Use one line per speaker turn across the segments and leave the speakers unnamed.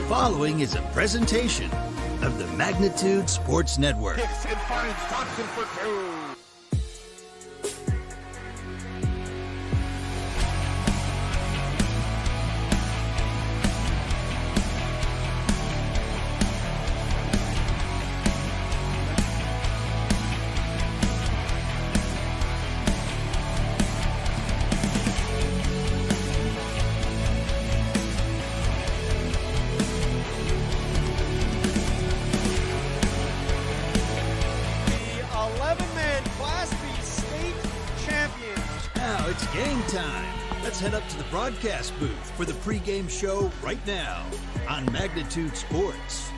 following is a presentation of the Magnitude Sports Network.
Hicks and finds Thompson for two.
Let's head up to the broadcast booth for the pregame show right now on Magnitude Sports.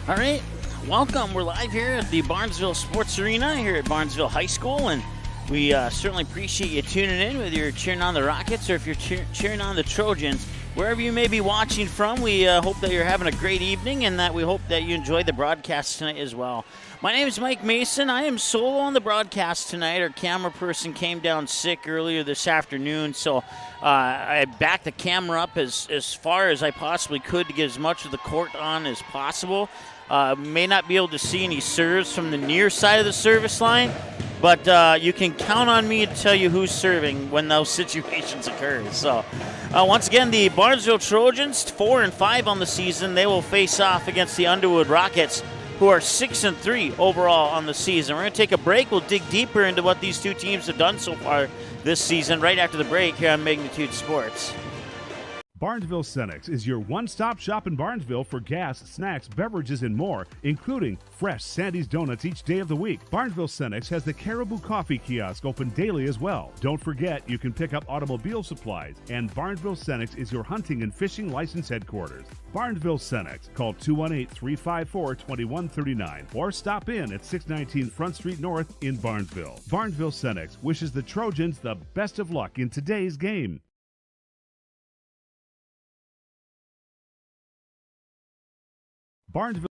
All right, welcome. We're live here at the Barnesville Sports Arena here at Barnesville High School, and we certainly appreciate you tuning in, whether you're cheering on the Rockets or if you're cheering on the Trojans. Wherever you may be watching from, we hope that you're having a great evening and that we hope that you enjoy the broadcast tonight as well. My name is Mike Mason. I am solo on the broadcast tonight. Our camera person came down sick earlier this afternoon, so I backed the camera up as far as I possibly could to get as much of the court on as possible. May not be able to see any serves from the near side of the service line, but you can count on me to tell you who's serving when those situations occur. So, once again, the Barnesville Trojans, 4-5 on the season. They will face off against the Underwood Rockets, who are 6-3 overall on the season. We're going to take a break. We'll dig deeper into what these two teams have done so far this season right after the break here on Magnitude Sports.
Barnesville Cenex is your one-stop shop in Barnesville for gas, snacks, beverages, and more, including fresh Sandy's Donuts each day of the week. Barnesville Cenex has the Caribou Coffee Kiosk open daily as well. Don't forget, you can pick up automobile supplies, and Barnesville Cenex is your hunting and fishing license headquarters. Barnesville Cenex. Call 218-354-2139 or stop in at 619 Front Street North in Barnesville. Barnesville Cenex wishes the Trojans the best of luck in today's game. Barnesville.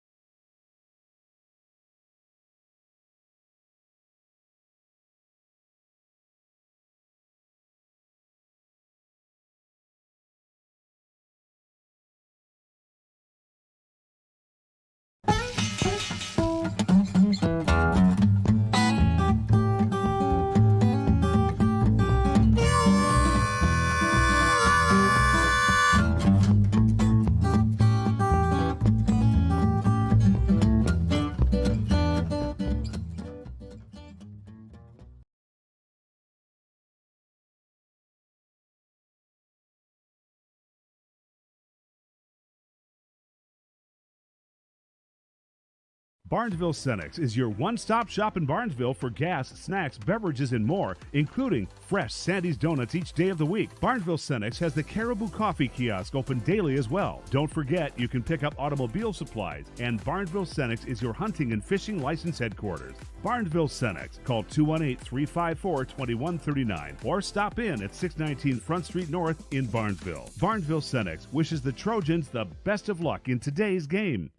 Barnesville Cenex is your one-stop shop in Barnesville for gas, snacks, beverages, and more, including fresh Sandy's Donuts each day of the week. Barnesville Cenex has the Caribou Coffee Kiosk open daily as well. Don't forget, you can pick up automobile supplies, and Barnesville Cenex is your hunting and fishing license headquarters. Barnesville Cenex. Call 218-354-2139 or stop in at 619 Front Street North in Barnesville. Barnesville Cenex wishes the Trojans the best of luck in today's game.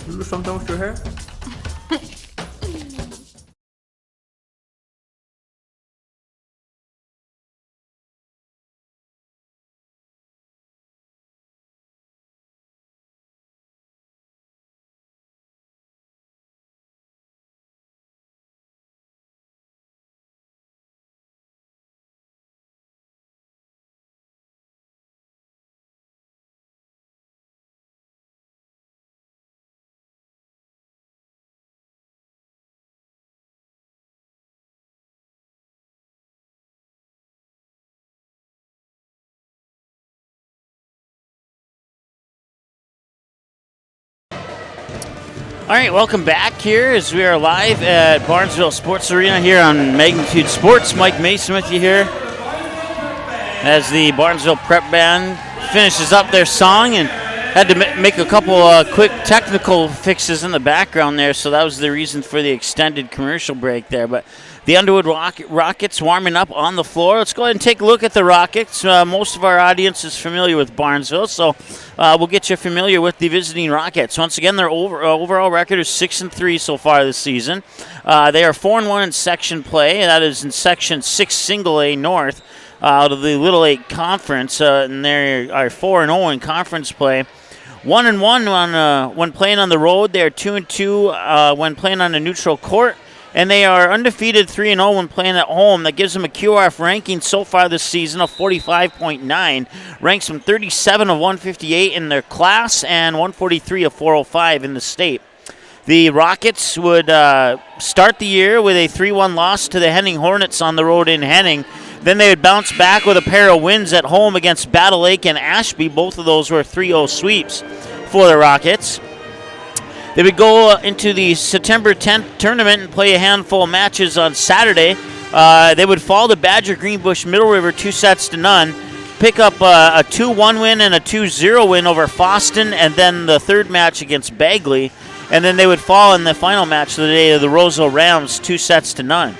Do something with your hair?
All right, welcome back here as we are live at Barnesville Sports Arena here on Magnitude Sports. Mike Mason with you here as the Barnesville Prep Band finishes up their song, and Had to make a couple quick technical fixes in the background there, so that was the reason for the extended commercial break there. But the Underwood Rockets warming up on the floor. Let's go ahead and take a look at the Rockets. Most of our audience is familiar with Barnesville, so we'll get you familiar with the visiting Rockets. Once again, their overall record is 6-3 so far this season. They are 4-1 in section play. That is in Section 6 Single A North out of the Little 8 Conference, and they are 4-0 in conference play. 1-1 when playing on the road. They are 2-2 when playing on a neutral court, and they are undefeated 3-0 when playing at home. That gives them a QRF ranking so far this season of 45.9, ranks them 37 of 158 in their class and 143 of 405 in the state. The Rockets would start the year with a 3-1 loss to the Henning Hornets on the road in Henning. Then they would bounce back with a pair of wins at home against Battle Lake and Ashby. Both of those were 3-0 sweeps for the Rockets. They would go into the September 10th tournament and play a handful of matches on Saturday. They would fall to Badger Greenbush Middle River 2-0, pick up a 2-1 win and a 2-0 win over Foston, and then the third match against Bagley. And then they would fall in the final match of the day of the Roseville Rams 2-0.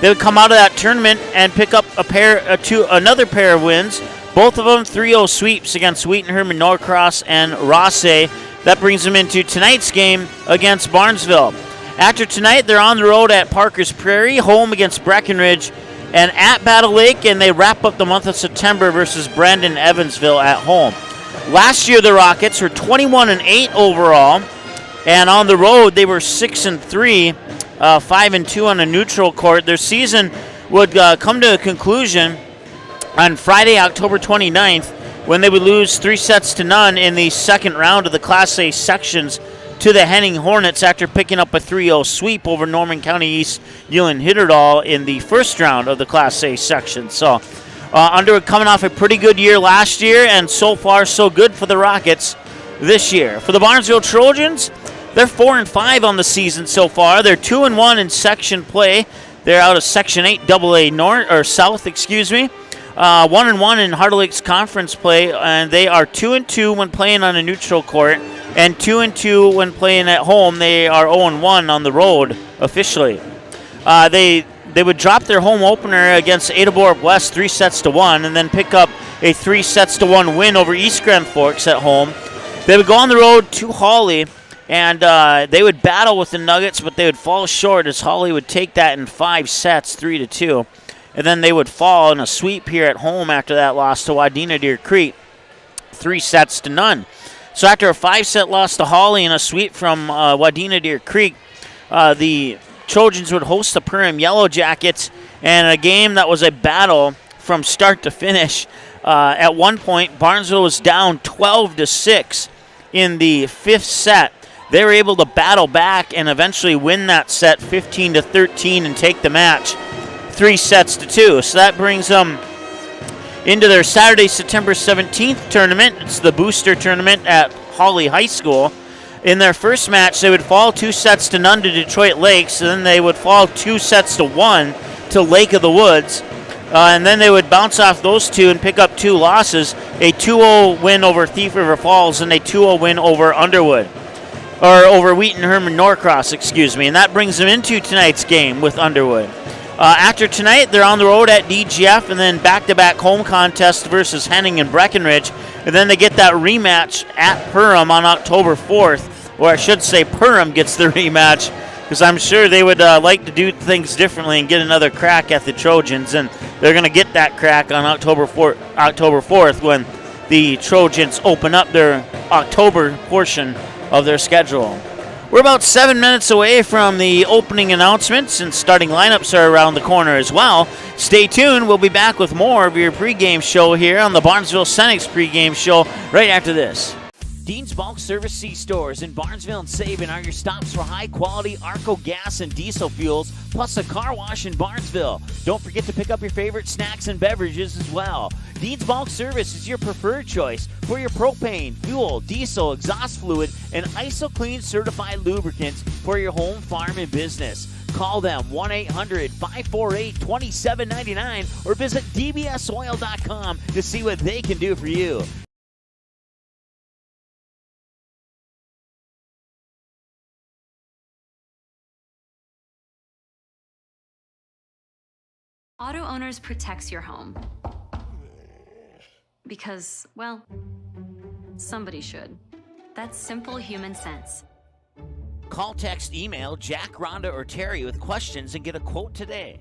They would come out of that tournament and pick up another pair of wins, both of them 3-0 sweeps against Wheaton Herman Norcross and Rosse. That brings them into tonight's game against Barnesville. After tonight, they're on the road at Parker's Prairie, home against Breckenridge, and at Battle Lake, and they wrap up the month of September versus Brandon Evansville at home. Last year, the Rockets were 21-8 overall, and on the road, they were 6-3. 5-2 on a neutral court. Their season would come to a conclusion on Friday, October 29th, when they would lose 3-0 in the second round of the Class A sections to the Henning Hornets after picking up a 3-0 sweep over Norman County East Ulen Hitterdal in the first round of the Class A section. So Underwood coming off a pretty good year last year, and so far so good for the Rockets this year. For the Barnesville Trojans, they're 4-5 on the season so far. They're 2-1 in section play. They're out of Section 8 AA North or South, 1-1 in Heart of Lakes Conference play, and they are 2-2 when playing on a neutral court, and 2-2 when playing at home. They are 0-1 on the road officially. They would drop their home opener against Adabor West 3-1, and then pick up a 3-1 win over East Grand Forks at home. They would go on the road to Hawley, and they would battle with the Nuggets, but they would fall short as Hawley would take that in 5 sets, 3-2. And then they would fall in a sweep here at home after that loss to Wadena Deer Creek, 3-0. So after a 5-set loss to Hawley and a sweep from Wadena Deer Creek, the Trojans would host the Purim Yellow Jackets, and a game that was a battle from start to finish. At one point, Barnesville was down 12-6 in the 5th set. They were able to battle back and eventually win that set 15-13 and take the match 3-2. So that brings them into their Saturday, September 17th tournament. It's the booster tournament at Hawley High School. In their first match, they would fall 2-0 to Detroit Lakes, and then they would fall 2-1 to Lake of the Woods. And then they would bounce off those two and pick up 2 losses, a 2-0 win over Thief River Falls and a 2-0 win over Underwood. Or over Wheaton Herman Norcross, and that brings them into tonight's game with Underwood. After tonight, they're on the road at DGF, and then back-to-back home contest versus Henning and Breckenridge, and then they get that rematch at Purim on October 4th, or I should say Purim gets the rematch, because I'm sure they would like to do things differently and get another crack at the Trojans, and they're going to get that crack on October 4th when the Trojans open up their October portion of their schedule. We're about 7 minutes away from the opening announcements, and starting lineups are around the corner as well. Stay tuned. We'll be back with more of your pregame show here on the Barnesville Senex pregame show right after this. Dean's Bulk Service C-Stores in Barnesville and Sabin are your stops for high-quality Arco gas and diesel fuels, plus a car wash in Barnesville. Don't forget to pick up your favorite snacks and beverages as well. Dean's Bulk Service is your preferred choice for your propane, fuel, diesel, exhaust fluid, and ISO-Clean certified lubricants for your home, farm, and business. Call them 1-800-548-2799 or visit dbsoil.com to see what they can do for you.
Auto Owners protects your home. Because, well, somebody should. That's simple human sense.
Call, text, email Jack, Rhonda, or Terry with questions and get a quote today.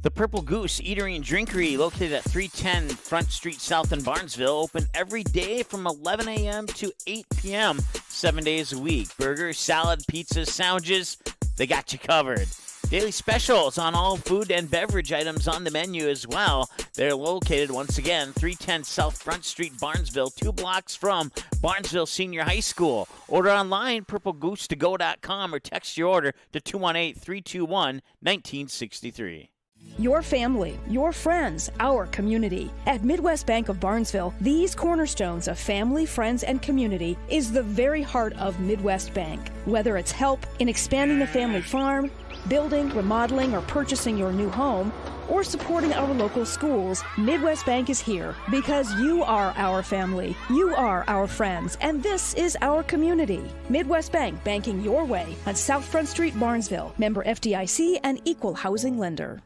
The Purple Goose Eatery and Drinkery, located at 310 Front Street South in Barnesville, open every day from 11 a.m. to 8 p.m., 7 days a week. Burgers, salad, pizzas, sandwiches, they got you covered. Daily specials on all food and beverage items on the menu as well. They're located, once again, 310 South Front Street, Barnesville, 2 blocks from Barnesville Senior High School. Order online, purplegoose2go.com, or text your order to 218-321-1963.
Your family, your friends, our community. At Midwest Bank of Barnesville, these cornerstones of family, friends, and community is the very heart of Midwest Bank. Whether it's help in expanding the family farm, building, remodeling, or purchasing your new home, or supporting our local schools, Midwest Bank is here because you are our family, you are our friends, and this is our community. Midwest Bank, banking your way on South Front Street, Barnesville. Member FDIC and equal housing lender.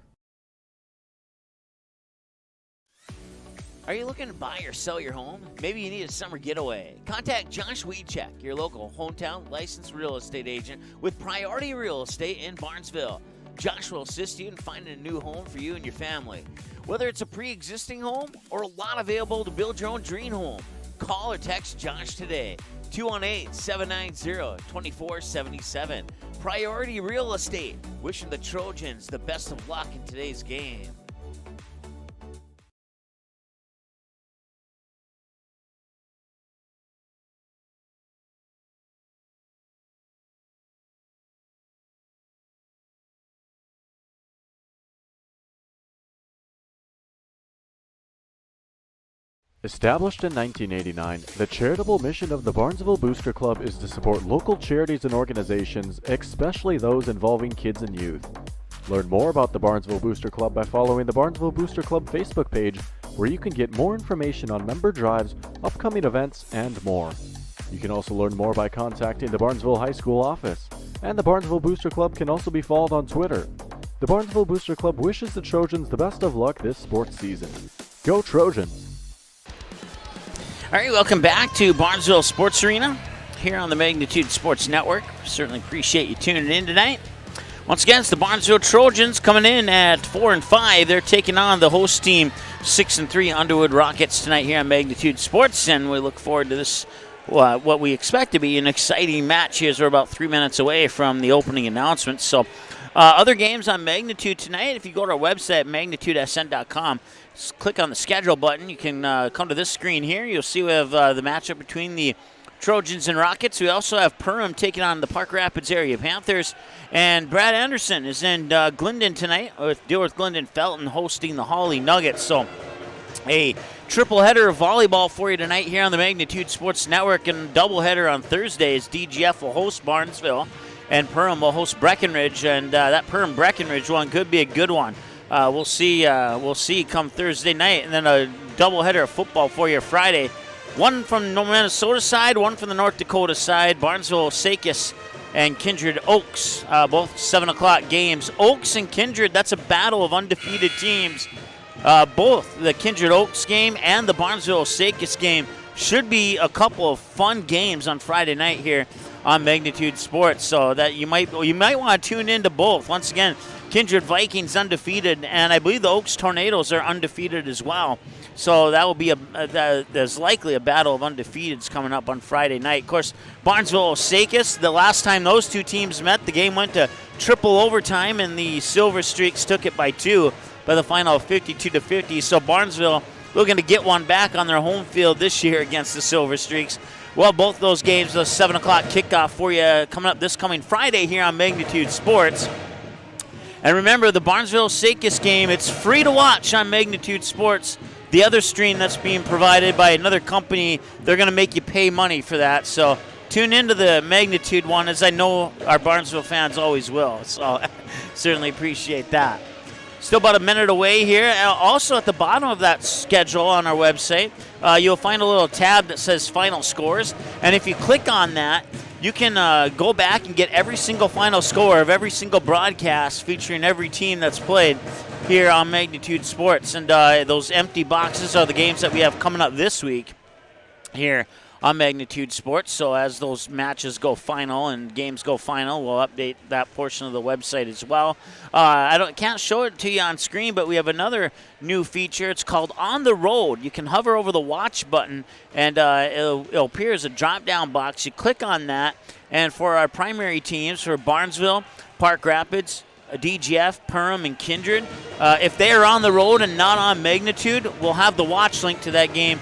Are you looking to buy or sell your home? Maybe you need a summer getaway. Contact Josh Weedcheck, your local hometown licensed real estate agent with Priority Real Estate in Barnesville. Josh will assist you in finding a new home for you and your family. Whether it's a pre-existing home or a lot available to build your own dream home, call or text Josh today. 218-790-2477. Priority Real Estate. Wishing the Trojans the best of luck in today's game.
Established in 1989, the charitable mission of the Barnesville Booster Club is to support local charities and organizations, especially those involving kids and youth. Learn more about the Barnesville Booster Club by following the Barnesville Booster Club Facebook page, where you can get more information on member drives, upcoming events, and more. You can also learn more by contacting the Barnesville High School office, and the Barnesville Booster Club can also be followed on Twitter. The Barnesville Booster Club wishes the Trojans the best of luck this sports season. Go Trojans!
All right, welcome back to Barnesville Sports Arena here on the Magnitude Sports Network. Certainly appreciate you tuning in tonight. Once again, it's the Barnesville Trojans coming in at 4-5. They're taking on the host team 6-3 Underwood Rockets tonight here on Magnitude Sports, and we look forward to this, what we expect to be an exciting match here as we're about 3 minutes away from the opening announcement. So other games on Magnitude tonight, if you go to our website, magnitudesn.com, click on the schedule button. You can come to this screen here. You'll see we have the matchup between the Trojans and Rockets. We also have Perham taking on the Park Rapids area Panthers. And Brad Anderson is in Glendon tonight with Glendon Felton hosting the Hawley Nuggets. So a triple header of volleyball for you tonight here on the Magnitude Sports Network, and double header on Thursday as DGF will host Barnesville and Perham will host Breckenridge. And that Perham-Breckenridge one could be a good one. We'll see come Thursday night, and then a doubleheader of football for you Friday. One from the Minnesota side, one from the North Dakota side. Barnesville, Sakis, and Kindred Oaks, both 7 o'clock games. Oaks and Kindred, that's a battle of undefeated teams. Both the Kindred Oaks game and the Barnesville Sakis game should be a couple of fun games on Friday night here on Magnitude Sports. So that you might want to tune into both. Once again, Kindred Vikings undefeated, and I believe the Oaks Tornadoes are undefeated as well. So that will be there's likely a battle of undefeateds coming up on Friday night. Of course, Barnesville Sakis, the last time those two teams met, the game went to triple overtime, and the Silver Streaks took it by 2 by the final of 52-50. So Barnesville looking to get one back on their home field this year against the Silver Streaks. Well, both those games, the 7 o'clock kickoff for you coming up this coming Friday here on Magnitude Sports. And remember, the Barnesville Sakis game, it's free to watch on Magnitude Sports. The other stream that's being provided by another company, they're going to make you pay money for that. So tune into the Magnitude one, as I know our Barnesville fans always will. So certainly appreciate that. Still about a minute away here. Also at the bottom of that schedule on our website, you'll find a little tab that says Final Scores. And if you click on that, you can go back and get every single final score of every single broadcast featuring every team that's played here on Magnitude Sports. And those empty boxes are the games that we have coming up this week here on Magnitude Sports. So as those matches go final and games go final, we'll update that portion of the website as well. Can't show it to you on screen, but we have another new feature. It's called On the Road. You can hover over the watch button, and it'll appear as a drop-down box. You click on that, and for our primary teams, for Barnesville, Park Rapids, DGF, Perham, and Kindred, if they are on the road and not on Magnitude, we'll have the watch link to that game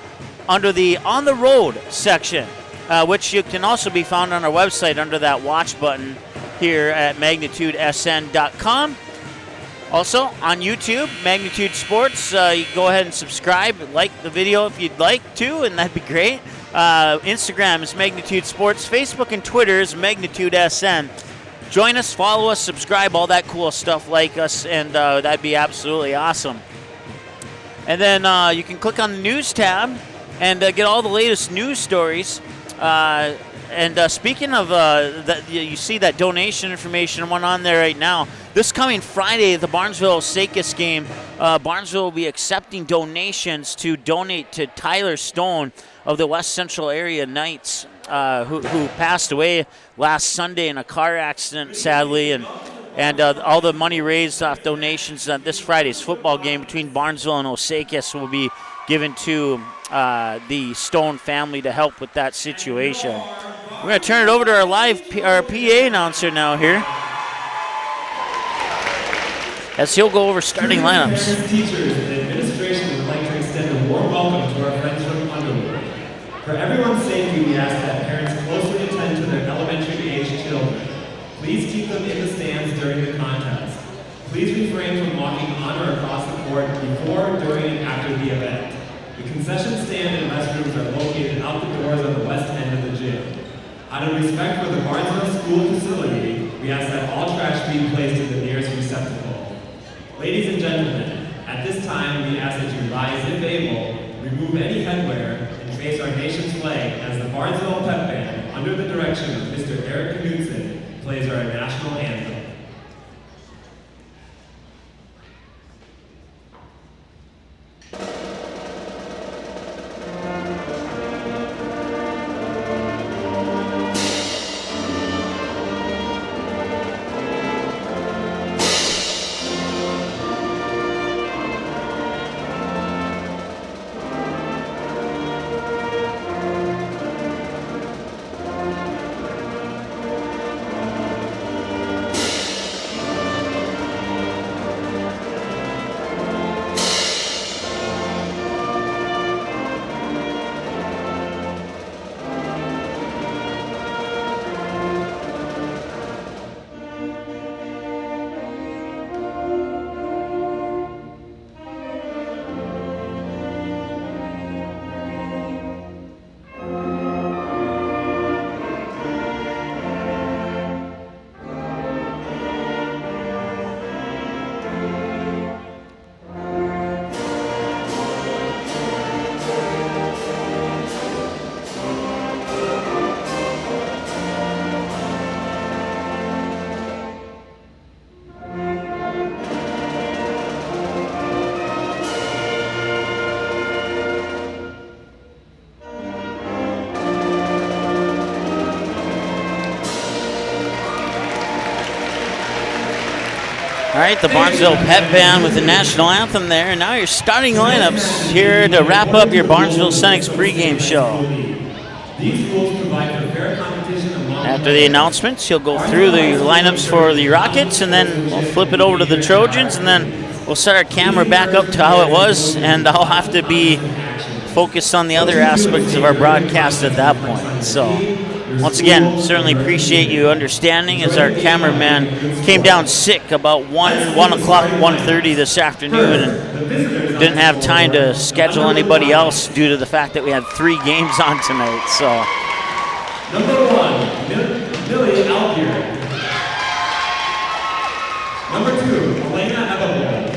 under the On the Road section, which you can also be found on our website under that watch button here at magnitudesn.com. Also on YouTube, Magnitude Sports, you can go ahead and subscribe, like the video if you'd like to, and that'd be great. Instagram is Magnitude Sports, Facebook and Twitter is Magnitude SN. Join us, follow us, subscribe, all that cool stuff, like us, and that'd be absolutely awesome. And then you can click on the news tab and get all the latest news stories. Speaking of you see that donation information went on there right now. This coming Friday, the Barnesville-Osakis game, Barnesville will be accepting donations to donate to Tyler Stone of the West Central Area Knights, who passed away last Sunday in a car accident, sadly, and all the money raised off donations on this Friday's football game between Barnesville and Osakis will be given to the Stone family to help with that situation. We're going to turn it over to our PA announcer now here, as he'll go over starting lineups.
Parents, teachers, and administration would like to extend a warm welcome to our friends from Underwood. For everyone's safety, we ask that parents closely attend to their elementary-aged children. Please keep them in the stands during the contest. Please refrain from walking on or across the court before, during, and after the event. The concession stand and restrooms are located out the doors on the west end of the gym. Out of respect for the Barnesville school facility, we ask that all trash be placed in the nearest receptacle. Ladies and gentlemen, at this time we ask that you rise if able, remove any headwear, and face our nation's flag as the Barnesville Pep Band, under the direction of Mr. Eric Knudsen, plays our national anthem.
All right, the Barnesville Pep Band with the national anthem there. And now your starting lineups here to wrap up your Barnesville Senex pregame show. After the announcements, he'll go through the lineups for the Rockets, and then we'll flip it over to the Trojans, and then we'll set our camera back up to how it was, and I'll have to be focused on the other aspects of our broadcast at that point. So, once again, certainly appreciate you understanding as our cameraman came down sick about 1 o'clock, 1:30 this afternoon, and didn't have time to schedule anybody else due to the fact that we had 3 games on tonight. So,
Number 1, Emilia Newell. Number 2, Elena Ebevold.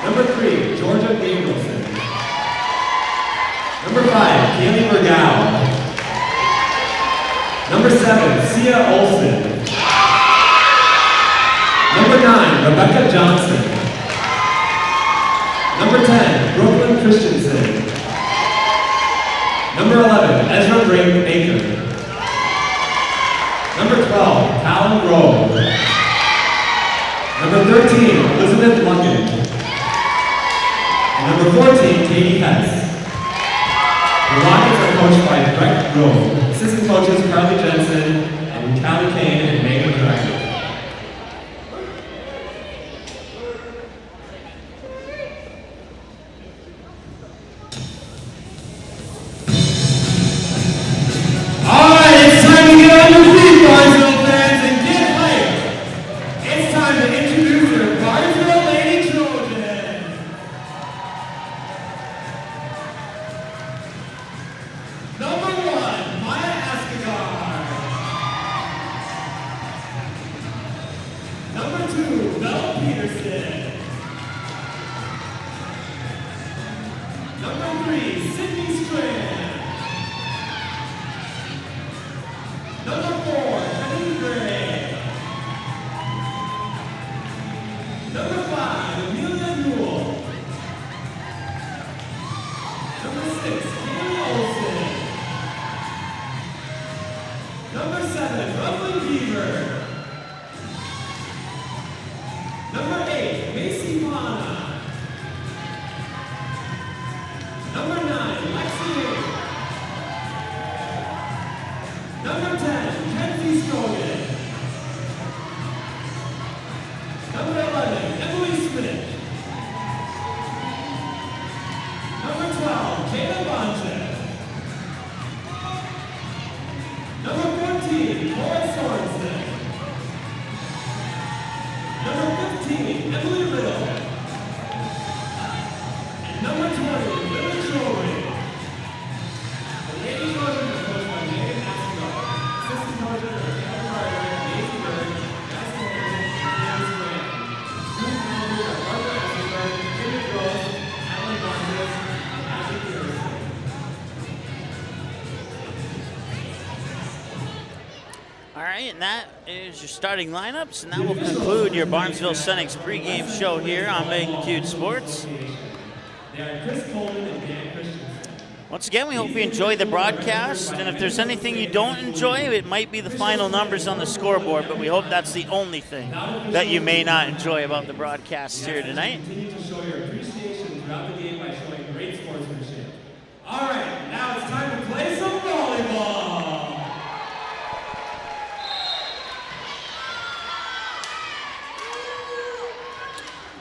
Number 3, Georgia Gabrielson. Number 5, Kaylee Bergow. 7, Sia Olsen. Number 9, Rebecca Johnson. Number 10, Brooklyn Christensen. Number 11, Ezra Baker. Number 12, Callan Grove. Number 13, Elizabeth Lungan. And number 14, Katie Hess. The Rockets are coached by Brett Grove. Assistant coaches Carly Jensen and Callie Kane and Megan Dragon.
Number 5, Emilia Newell. Number 6, Olsen. Number 7, Ruffin Beaver. Number 8, Macy Mana. Number 9, Lexi Hick. Number 10, Kenzie Scogan. Number 11, Emily Smith. Number 12, Jada Bonchev. Number 14, Laura Sorensen. Number 15, Emily Riddle. And number 20, Lily Shorey. The Lady Children are coached by Megan Asengard. Assistant coaches are Taylor Carter, Daisy Bird, Madison Hayden, and James Grant. Student managers are Barbara Asengard, David Gross, Emily Bonchev, and Ashley Peterson.
All right, and that is your starting lineups, and that will conclude your Barnesville Senex pregame show here on Magnitude Sports.
They are Chris Coleman and Dan Christensen.
Once again, we hope you enjoy the broadcast, and if there's anything you don't enjoy, it might be the final numbers on the scoreboard, but we hope that's the only thing that you may not enjoy about the broadcast here tonight.
Continue to show your appreciation throughout the game by showing great sportsmanship. All right, now it's time to play some volleyball.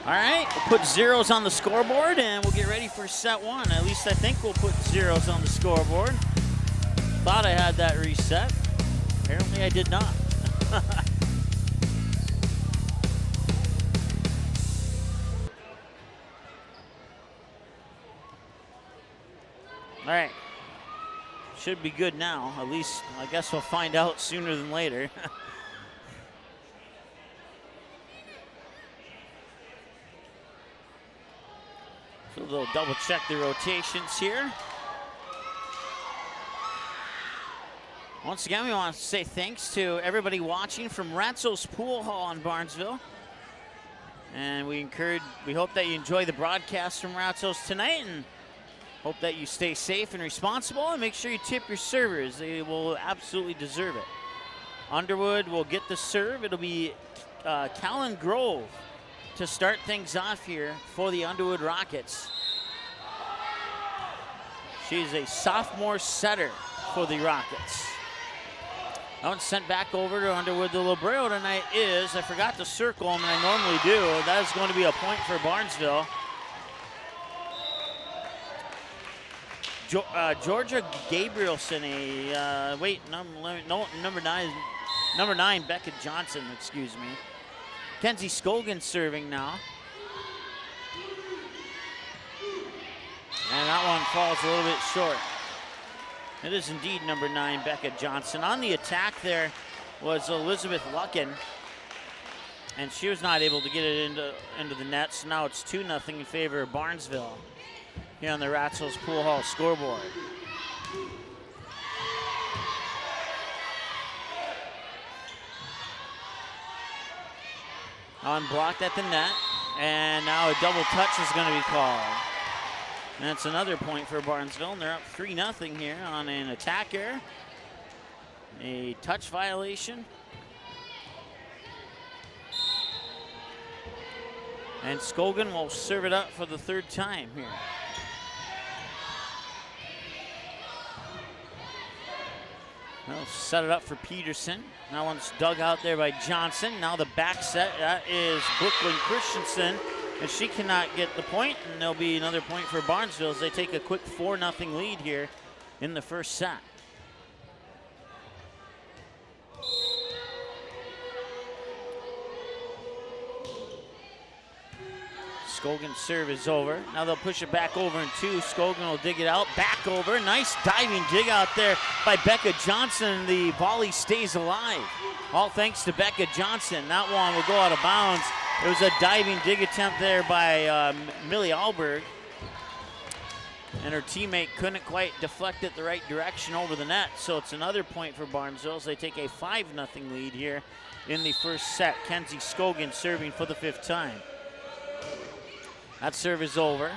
All right, we'll put zeros on the scoreboard, and we'll get ready for set one. At least I think we'll put zeros on the scoreboard. Thought I had that reset. Apparently I did not. All right, should be good now. At least I guess we'll find out sooner than later. So they'll double check the rotations here. Once again, we want to say thanks to everybody watching from Ratzo's Pool Hall in Barnesville. And we hope that you enjoy the broadcast from Ratzo's tonight, and hope that you stay safe and responsible, and make sure you tip your servers. They will absolutely deserve it. Underwood will get the serve. It'll be Callan Grove to start things off here for the Underwood Rockets. She's a sophomore setter for the Rockets. That one's sent back over to Underwood. The libero tonight is, I forgot to circle them, and I normally do. That is going to be a point for Barnesville. Georgia Gabrielson, number nine, Becca Johnson, excuse me. Kenzie Scogan serving now. And that one falls a little bit short. It is indeed number 9, Becca Johnson. On the attack there was Elizabeth Luckin, and she was not able to get it into the net, so now it's 2-0 in favor of Barnesville here on the Ratzel's Pool Hall scoreboard. Unblocked at the net, and now a double touch is going to be called. And that's another point for Barnesville, and they're up 3-0 here on an attack error. A touch violation. And Scogan will serve it up for the third time here. They'll set it up for Peterson. That one's dug out there by Johnson. Now the back set, that is Brooklyn Christensen, and she cannot get the point, and there'll be another point for Barnesville as they take a quick 4-0 lead here in the first set. Scogan's serve is over. Now they'll push it back over in two. Scogan will dig it out, back over. Nice diving dig out there by Becca Johnson. The volley stays alive. All thanks to Becca Johnson. That one will go out of bounds. It was a diving dig attempt there by Millie Alberg. And her teammate couldn't quite deflect it the right direction over the net. So it's another point for Barnesville as they take a 5-0 lead here in the first set. Kenzie Scogan serving for the 5th time. That serve is over.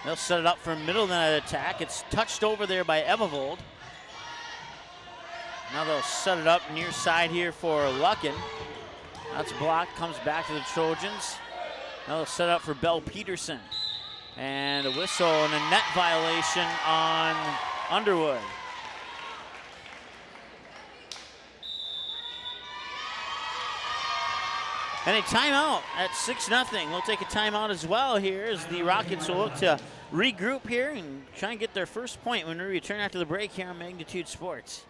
They'll set it up for a middle net attack. It's touched over there by Evavold. Now they'll set it up near side here for Luckin. That's blocked, comes back to the Trojans. Now they'll set up for Belle Peterson. And a whistle and a net violation on Underwood. And a timeout at 6-0. We'll take a timeout as well here as the Rockets will look to regroup here and try and get their first point when we return after the break here on Magnitude Sports.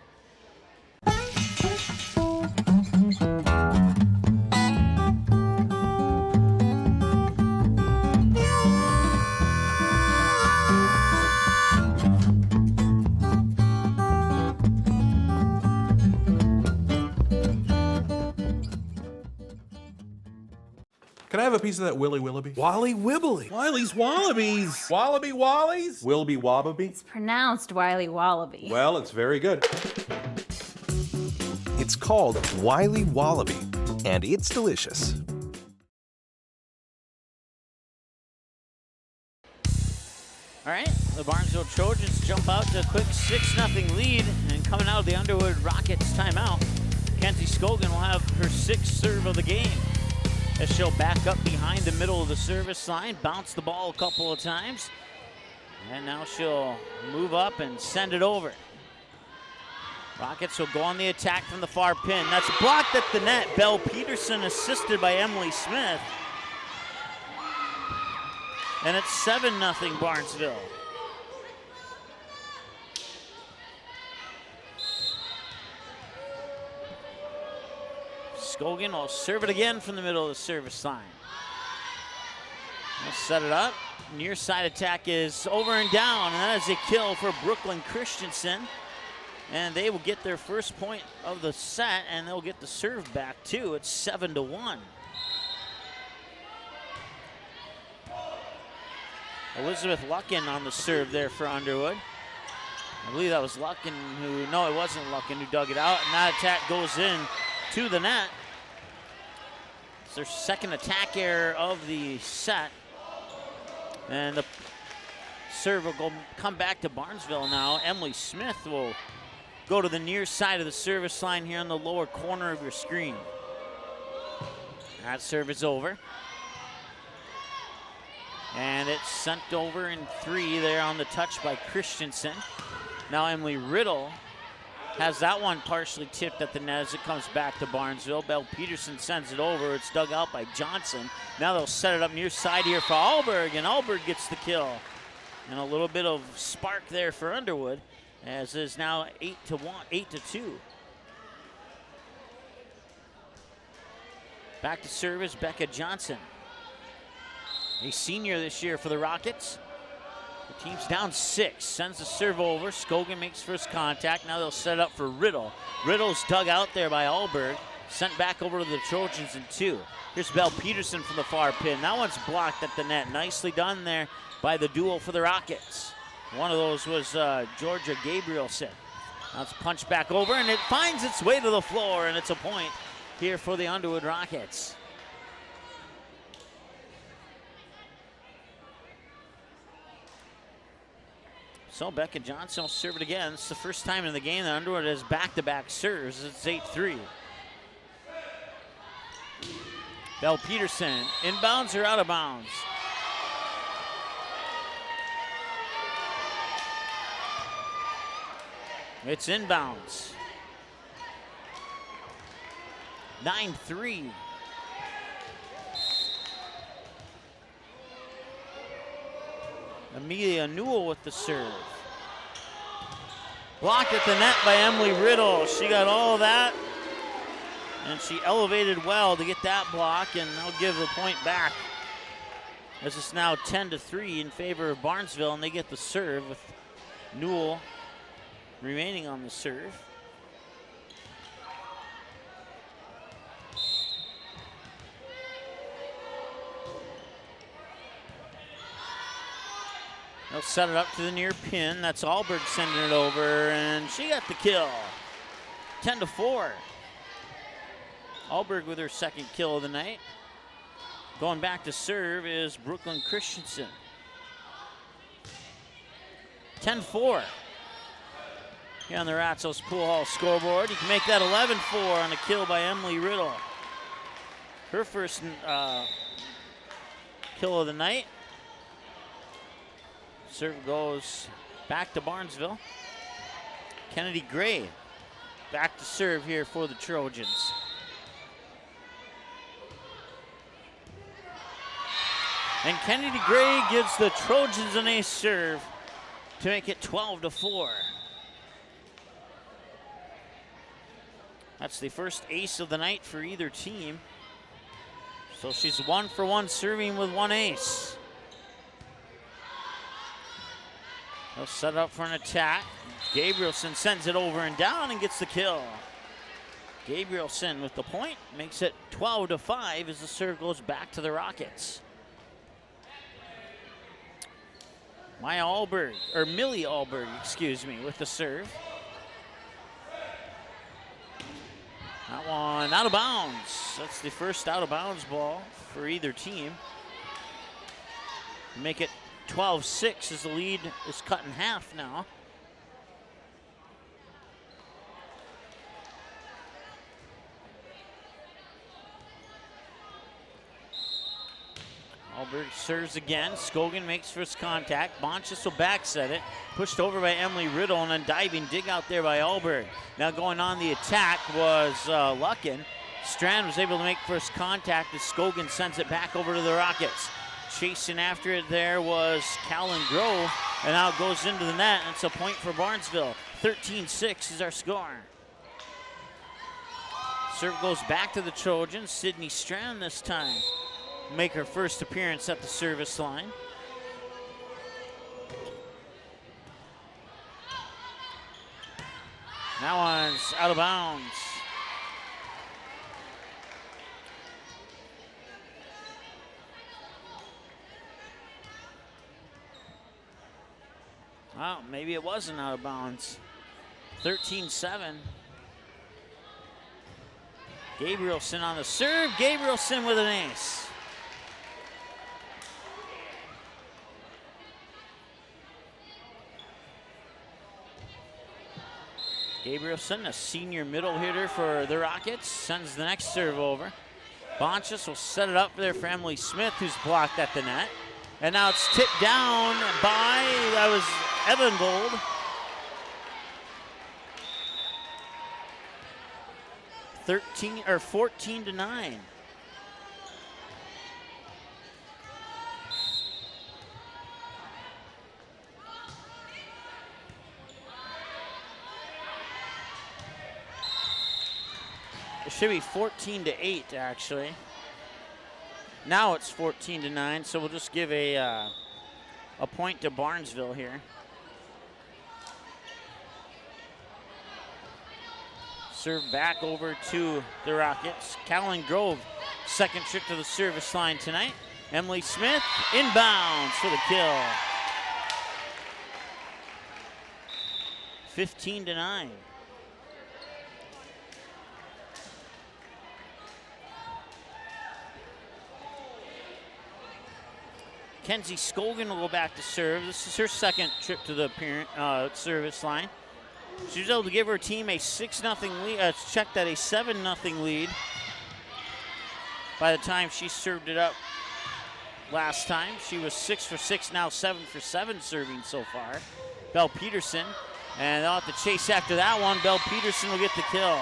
Can I have a piece of that Willy Willoughby?
Wally Wibbly.
Wiley's Wallabies.
Wallaby Wallies?
Wilby Wababy?
It's pronounced Wiley Wallaby.
Well, it's very good.
It's called Wiley Wallaby, and it's delicious.
All right, the Barnesville Trojans jump out to a quick 6-0 lead, and coming out of the Underwood Rockets timeout, Kenzie Scogan will have her 6th serve of the game. As she'll back up behind the middle of the service line, bounce the ball a couple of times, and now she'll move up and send it over. Rockets will go on the attack from the far pin. That's blocked at the net. Belle Peterson assisted by Emily Smith. And it's 7-0 Barnesville. Scogan will serve it again from the middle of the service line. They'll set it up. Near side attack is over and down, and that is a kill for Brooklyn Christensen. And they will get their first point of the set, and they'll get the serve back too. It's 7-1. Elizabeth Luckin on the serve there for Underwood. I believe that was Luckin who, no, it wasn't Luckin who dug it out, and that attack goes in to the net. It's their second attack error of the set. And the serve will come back to Barnesville now. Emily Smith will go to the near side of the service line here in the lower corner of your screen. That serve is over. And it's sent over in 3 there on the touch by Christensen. Now Emily Riddle has that one partially tipped at the net as it comes back to Barnesville. Belle Peterson sends it over. It's dug out by Johnson. Now they'll set it up near side here for Alberg, and Alberg gets the kill. And a little bit of spark there for Underwood, as is now 8-2. Back to service, Becca Johnson. A senior this year for the Rockets. The team's down 6, sends the serve over. Scogan makes first contact. Now they'll set it up for Riddle. Riddle's dug out there by Alberg. Sent back over to the Trojans in 2. Here's Belle Peterson from the far pin. That one's blocked at the net. Nicely done there by the duo for the Rockets. One of those was Georgia Gabrielson. Now it's punched back over, and it finds its way to the floor, and it's a point here for the Underwood Rockets. So Becca Johnson will serve it again. It's the first time in the game that Underwood has back-to-back serves. It's 8-3. Belle Peterson, inbounds or out of bounds? It's inbounds. 9-3. Emilia Newell with the serve. Blocked at the net by Emily Riddle. She got all of that, and she elevated well to get that block, and they'll give the point back. As it's now 10-3 in favor of Barnesville, and they get the serve with Newell remaining on the serve. They'll set it up to the near pin. That's Alberg sending it over, and she got the kill. 10-4. Alberg with her second kill of the night. Going back to serve is Brooklyn Christensen. 10-4. Here on the Ratsos Pool Hall scoreboard. You can make that 11-4 on a kill by Emily Riddle. Her first kill of the night. Serve goes back to Barnesville. Kennedy Gray back to serve here for the Trojans. And Kennedy Gray gives the Trojans an ace serve to make it 12-4. That's the first ace of the night for either team. So she's 1 for 1 serving with 1 ace. They'll set it up for an attack. Gabrielson sends it over and down and gets the kill. Gabrielson with the point makes it 12-5 as the serve goes back to the Rockets. Millie Alberg, excuse me, with the serve. That one out of bounds. That's the first out of bounds ball for either team. Make it 12-6 as the lead is cut in half now. Alberg serves again. Scogan makes first contact. Bonchis will back set it. Pushed over by Emily Riddle, and then diving dig out there by Alberg. Now going on the attack was Luckin. Strand was able to make first contact as Scogan sends it back over to the Rockets. Chasing after it there was Callan Grove, and now it goes into the net, and it's a point for Barnesville. 13-6 is our score. Serve goes back to the Trojans. Sydney Strand this time make her first appearance at the service line. That one's out of bounds. Well, maybe it wasn't out of bounds. 13-7. Gabrielson on the serve. Gabrielson with an ace. Gabrielson, a senior middle hitter for the Rockets, sends the next serve over. Bonchis will set it up there for Emily Smith, who's blocked at the net. And now it's tipped down by, that was Evangold. 14-9. It should be 14-8 actually. Now it's 14-9, so we'll just give a point to Barnesville here. Serve back over to the Rockets. Callan Grove, second trip to the service line tonight. Emily Smith inbounds for the kill. 15-9. Mackenzie Scogan will go back to serve. This is her second trip to the service line. She was able to give her team a 6-0 lead, checked at a 7-0 lead by the time she served it up last time. She was 6 for 6, now 7 for 7 serving so far. Belle Peterson, and they'll have to chase after that one. Belle Peterson will get the kill.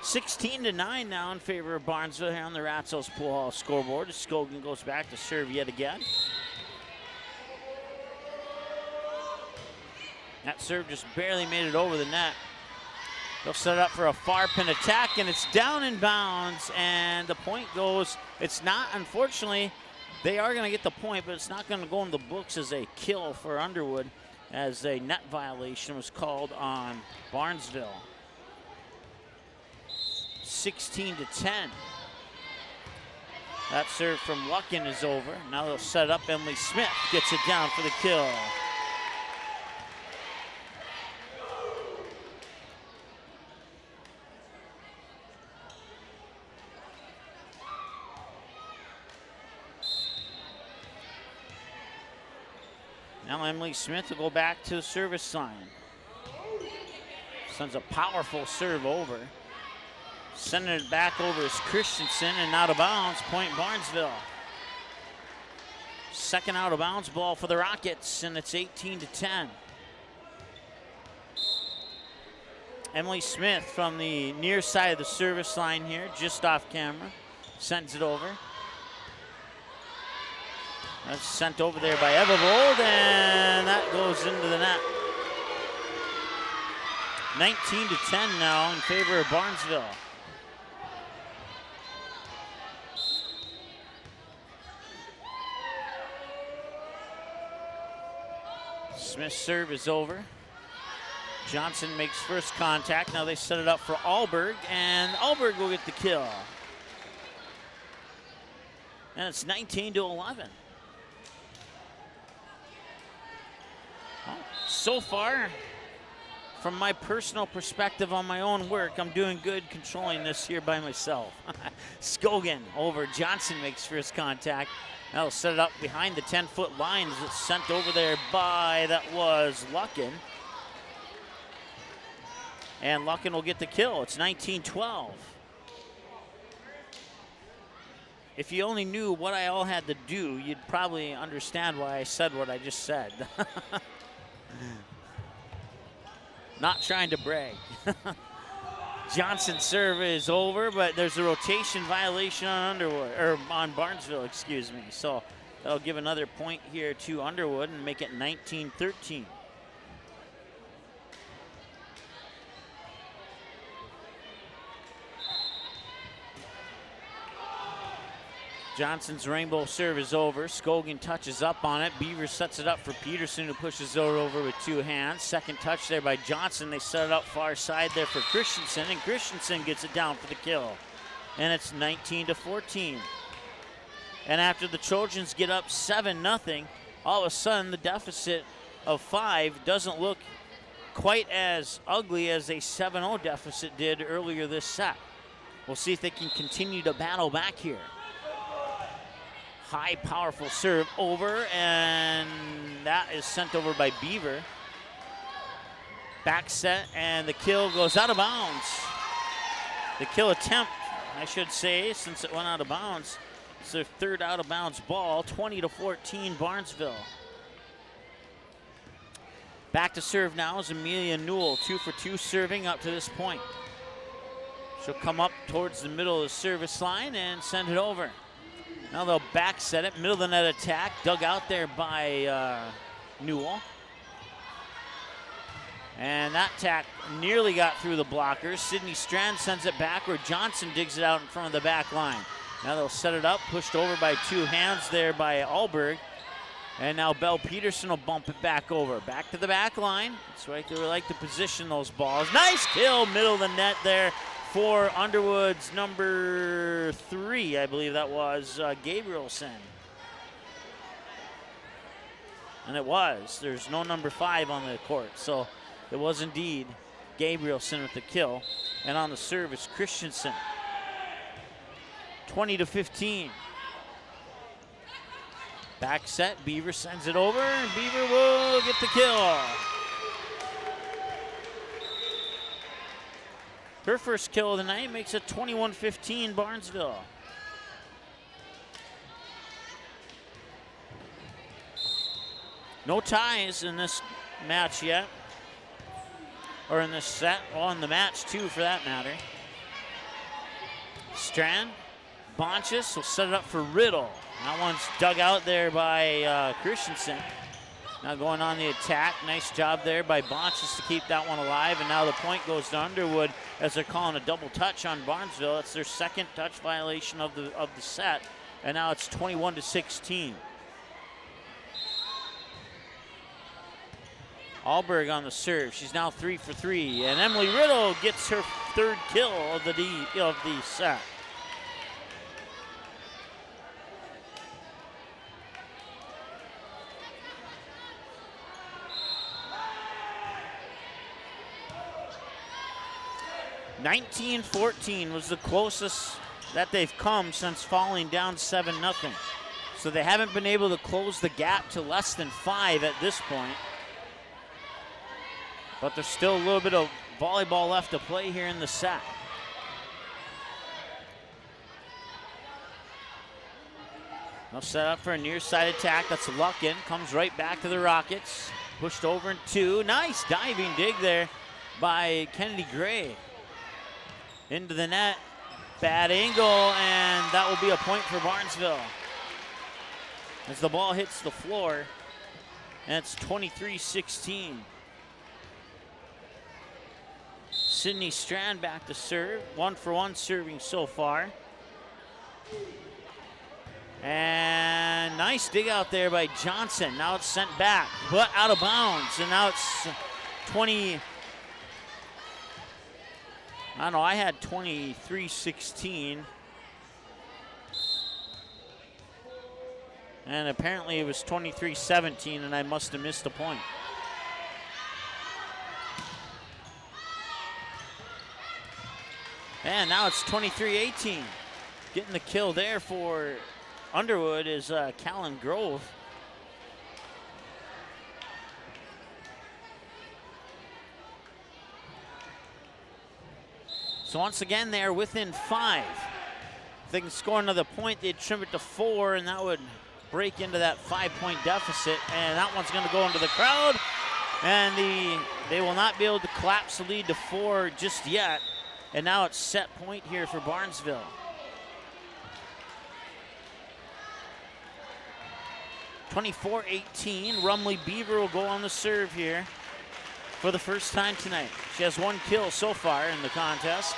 16-9 now in favor of Barnesville here on the Ratsos Pool Hall scoreboard. Scogan goes back to serve yet again. That serve just barely made it over the net. They'll set it up for a far pin attack, and it's down in bounds, and the point goes, it's not, unfortunately, they are going to get the point, but it's not going to go in the books as a kill for Underwood, as a net violation was called on Barnesville. 16-10. That serve from Luckin is over. Now they'll set it up. Emily Smith gets it down for the kill. Now Emily Smith will go back to the service line. Sends a powerful serve over. Sending it back over is Christensen, and out of bounds, point Barnesville. Second out of bounds ball for the Rockets, and it's 18-10. Emily Smith from the near side of the service line here, just off camera, sends it over. That's sent over there by Evervold, and that goes into the net. 19-10 now in favor of Barnesville. Smith's serve is over. Johnson makes first contact. Now they set it up for Alberg, and Alberg will get the kill. And it's 19-11. Well, so far, from my personal perspective on my own work, I'm doing good controlling this here by myself. Scogan over. Johnson makes first contact. That'll set it up behind the 10-foot line as it's sent over there by, that was Luckin. And Luckin will get the kill. It's 19-12. If you only knew what I all had to do, you'd probably understand why I said what I just said. Not trying to brag. Johnson's serve is over, but there's a rotation violation on Underwood, or on Barnesville, excuse me. So that'll give another point here to Underwood and make it 19-13. Johnson's rainbow serve is over. Scogan touches up on it. Beaver sets it up for Peterson, who pushes it over with two hands. Second touch there by Johnson. They set it up far side there for Christensen, and Christensen gets it down for the kill. And it's 19-14. And after the Trojans get up 7-0, all of a sudden the deficit of 5 doesn't look quite as ugly as a 7-0 deficit did earlier this set. We'll see if they can continue to battle back here. High, powerful serve over, and that is sent over by Beaver. Back set, and the kill goes out of bounds. The kill attempt, I should say, since it went out of bounds. It's their third out of bounds ball, 20-14 Barnesville. Back to serve now is Emilia Newell, 2 for 2 serving up to this point. She'll come up towards the middle of the service line and send it over. Now they'll back set it, middle of the net attack, dug out there by Newell. And that tack nearly got through the blockers. Sydney Strand sends it back where Johnson digs it out in front of the back line. Now they'll set it up, pushed over by two hands there by Alberg. And now Belle Peterson will bump it back over. Back to the back line. That's right, they like to position those balls. Nice kill, middle of the net there for Underwood's number 3, I believe that was, Gabrielson. And it was. There's no number 5 on the court, so it was indeed Gabrielson with the kill. And on the serve is Christensen. 20-15. Back set, Beaver sends it over, and Beaver will get the kill. Her first kill of the night makes it 21-15 Barnesville. No ties in this match yet, or in this set, in the match too for that matter. Strand, Bonchus will set it up for Riddle. That one's dug out there by Christensen. Now going on the attack. Nice job there by Bonchus to keep that one alive. And now the point goes to Underwood as they're calling a double touch on Barnesville. It's their second touch violation of the set. And now it's 21-16. Alberg on the serve. She's now 3 for 3. And Emily Riddle gets her third kill of the set. (19-14) was the closest that they've come since falling down 7-0. So they haven't been able to close the gap to less than 5 at this point. But there's still a little bit of volleyball left to play here in the set. They'll set up for a near side attack. That's Luckin. Comes right back to the Rockets. Pushed over in 2. Nice diving dig there by Kennedy Gray. Into the net. Bad angle, and that will be a point for Barnesville. As the ball hits the floor, and it's 23-16. Sydney Strand back to serve. 1-for-1 serving so far. And nice dig out there by Johnson. Now it's sent back, but out of bounds. And now it's 20. I don't know, I had 23-16. And apparently it was 23-17, and I must have missed a point. And now it's 23-18. Getting the kill there for Underwood is Callan Grove. So once again, they're within 5. If they can score another point, they'd trim it to 4, and that would break into that 5-point deficit. And that one's going to go into the crowd, and they will not be able to collapse the lead to 4 just yet. And now it's set point here for Barnesville. (24-18). Rumley Beaver will go on the serve here for the first time tonight. She has 1 kill so far in the contest.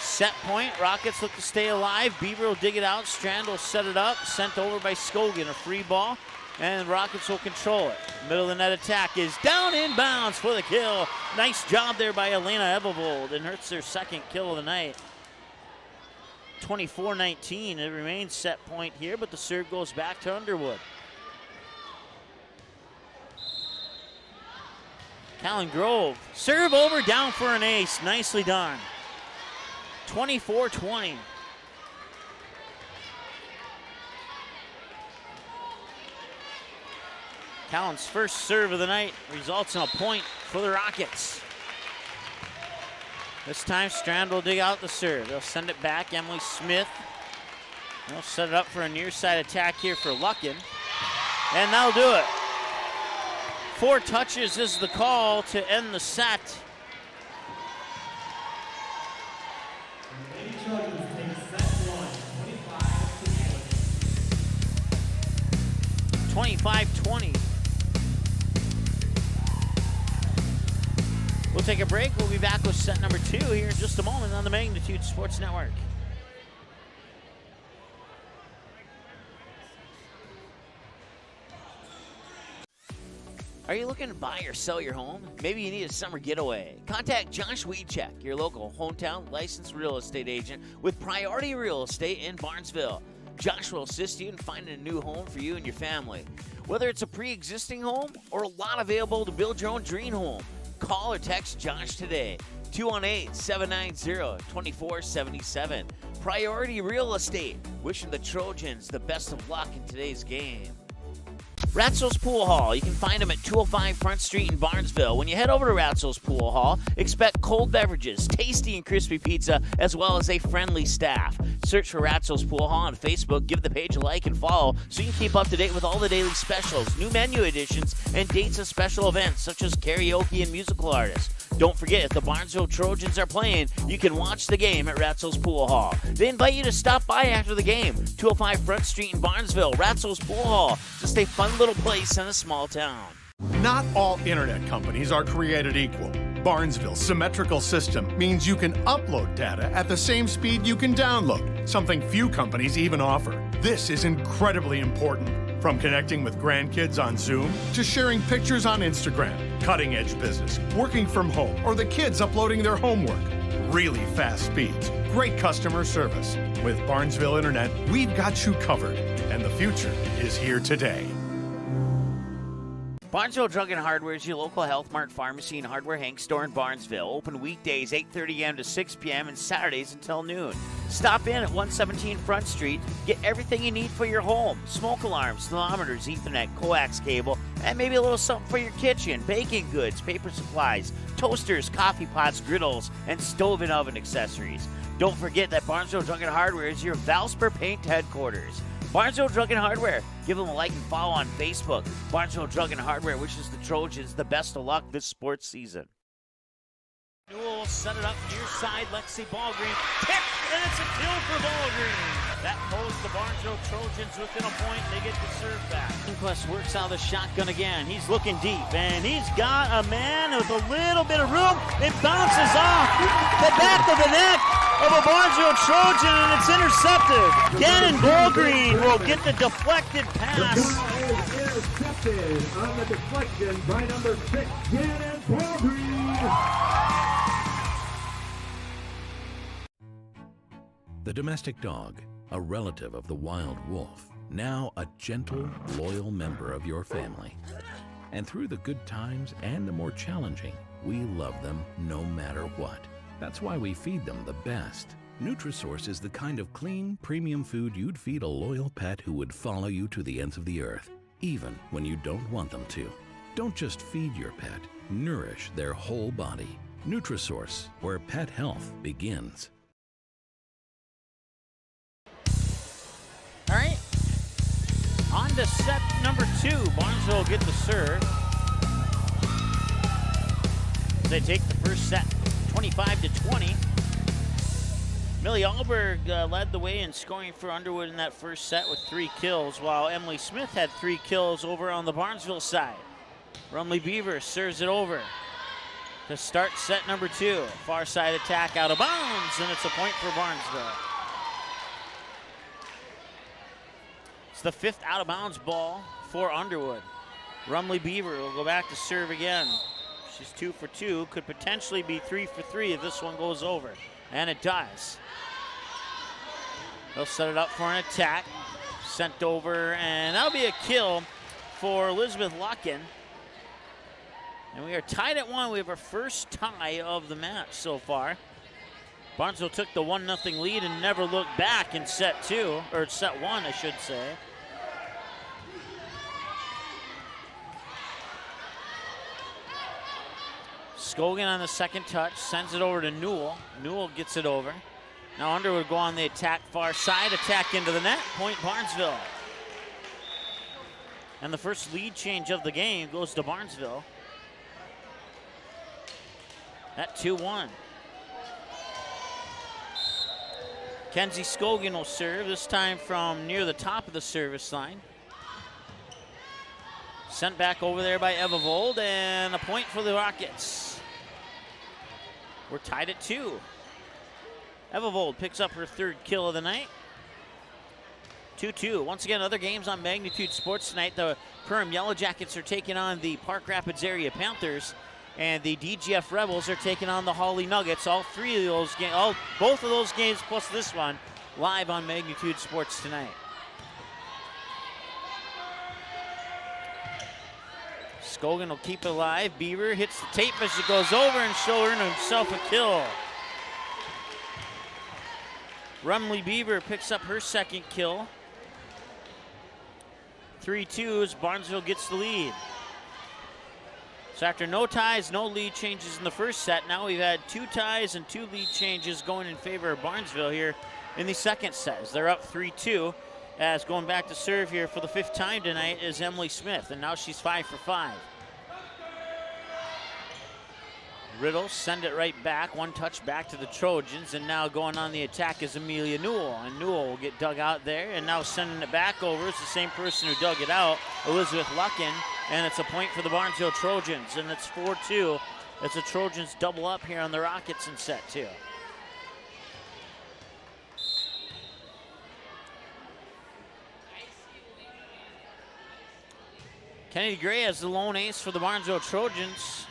Set point. Rockets look to stay alive. Beaver will dig it out. Strand will set it up. Sent over by Scogan. A free ball. And the Rockets will control it. Middle of the net attack is down in bounds for the kill. Nice job there by Elena Ebevold. And hurts their second kill of the night. 24-19. It remains set point here, but the serve goes back to Underwood. Callan Grove. Serve over, down for an ace. Nicely done. 24-20. Callan's first serve of the night results in a point for the Rockets. This time Strand will dig out the serve. They'll send it back. Emily Smith. They'll set it up for a near side attack here for Luckin. And that'll do it. 4 touches is the call to end the set. 25-20. We'll take a break. We'll be back with set number 2 here in just a moment on the Magnitude Sports Network. Are you looking to buy or sell your home? Maybe you need a summer getaway. Contact Josh Weedcheck, your local hometown licensed real estate agent with Priority Real Estate in Barnesville. Josh will assist you in finding a new home for you and your family. Whether it's a pre-existing home or a lot available to build your own dream home, call or text Josh today, 218-790-2477. Priority Real Estate, wishing the Trojans the best of luck in today's game. Ratzel's Pool Hall. You can find them at 205 Front Street in Barnesville. When you head over to Ratzel's Pool Hall, expect cold beverages, tasty and crispy pizza, as well as a friendly staff. Search for Ratzel's Pool Hall on Facebook. Give the page a like and follow so you can keep up to date with all the daily specials, new menu additions, and dates of special events such as karaoke and musical artists. Don't forget, if the Barnesville Trojans are playing, you can watch the game at Ratzel's Pool Hall. They invite you to stop by after the game. 205 Front Street in Barnesville, Ratzel's Pool Hall. Just a fun little place in a small town.
Not all internet companies are created equal. Barnesville's symmetrical system means you can upload data at the same speed you can download, something few companies even offer. This is incredibly important. From connecting with grandkids on Zoom to sharing pictures on Instagram, cutting-edge business, working from home, or the kids uploading their homework. Really fast speeds, great customer service. With Barnesville Internet, we've got you covered, and the future is here today.
Barnesville Drug and Hardware is your local Health Mart pharmacy and hardware Hank store in Barnesville. Open weekdays 8:30 a.m. to 6 p.m. and Saturdays until noon. Stop in at 117 Front Street. Get everything you need for your home. Smoke alarms, thermometers, Ethernet, coax cable, and maybe a little something for your kitchen. Baking goods, paper supplies, toasters, coffee pots, griddles, and stove and oven accessories. Don't forget that Barnesville Drug and Hardware is your Valspar Paint headquarters. Barnesville Drug and Hardware. Give them a like and follow on Facebook. Barnesville Drug and Hardware wishes the Trojans the best of luck this sports season. Newell will set it up near side. Lexi Ballgreen picked, and it's a kill for Ballgreen. That pulls the Barnesville Trojans within a point. They get the serve back. Inquest works out of the shotgun again. He's looking deep, and he's got a man with a little bit of room. It bounces off the back of the neck of a Barnesville Trojan, and it's intercepted. Gannon Ballgreen will get the deflected pass.
The ball is intercepted on the deflection by number 6, Gannon Ballgreen.
The domestic dog, a relative of the wild wolf, now a gentle, loyal member of your family. And through the good times and the more challenging, we love them no matter what. That's why we feed them the best. Nutrisource is the kind of clean, premium food you'd feed a loyal pet who would follow you to the ends of the earth, even when you don't want them to. Don't just feed your pet, nourish their whole body. Nutrisource, where pet health begins.
All right, on to set number 2. Barnesville will get the serve. They take the first set, 25-20. Millie Alberg led the way in scoring for Underwood in that first set with 3 kills, while Emily Smith had 3 kills over on the Barnesville side. Rumley Beaver serves it over to start set number 2. Far side attack out of bounds, and it's a point for Barnesville. It's the 5th out of bounds ball for Underwood. Rumley Beaver will go back to serve again. She's 2 for 2, could potentially be 3 for 3 if this one goes over, and it does. They'll set it up for an attack, sent over, and that'll be a kill for Elizabeth Luckin. And we are tied at 1. We have our first tie of the match so far. Barnesville took the 1-0 lead and never looked back in set 2, or set 1, I should say. Scogan on the second touch, sends it over to Newell. Newell gets it over. Now Underwood go on the attack far side, attack into the net, point Barnesville. And the first lead change of the game goes to Barnesville. At 2-1. Kenzie Scogan will serve, this time from near the top of the service line. Sent back over there by Eva Vold, and a point for the Rockets. We're tied at 2. Eva Vold picks up her 3rd kill of the night. 2-2. Once again, other games on Magnitude Sports tonight. The Perham Yellow Jackets are taking on the Park Rapids Area Panthers, and the DGF Rebels are taking on the Hawley Nuggets. All 3 of those games, both of those games plus this one, live on Magnitude Sports tonight. Scogan will keep it alive. Beaver hits the tape as it goes over, and she'll earn himself a kill. Rumley Beaver picks up her second kill. 3-2 as Barnesville gets the lead. So after no ties, no lead changes in the first set, now we've had 2 ties and 2 lead changes going in favor of Barnesville here in the second set. As they're up 3-2. As going back to serve here for the 5th time tonight is Emily Smith, and now she's 5 for 5. Riddle send it right back, 1 touch back to the Trojans, and now going on the attack is Emilia Newell, and Newell will get dug out there, and now sending it back over. It's the same person who dug it out, Elizabeth Luckin, and it's a point for the Barnesville Trojans, and it's 4-2 as the Trojans double up here on the Rockets in set 2. Kennedy Gray has the lone ace for the Barnesville Trojans.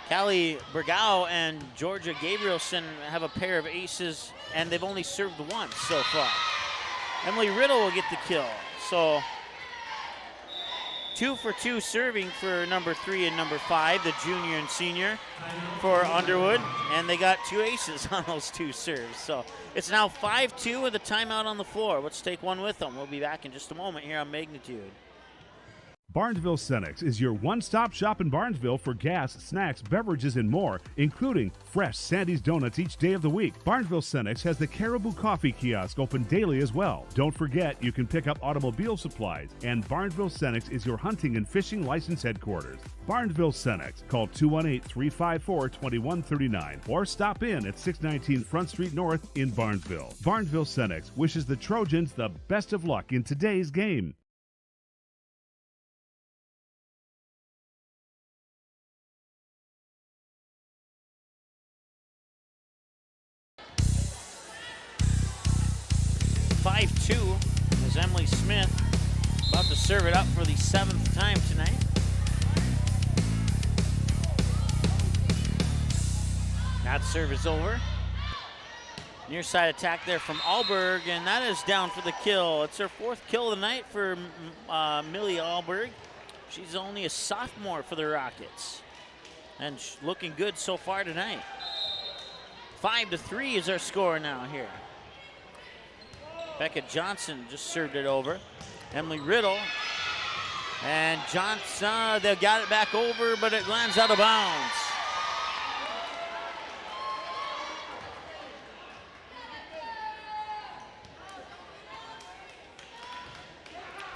Callie Bergau and Georgia Gabrielson have a pair of aces, and they've only served once so far. Emily Riddle will get the kill. So 2 for 2 serving for number 3 and number 5, the junior and senior for Underwood, and they got 2 aces on those 2 serves. So it's now 5-2 with a timeout on the floor. Let's take one with them. We'll be back in just a moment here on Magnitude.
Barnesville Cenex is your one-stop shop in Barnesville for gas, snacks, beverages, and more, including fresh Sandy's Donuts each day of the week. Barnesville Cenex has the Caribou Coffee Kiosk open daily as well. Don't forget, you can pick up automobile supplies, and Barnesville Cenex is your hunting and fishing license headquarters. Barnesville Cenex. Call 218-354-2139 or stop in at 619 Front Street North in Barnesville. Barnesville Cenex wishes the Trojans the best of luck in today's game.
As Emily Smith about to serve it up for the 7th time tonight. That serve is over. Near side attack there from Alberg, and that is down for the kill. It's her 4th kill of the night for Millie Alberg. She's only a sophomore for the Rockets, and looking good so far tonight. 5-3 is our score now here. Becca Johnson just served it over. Emily Riddle. And Johnson, they got it back over, but it lands out of bounds.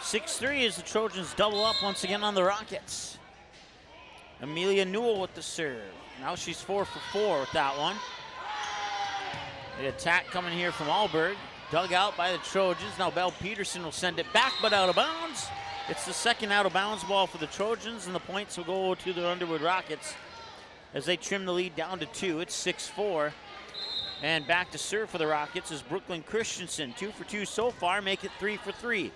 (6-3) as the Trojans double up once again on the Rockets. Emilia Newell with the serve. Now she's 4 for 4 with that one. The attack coming here from Alberg. Dug out by the Trojans. Now Belle Peterson will send it back, but out of bounds. It's the second out of bounds ball for the Trojans, and the points will go to the Underwood Rockets as they trim the lead down to 2. It's 6-4. And back to serve for the Rockets is Brooklyn Christensen. 2 for 2 so far, make it 3 for 3.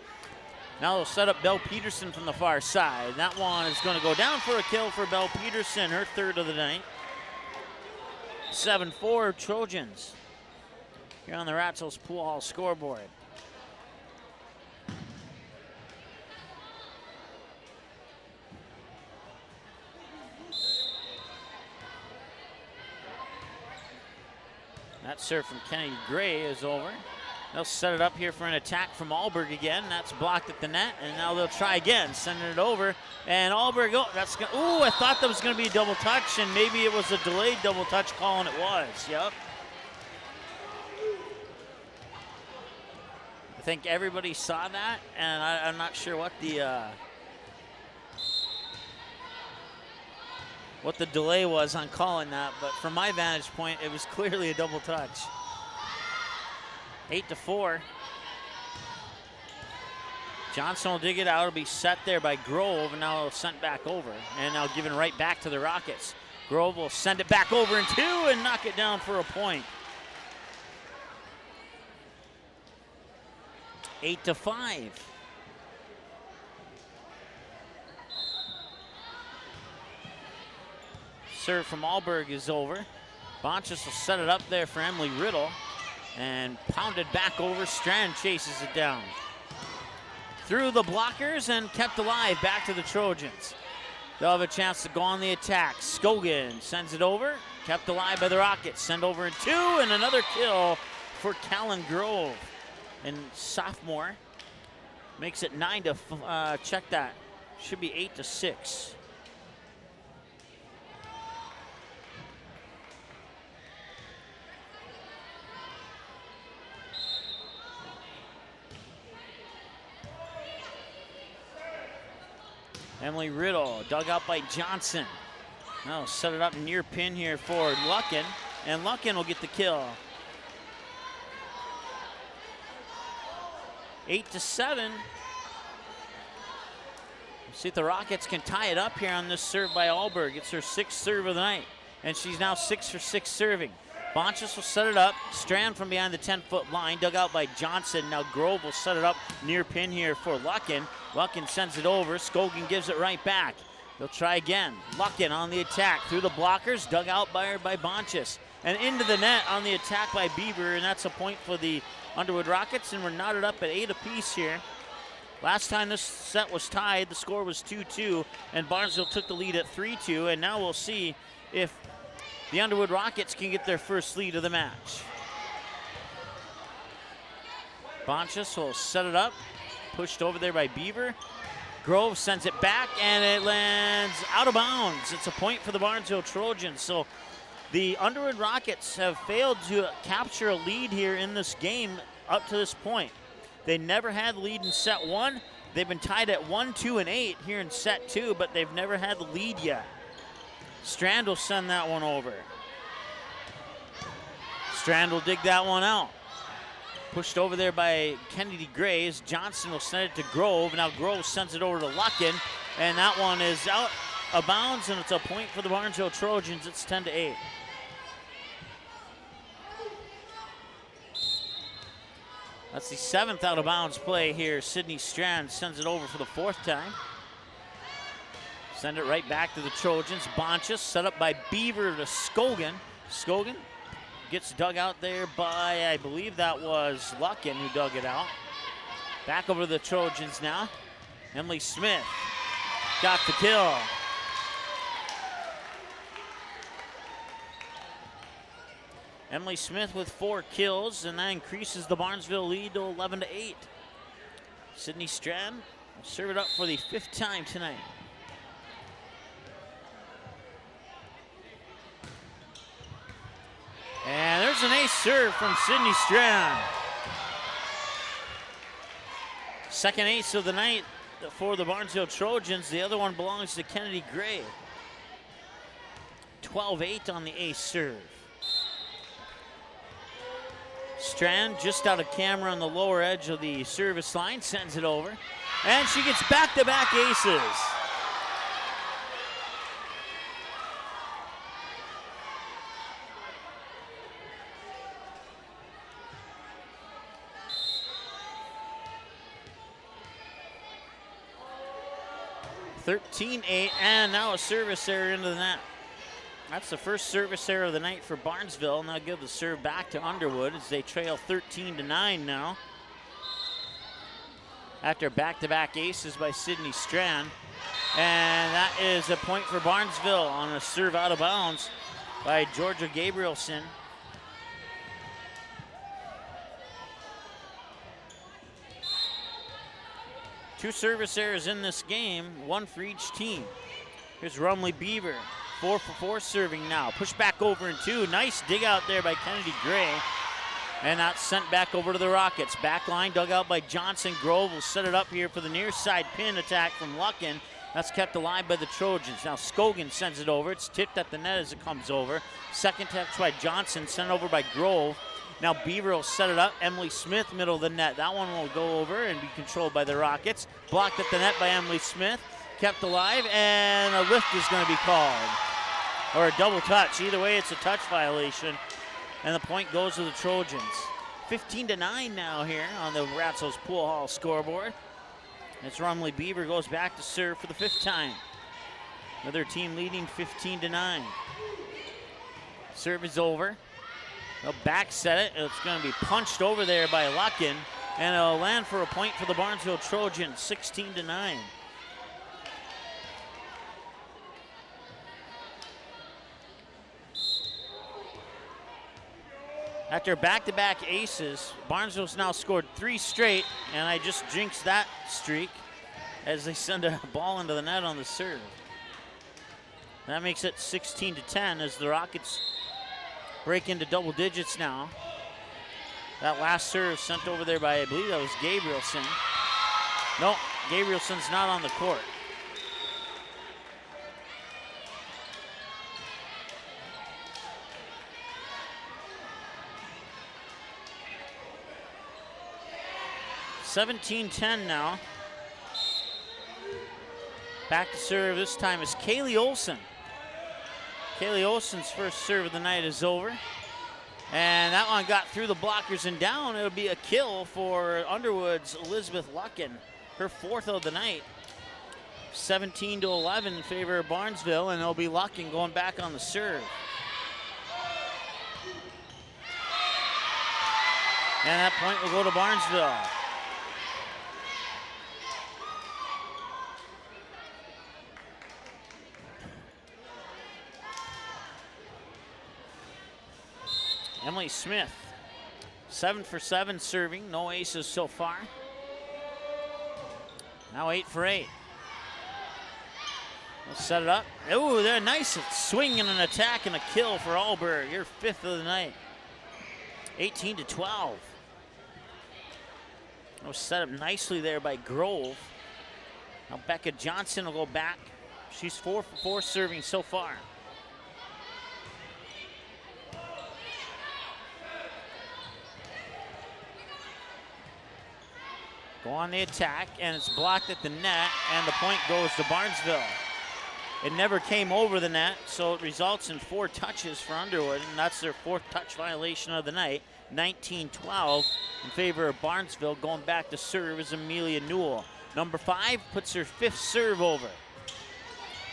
Now they'll set up Belle Peterson from the far side. That one is going to go down for a kill for Belle Peterson, her 3rd of the night. 7-4 Trojans. Here on the Ratzels Pool Hall scoreboard. That serve from Kennedy Gray is over. They'll set it up here for an attack from Alberg again. That's blocked at the net, and now they'll try again, sending it over. And Alberg, that's gonna, ooh, I thought that was gonna be a double touch, and maybe it was a delayed double touch call, and it was, yep. I think everybody saw that, and I'm not sure what the delay was on calling that, but from my vantage point, it was clearly a double touch. 8-4. Johnson will dig it out. It'll be set there by Grove, and now it'll sent back over, and now given right back to the Rockets. Grove will send it back over in 2 and knock it down for a point. 8-5. Serve from Alberg is over. Bonchus will set it up there for Emily Riddle and pounded back over. Strand chases it down. Through the blockers and kept alive back to the Trojans. They'll have a chance to go on the attack. Scogan sends it over. Kept alive by the Rockets. Send over in 2 and another kill for Callan Grove. And sophomore makes it 9 to, check that. Should be 8 to 6. Emily Riddle, dug out by Johnson. Now set it up near pin here for Luckin, and Luckin will get the kill. 8 to 7. See if the Rockets can tie it up here on this serve by Alberg. It's her 6th serve of the night, and she's now 6 for 6 serving. Bonchus will set it up. Strand from behind the 10-foot line, dug out by Johnson. Now Grove will set it up near pin here for Luckin. Luckin sends it over. Scogan gives it right back. They'll try again. Luckin on the attack through the blockers, dug out by Bonchus. And into the net on the attack by Beaver, and that's a point for the Underwood Rockets, and we're knotted up at 8 apiece here. Last time this set was tied, the score was 2-2, and Barnesville took the lead at 3-2, and now we'll see if the Underwood Rockets can get their first lead of the match. Bonchus will set it up, pushed over there by Beaver. Grove sends it back, and it lands out of bounds. It's a point for the Barnesville Trojans. So the Underwood Rockets have failed to capture a lead here in this game up to this point. They never had the lead in set 1. They've been tied at 1, 2, and 8 here in set 2, but they've never had the lead yet. Strand will send that one over. Strand will dig that one out. Pushed over there by Kennedy Grays. Johnson will send it to Grove. Now Grove sends it over to Luckin, and that one is out of bounds, and it's a point for the Barnesville Trojans. It's 10 to 8. That's the 7th out of bounds play here. Sydney Strand sends it over for the 4th time. Send it right back to the Trojans. Bonchus set up by Beaver to Scogan. Scogan gets dug out there by, I believe that was Luckin who dug it out. Back over to the Trojans now. Emily Smith got the kill. Emily Smith with 4 kills, and that increases the Barnesville lead to 11 to 8. Sydney Strand will serve it up for the 5th time tonight. And there's an ace serve from Sydney Strand. Second ace of the night for the Barnesville Trojans. The other one belongs to Kennedy Gray. 12-8 on the ace serve. Strand just out of camera on the lower edge of the service line, sends it over, and she gets back-to-back aces. (13-8), and now a service error into the net. That's the first service error of the night for Barnesville. Now give the serve back to Underwood as they trail 13-9 now. After back-to-back aces by Sydney Strand. And that is a point for Barnesville on a serve out of bounds by Georgia Gabrielson. Two service errors in this game, one for each team. Here's Rumley Beaver. 4 for 4 serving now. Push back over in 2. Nice dig out there by Kennedy Gray. And that's sent back over to the Rockets. Back line dug out by Johnson. Grove will set it up here for the near side pin attack from Luckin. That's kept alive by the Trojans. Now Scogan sends it over. It's tipped at the net as it comes over. Second touch by Johnson, sent over by Grove. Now Beaver will set it up. Emily Smith, middle of the net. That one will go over and be controlled by the Rockets. Blocked at the net by Emily Smith. Kept alive, and a lift is going to be called. Or a double touch. Either way, it's a touch violation. And the point goes to the Trojans. 15-9 now here on the Ratzo's Pool Hall scoreboard. It's Rumley Beaver goes back to serve for the 5th time. Another team leading 15-9. Serve is over. They'll back set it. It's going to be punched over there by Luckin. And it'll land for a point for the Barnesville Trojans, 16-9. After back-to-back aces, Barnesville's now scored 3 straight, and I just jinxed that streak as they send a ball into the net on the serve. That makes it 16-10 as the Rockets break into double digits now. That last serve sent over there by, I believe that was Gabrielson. No, Gabrielson's not on the court. (17-10) now. Back to serve this time is Kaylee Olson. Kaylee Olson's first serve of the night is over. And that one got through the blockers and down. It'll be a kill for Underwood's Elizabeth Luckin, her 4th of the night. 17-11 in favor of Barnesville, and it'll be Luckin going back on the serve. And that point will go to Barnesville. Emily Smith, 7 for 7 serving, no aces so far. Now 8 for 8. Let's set it up. Oh, they're nice swing and an attack and a kill for Alberg, your 5th of the night. 18-12. It was set up nicely there by Grove. Now Becca Johnson will go back. She's 4 for 4 serving so far. Go on the attack, and it's blocked at the net, and the point goes to Barnesville. It never came over the net, so it results in 4 touches for Underwood, and that's their 4th touch violation of the night. 19-12 in favor of Barnesville. Going back to serve is Emilia Newell. Number 5 puts her 5th serve over.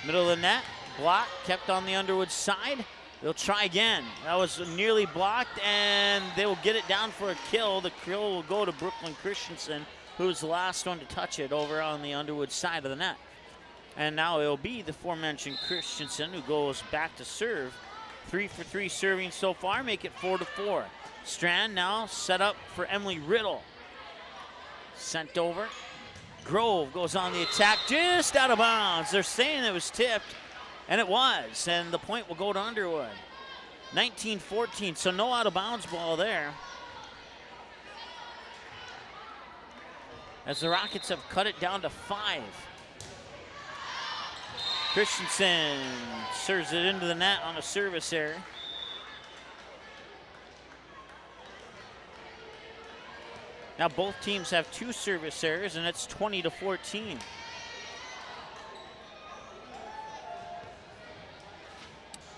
Middle of the net, blocked, kept on the Underwood side. They'll try again. That was nearly blocked, and they will get it down for a kill. The kill will go to Brooklyn Christensen, who's the last one to touch it over on the Underwood side of the net. And now it'll be the aforementioned Christensen who goes back to serve. 3 for 3 serving so far, make it 4-4. Strand now set up for Emily Riddle. Sent over. Grove goes on the attack, just out of bounds. They're saying it was tipped, and it was, and the point will go to Underwood. 19-14, so no out of bounds ball there. As the Rockets have cut it down to 5. Christensen serves it into the net on a service error. Now both teams have 2 service errors, and it's 20-14.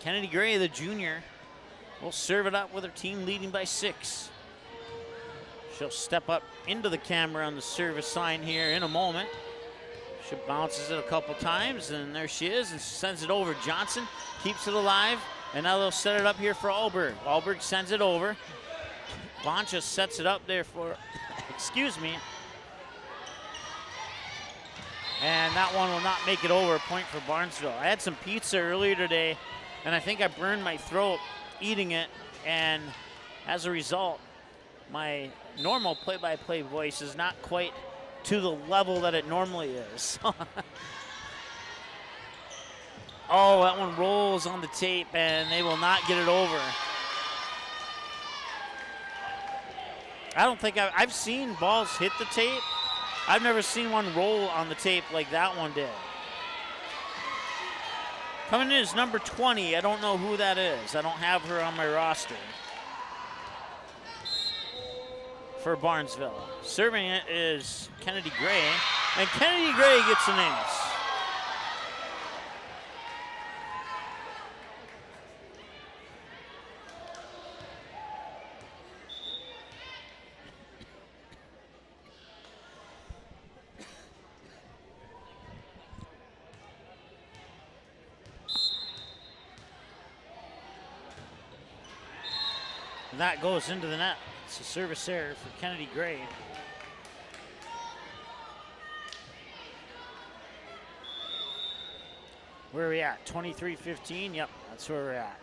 Kennedy Gray, the junior, will serve it up with her team leading by 6. She'll step up into the camera on the service line here in a moment. She bounces it a couple times, and there she is, and sends it over. Johnson keeps it alive, and now they'll set it up here for Alberg. Alberg sends it over. Boncha sets it up there for, excuse me. And that one will not make it over. A point for Barnesville. I had some pizza earlier today, and I think I burned my throat eating it, and as a result, my normal play-by-play voice is not quite to the level that it normally is. Oh, that one rolls on the tape, and they will not get it over. I don't think I've seen balls hit the tape. I've never seen one roll on the tape like that one did. Coming in is number 20. I don't know who that is. I don't have her on my roster for Barnesville. Serving it is Kennedy Gray, and Kennedy Gray gets an ace. That goes into the net. It's a service error for Kennedy Gray. Where are we at? 23-15? Yep, that's where we're at.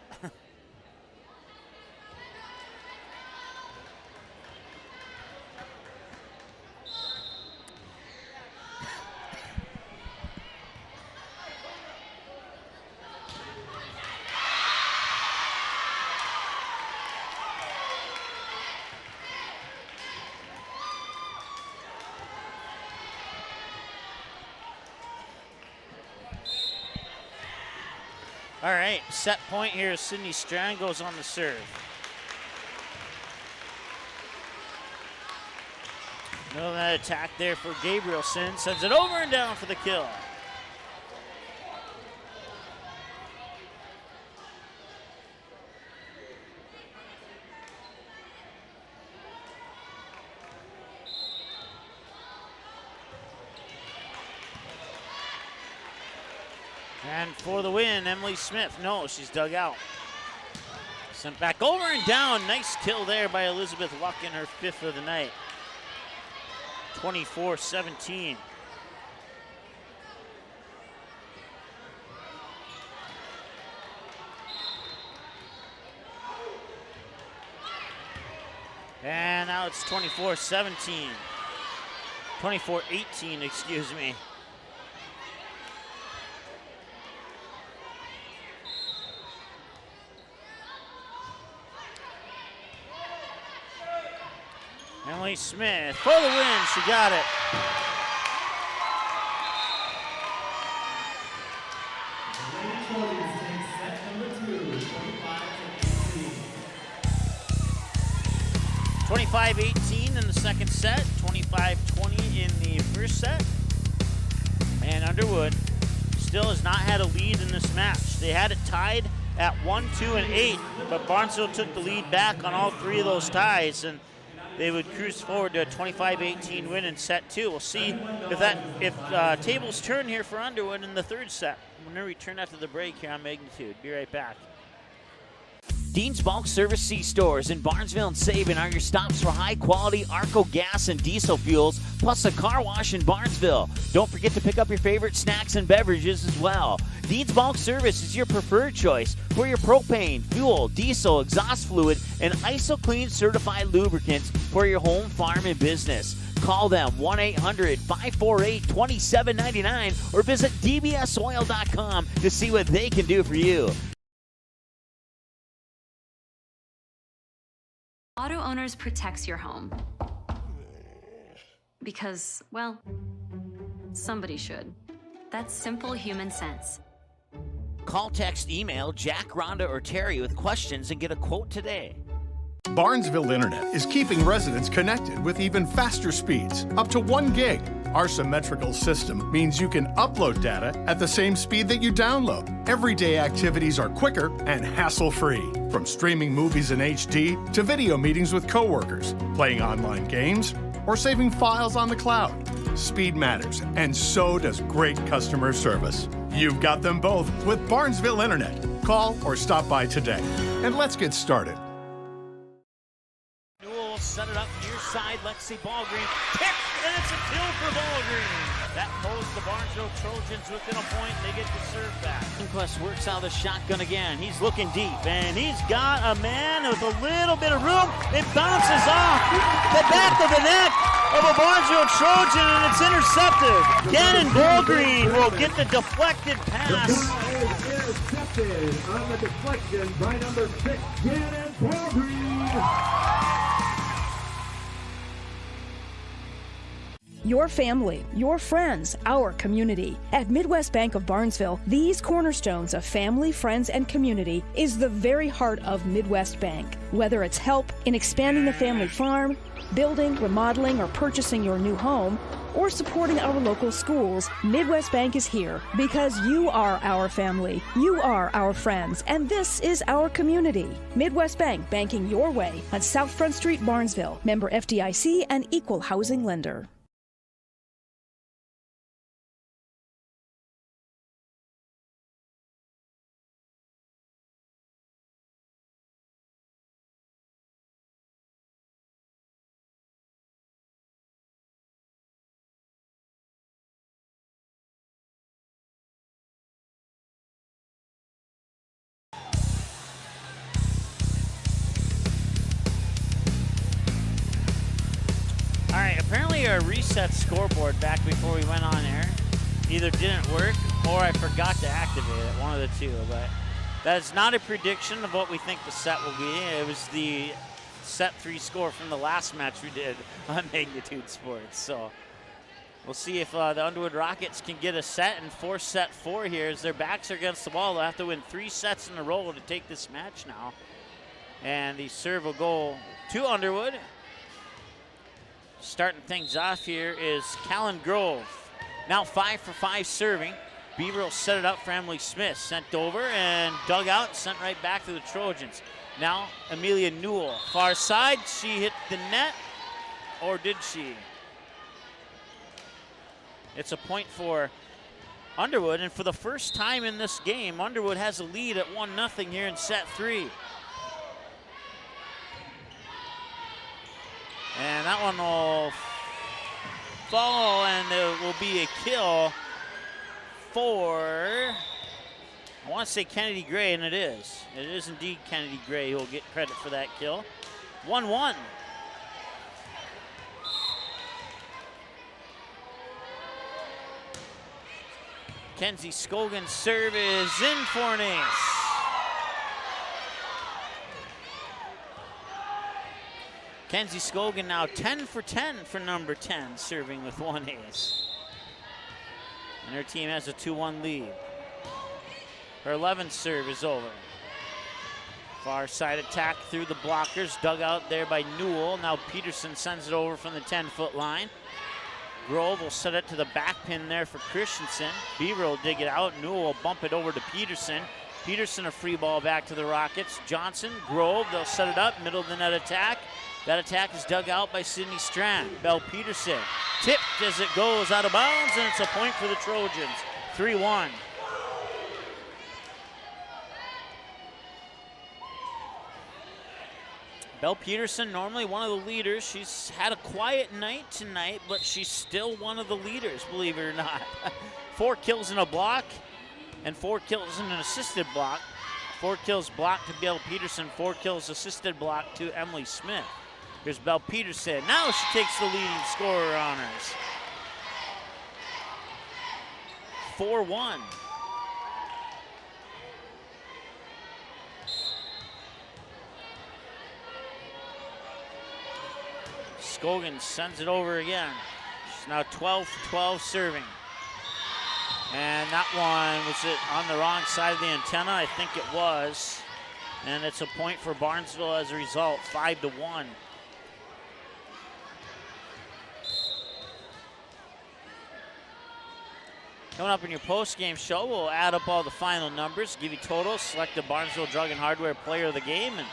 All right, set point here. Sydney Strand goes on the serve. Middle of that attack there for Gabrielson. Sends it over and down for the kill. And for the win, Emily Smith. No, she's dug out. Sent back over and down. Nice kill there by Elizabeth Luckin, her 5th of the night. 24-17. And now it's 24-17. 24-18, excuse me. Emily Smith for the win, she got it.
The Lady Trojans take set number 2, 25-18.
25-18 in the second set, 25-20 in the first set. And Underwood still has not had a lead in this match. They had it tied at 1, 2, and 8, but Barnesville took the lead back on all 3 of those ties, and they would cruise forward to a 25-18 win in set 2. We'll see if tables turn here for Underwood in the third set. We're going to return after the break here on Magnitude. Be right back.
Dean's Bulk Service C-Stores in Barnesville and Sabin are your stops for high-quality Arco gas and diesel fuels, plus a car wash in Barnesville. Don't forget to pick up your favorite snacks and beverages as well. Dean's Bulk Service is your preferred choice for your propane, fuel, diesel, exhaust fluid, and ISO-Clean certified lubricants for your home, farm, and business. Call them 1-800-548-2799 or visit dbsoil.com to see what they can do for you.
Auto Owners protects your home. Because, well, somebody should. That's simple human sense.
Call, text, email Jack, Rhonda, or Terry with questions and get a quote today.
Barnesville Internet is keeping residents connected with even faster speeds, up to 1 gig. Our symmetrical system means you can upload data at the same speed that you download. Everyday activities are quicker and hassle-free. From streaming movies in HD to video meetings with coworkers, playing online games, or saving files on the cloud. Speed matters, and so does great customer service. You've got them both with Barnesville Internet. Call or stop by today. And let's get started.
Newell will set it up near side. Lexi Ballgreen picked, and it's a kill for Ballgreen. That pulls the Barnesville Trojans within a point. They get the serve back.
Quest works out of the shotgun again.
He's looking deep, and he's got a man with a little bit of room. It bounces off the back of the neck of a Barnesville Trojan, and it's intercepted. Gannon Ballgreen will get the deflected pass.
The ball is intercepted on the deflection by number 6, Gannon Ballgreen.
Your family, your friends, our community. At Midwest Bank of Barnesville, these cornerstones of family, friends, and community is the very heart of Midwest Bank. Whether it's help in expanding the family farm, building, remodeling, or purchasing your new home, or supporting our local schools, Midwest Bank is here because you are our family, you are our friends, and this is our community. Midwest Bank, banking your way on South Front Street, Barnesville. Member FDIC and equal housing lender.
All right, apparently our reset scoreboard back before we went on air either didn't work or I forgot to activate it, one of the two. But that's not a prediction of what we think the set will be. It was the set 3 score from the last match we did on Magnitude Sports. So We'll see if the Underwood Rockets can get a set and force set 4 here as their backs are against the wall. They'll have to win 3 sets in a row to take this match now. And the serve will go to Underwood. Starting things off here is Callan Grove. Now 5 for 5 serving. Beaver will set it up for Emily Smith. Sent over and dug out, sent right back to the Trojans. Now Emilia Newell, far side. She hit the net, or did she? It's a point for Underwood, and for the first time in this game, Underwood has a lead at 1-0 here in set 3. And that one will fall, and it will be a kill for, I want to say Kennedy Gray, and it is. It is indeed Kennedy Gray who will get credit for that kill. 1-1. Kenzie Scogan's serve is in for an ace. Kenzie Scogan now 10 for 10 for number 10, serving with 1 ace. And her team has a 2-1 lead. Her 11th serve is over. Far side attack through the blockers, dug out there by Newell. Now Peterson sends it over from the 10-foot line. Grove will set it to the back pin there for Christensen. Beaver will dig it out. Newell will bump it over to Peterson. Peterson a free ball back to the Rockets. Johnson, Grove, they'll set it up, middle of the net attack. That attack is dug out by Sydney Strand. Belle Peterson tipped as it goes out of bounds, and it's a point for the Trojans. 3-1. Belle Peterson, normally one of the leaders. She's had a quiet night tonight, but she's still one of the leaders, believe it or not. 4 kills in a block and 4 kills in an assisted block. 4 kills blocked to Belle Peterson, 4 kills assisted block to Emily Smith. Here's Belle Peterson. Now she takes the leading scorer honors. 4-1. Scogan sends it over again. She's now 12 for 12 serving. And that one, was it on the wrong side of the antenna? I think it was. And it's a point for Barnesville as a result, 5-1. Coming up in your post-game show, we'll add up all the final numbers, give you totals, select the Barnesville Drug and Hardware player of the game, and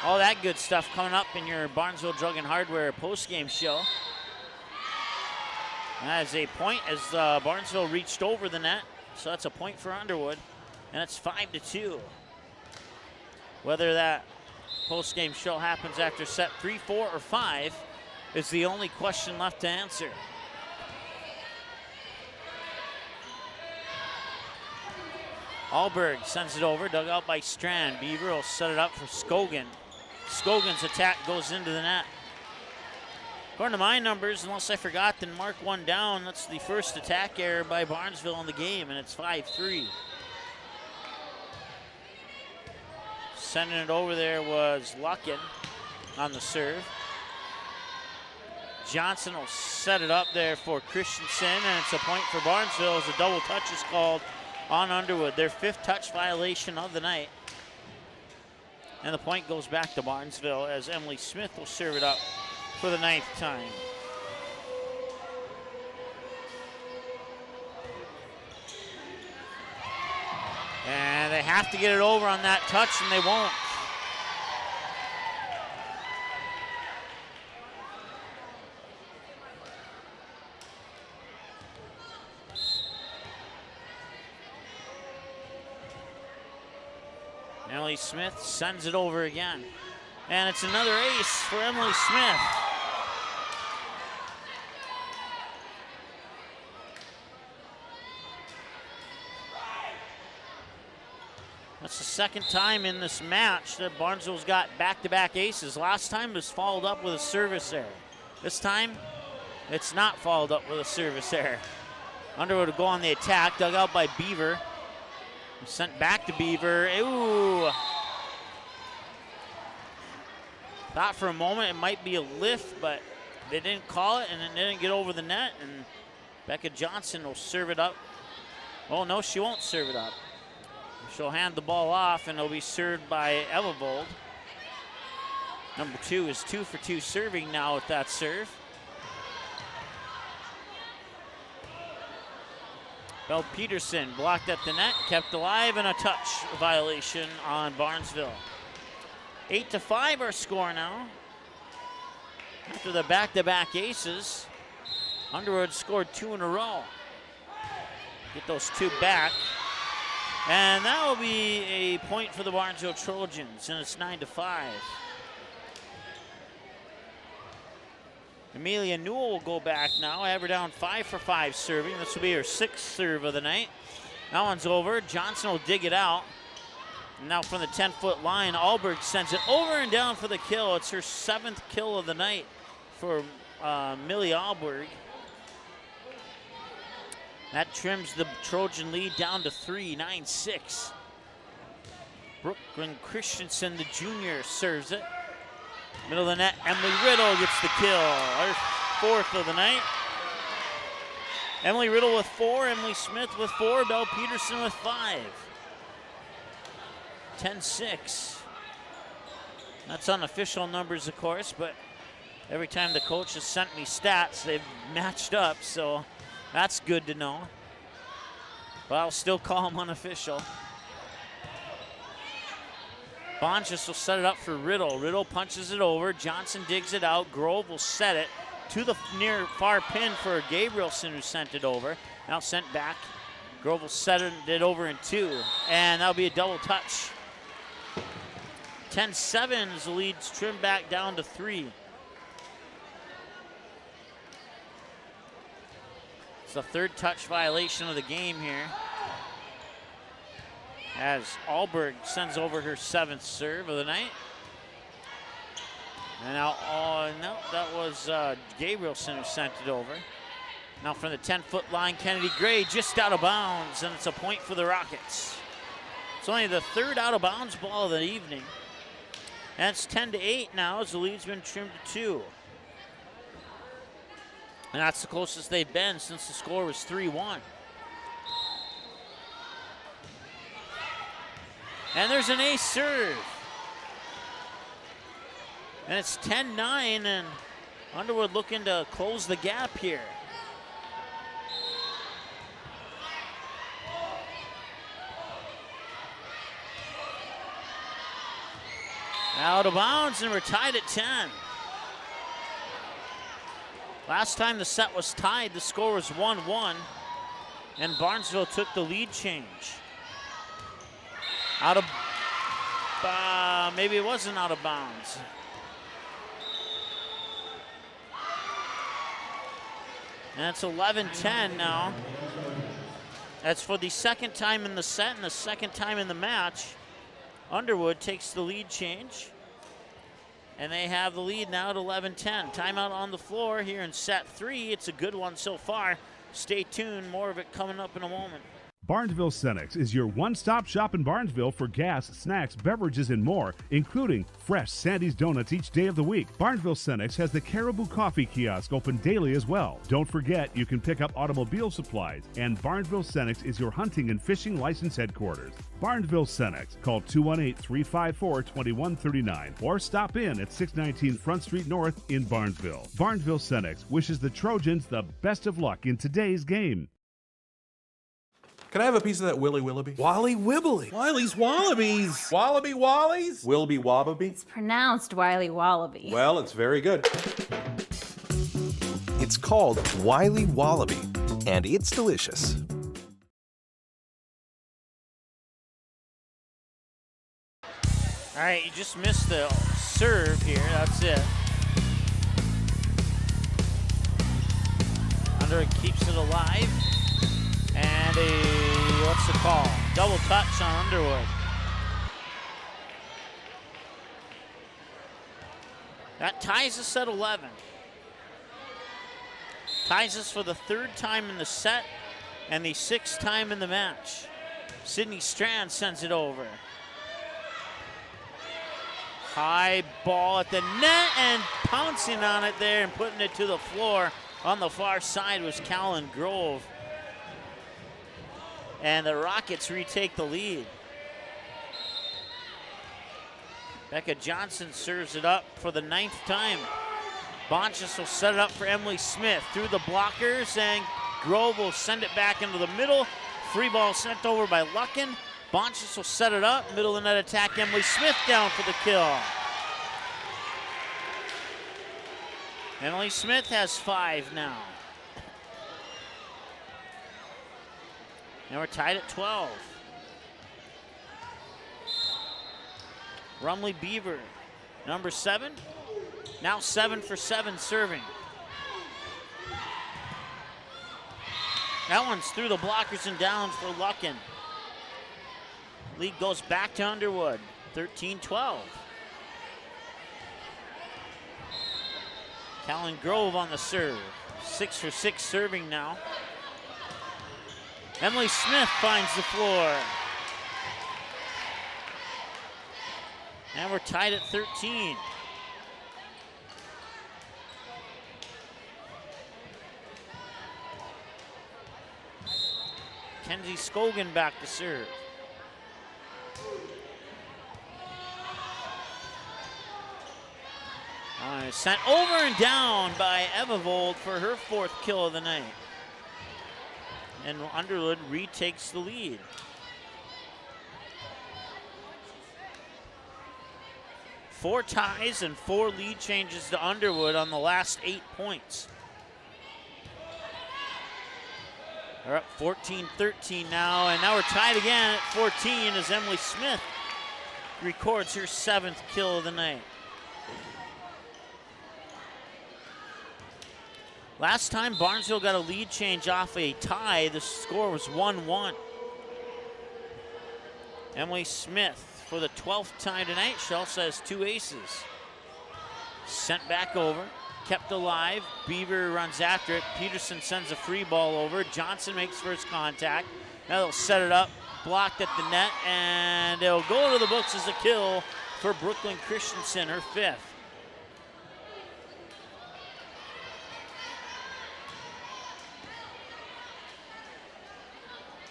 all that good stuff coming up in your Barnesville Drug and Hardware post-game show. That is a point as Barnesville reached over the net, so that's a point for Underwood, and it's 5-2. Whether that post-game show happens after set 3, 4, or 5 is the only question left to answer. Alberg sends it over, dug out by Strand. Beaver will set it up for Scogan. Scogan's attack goes into the net. According to my numbers, unless I forgot to mark one down, that's the first attack error by Barnesville in the game, and it's 5-3. Sending it over there was Luckin on the serve. Johnson will set it up there for Christensen, and it's a point for Barnesville as a double touch is called on Underwood. Their 5th touch violation of the night. And the point goes back to Barnesville as Emily Smith will serve it up for the 9th time. And they have to get it over on that touch, and they won't. Emily Smith sends it over again. And it's another ace for Emily Smith. That's the 2nd time in this match that Barnesville's got back-to-back aces. Last time it was followed up with a service error. This time, it's not followed up with a service error. Underwood will go on the attack, dug out by Beaver. Sent back to Beaver. Ooh. Thought for a moment it might be a lift, but they didn't call it, and it didn't get over the net, and Becca Johnson will serve it up. Oh, no, she won't serve it up. She'll hand the ball off, and it'll be served by Evevold. Number 2 is 2 for 2 serving now with that serve. Belle Peterson blocked at the net, kept alive, and a touch violation on Barnesville. 8-5 our score now. After the back-to-back aces, Underwood scored 2 in a row. Get those 2 back. And that will be a point for the Barnesville Trojans, and it's 9-5. Emilia Newell will go back now. Have her down 5 for 5 serving. This will be her 6th serve of the night. That one's over. Johnson will dig it out. And now from the 10-foot line, Alberg sends it over and down for the kill. It's her 7th kill of the night for Millie Alberg. That trims the Trojan lead down to 3, 9-6. Brooklyn Christensen, the junior, serves it. Middle of the net, Emily Riddle gets the kill. Her 4th of the night. Emily Riddle with 4, Emily Smith with 4, Belle Peterson with 5. 10-6. That's unofficial numbers, of course, but every time the coach has sent me stats, they've matched up, so that's good to know. But I'll still call them unofficial. Bonchus will set it up for Riddle. Riddle punches it over. Johnson digs it out. Grove will set it to the near far pin for Gabrielson, who sent it over. Now sent back. Grove will set it over in 2, and that'll be a double touch. 10-7 as the lead's trimmed back down to 3. It's the 3rd touch violation of the game here, as Alberg sends over her 7th serve of the night. And now, no, that was Gabrielson who sent it over. Now from the 10-foot line, Kennedy Gray just out of bounds, and it's a point for the Rockets. It's only the 3rd out of bounds ball of the evening. And it's 10-8 now as the lead's been trimmed to 2. And that's the closest they've been since the score was 3-1. And there's an ace serve. And it's 10-9, and Underwood looking to close the gap here. Out of bounds, and we're tied at 10. Last time the set was tied, the score was 1-1, and Barnesville took the lead change. Out of, maybe it wasn't out of bounds. And it's 11-10 now. That's for the 2nd time in the set and the 2nd time in the match. Underwood takes the lead change, and they have the lead now at 11-10. Timeout on the floor here in set 3. It's a good one so far. Stay tuned, more of it coming up in a moment.
Barnesville Cenex is your one-stop shop in Barnesville for gas, snacks, beverages, and more, including fresh Sandy's Donuts each day of the week. Barnesville Cenex has the Caribou Coffee Kiosk open daily as well. Don't forget, you can pick up automobile supplies, and Barnesville Cenex is your hunting and fishing license headquarters. Barnesville Cenex. Call 218-354-2139 or stop in at 619 Front Street North in Barnesville. Barnesville Cenex wishes the Trojans the best of luck in today's game.
Can I have a piece of that Willy Willoughby?
Wally Wibbly.
Wiley's Wallabies.
Wallaby Wallies.
Wilby Wallaby.
It's pronounced Wiley Wallaby.
Well, it's very good.
It's called Wiley Wallaby, and it's delicious.
All right, you just missed the serve here. That's it. Underwood keeps it alive. And what's the call? Double touch on Underwood. That ties us at 11. Ties us for the 3rd time in the set and the 6th time in the match. Sydney Strand sends it over. High ball at the net, and pouncing on it there and putting it to the floor On the far side was Callan Grove. And the Rockets retake the lead. Becca Johnson serves it up for the 9th time. Bonchis will set it up for Emily Smith through the blockers, and Grove will send it back into the middle. Free ball sent over by Luckin. Bonchis will set it up. Middle of the net attack. Emily Smith down for the kill. Emily Smith has 5 now. And we're tied at 12. Rumley Beaver, number 7. Now 7 for 7 serving. That one's through the blockers and downs for Luckin. Lead goes back to Underwood, 13-12. Callan Grove on the serve. 6 for 6 serving now. Emily Smith finds the floor. And we're tied at 13. Kenzie Scogan back to serve. Sent over and down by Evavold for her 4th kill of the night. And Underwood retakes the lead. Four ties and 4 lead changes to Underwood on the last 8 points. They're up 14-13 now, and now we're tied again at 14 as Emily Smith records her 7th kill of the night. Last time Barnesville got a lead change off a tie, the score was 1-1. Emily Smith, for the 12th time tonight, she also has 2 aces. Sent back over, kept alive. Beaver runs after it. Peterson sends a free ball over. Johnson makes first contact. Now they'll set it up, blocked at the net, and it'll go to the books as a kill for Brooklyn Christensen, her 5th.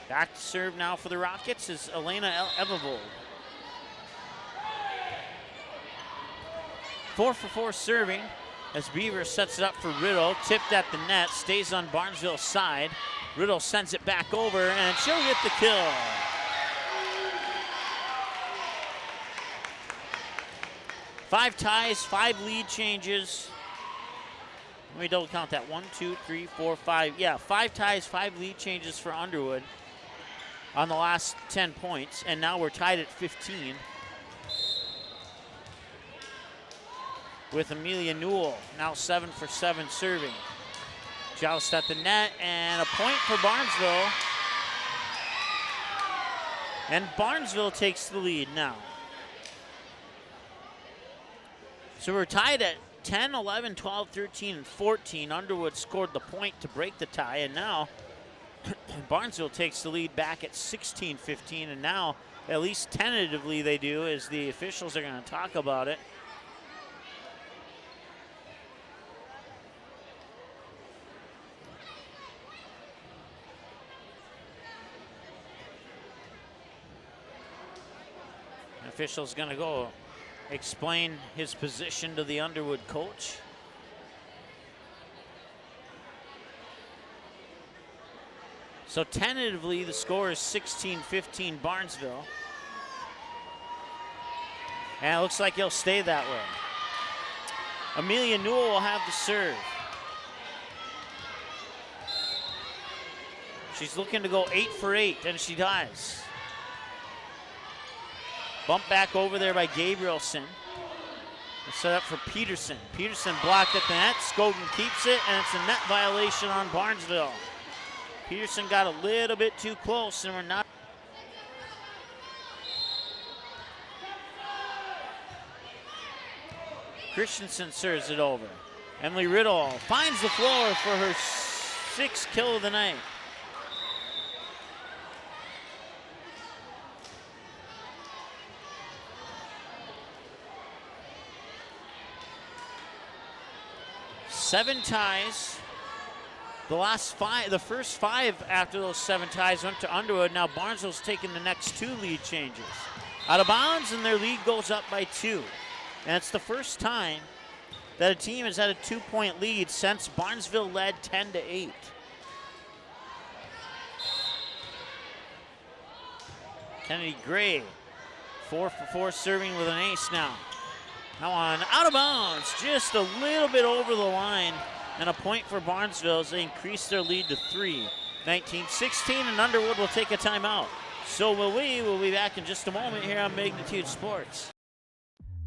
Back to serve now for the Rockets is Elena Evavold. 4 for 4 serving as Beaver sets it up for Riddle. Tipped at the net, stays on Barnesville's side. Riddle sends it back over, and she'll get the kill. Five ties, 5 lead changes. Let me double count that. 1, 2, 3, 4, 5. Yeah, 5 ties, 5 lead changes for Underwood on the last 10 points, and now we're tied at 15 with Emilia Newell, now 7 for 7 serving. Joust at the net, and a point for Barnesville. And Barnesville takes the lead now. So we're tied at 10, 11, 12, 13, and 14. Underwood scored the point to break the tie, and now Barnesville takes the lead back at 16-15, and now, at least tentatively they do, as the officials are going to talk about it. The official's going to go explain his position to the Underwood coach. So tentatively, the score is 16-15 Barnesville. And it looks like he'll stay that way. Emilia Newell will have the serve. She's looking to go 8 for 8, and she does. Bump back over there by Gabrielson. Set up for Peterson. Peterson blocked at the net. Scogan keeps it, and it's a net violation on Barnesville. Peterson got a little bit too close, and we're not. Christensen serves it over. Emily Riddle finds the floor for her 6th kill of the night. Seven ties, The first 5 after those 7 ties went to Underwood. Now Barnesville's taking the next 2 lead changes. Out of bounds, and their lead goes up by 2. And it's the first time that a team has had a 2-point lead since Barnesville led 10-8. Kennedy Gray, 4 for 4 serving with an ace now. Now on out of bounds, just a little bit over the line, and a point for Barnesville as they increase their lead to 3. 19-16, and Underwood will take a timeout. So will we. We'll be back in just a moment here on Magnitude Sports.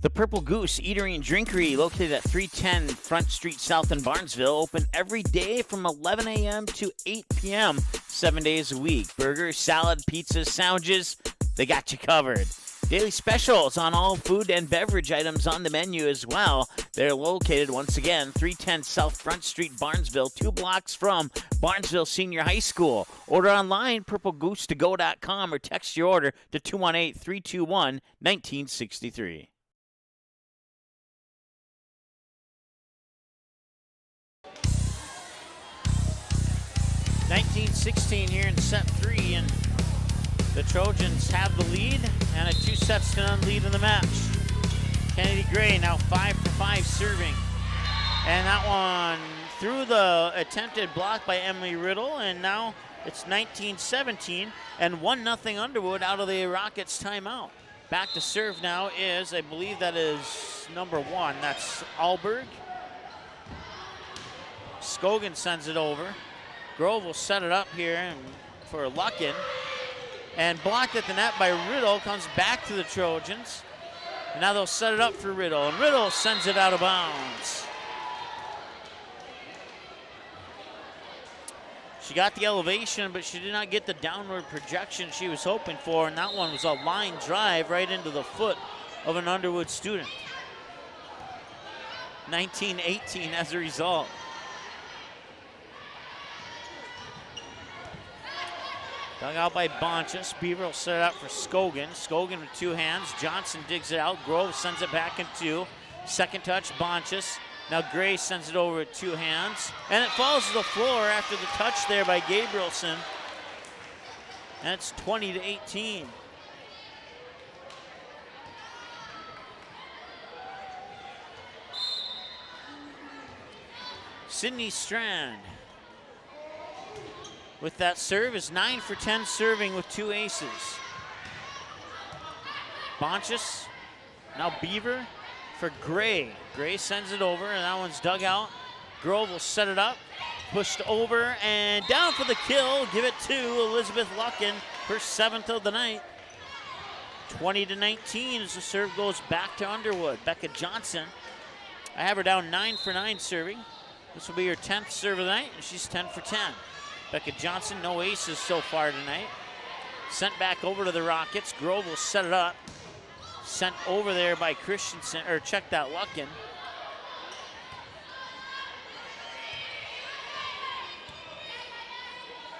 The Purple Goose Eatery and Drinkery, located at 310 Front Street South in Barnesville, open every day from 11 a.m. to 8 p.m., 7 days a week. Burgers, salad, pizzas, sandwiches, they got you covered. Daily specials on all food and beverage items on the menu as well. They're located, once again, 310 South Front Street, Barnesville, 2 blocks from Barnesville Senior High School. Order online, purplegoose2go.com, or text your order to 218-321-1963. .19-16 here in set 3, and the Trojans have the lead and a 2-set lead in the match. Kennedy Gray now 5 for 5 serving, and that one through the attempted block by Emily Riddle, and now it's 19-17 and 1-0 Underwood out of the Rockets timeout. Back to serve now is, I believe that is number 1. That's Alberg. Scogan sends it over. Grove will set it up here for Luckin, and blocked at the net by Riddle. Comes back to the Trojans, and now they'll set it up for Riddle, and Riddle sends it out of bounds. She got the elevation, but she did not get the downward projection she was hoping for, and that one was a line drive right into the foot of an Underwood student. 19-18 as a result. Dug out by Bonchus. Beaver will set it up for Scogan. Scogan with 2 hands. Johnson digs it out. Grove sends it back in 2. Second touch, Bonchus. Now Gray sends it over with 2 hands. And it falls to the floor after the touch there by Gabrielson. And it's 20-18. Sydney Strand with that serve is 9 for 10 serving with 2 aces. Bonchus, now Beaver for Gray. Gray sends it over, and that one's dug out. Grove will set it up, pushed over, and down for the kill. Give it to Elizabeth Luckin, her 7th of the night. 20-19 as the serve goes back to Underwood. Becca Johnson, I have her down 9 for 9 serving. This will be her 10th serve of the night, and she's 10 for 10. Becca Johnson, no aces so far tonight. Sent back over to the Rockets. Grove will set it up. Sent over there by Christensen, or check that Luckin.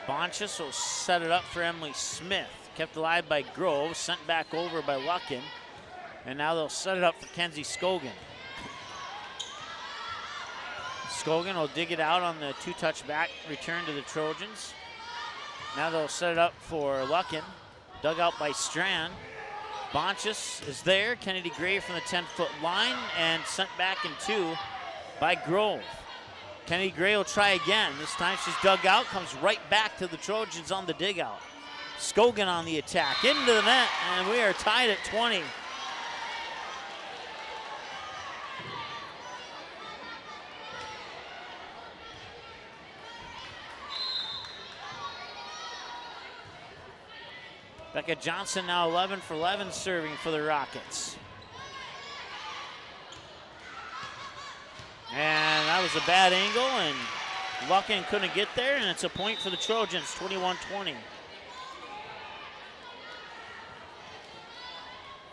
Bonchus will set it up for Emily Smith. Kept alive by Grove, sent back over by Luckin. And now they'll set it up for Kenzie Scogan. Scogan will dig it out on the 2-touch back return to the Trojans. Now they'll set it up for Luckin. Dug out by Strand. Bonchus is there. Kennedy Gray from the 10-foot line, and sent back in 2 by Grove. Kennedy Gray will try again. This time she's dug out, comes right back to the Trojans on the dig out. Scogan on the attack, into the net, and we are tied at 20. Becca Johnson now 11 for 11 serving for the Rockets. And that was a bad angle, and Luckin couldn't get there, and it's a point for the Trojans, 21-20.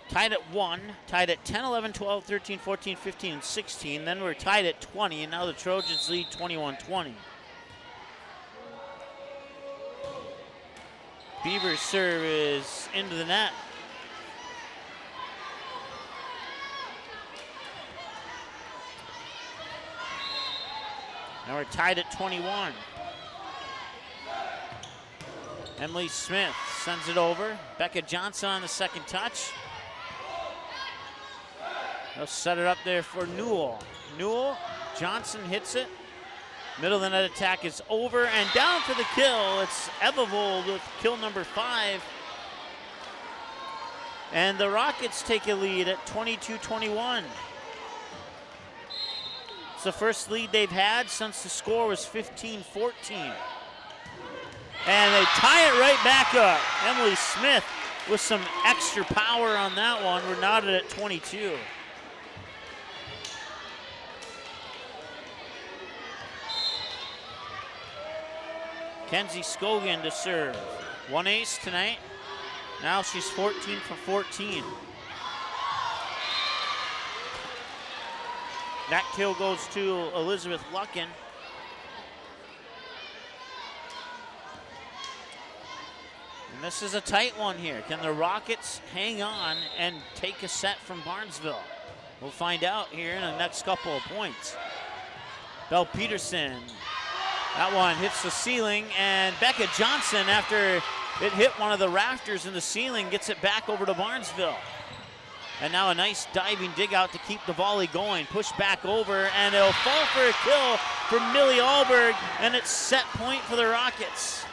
Tied at 1, tied at 10, 11, 12, 13, 14, 15, and 16. Then we're tied at 20, and now the Trojans lead 21-20. Beaver's serve is into the net. Now we're tied at 21. Emily Smith sends it over. Becca Johnson on the second touch. They'll set it up there for Newell. Newell, Johnson hits it. Middle of the net attack is over and down for the kill. It's Evivold with kill number 5. And the Rockets take a lead at 22-21. It's the first lead they've had since the score was 15-14. And they tie it right back up. Emily Smith with some extra power on that one. We're knotted at 22. Kenzie Scogan to serve. 1 ace tonight. Now she's 14 for 14. That kill goes to Elizabeth Luckin. And this is a tight one here. Can the Rockets hang on and take a set from Barnesville? We'll find out here in the next couple of points. Belle Peterson. That one hits the ceiling, and Becca Johnson, after it hit one of the rafters in the ceiling, gets it back over to Barnesville. And now a nice diving dig out to keep the volley going. Push back over, and it'll fall for a kill for Millie Alberg, and it's set point for the Rockets.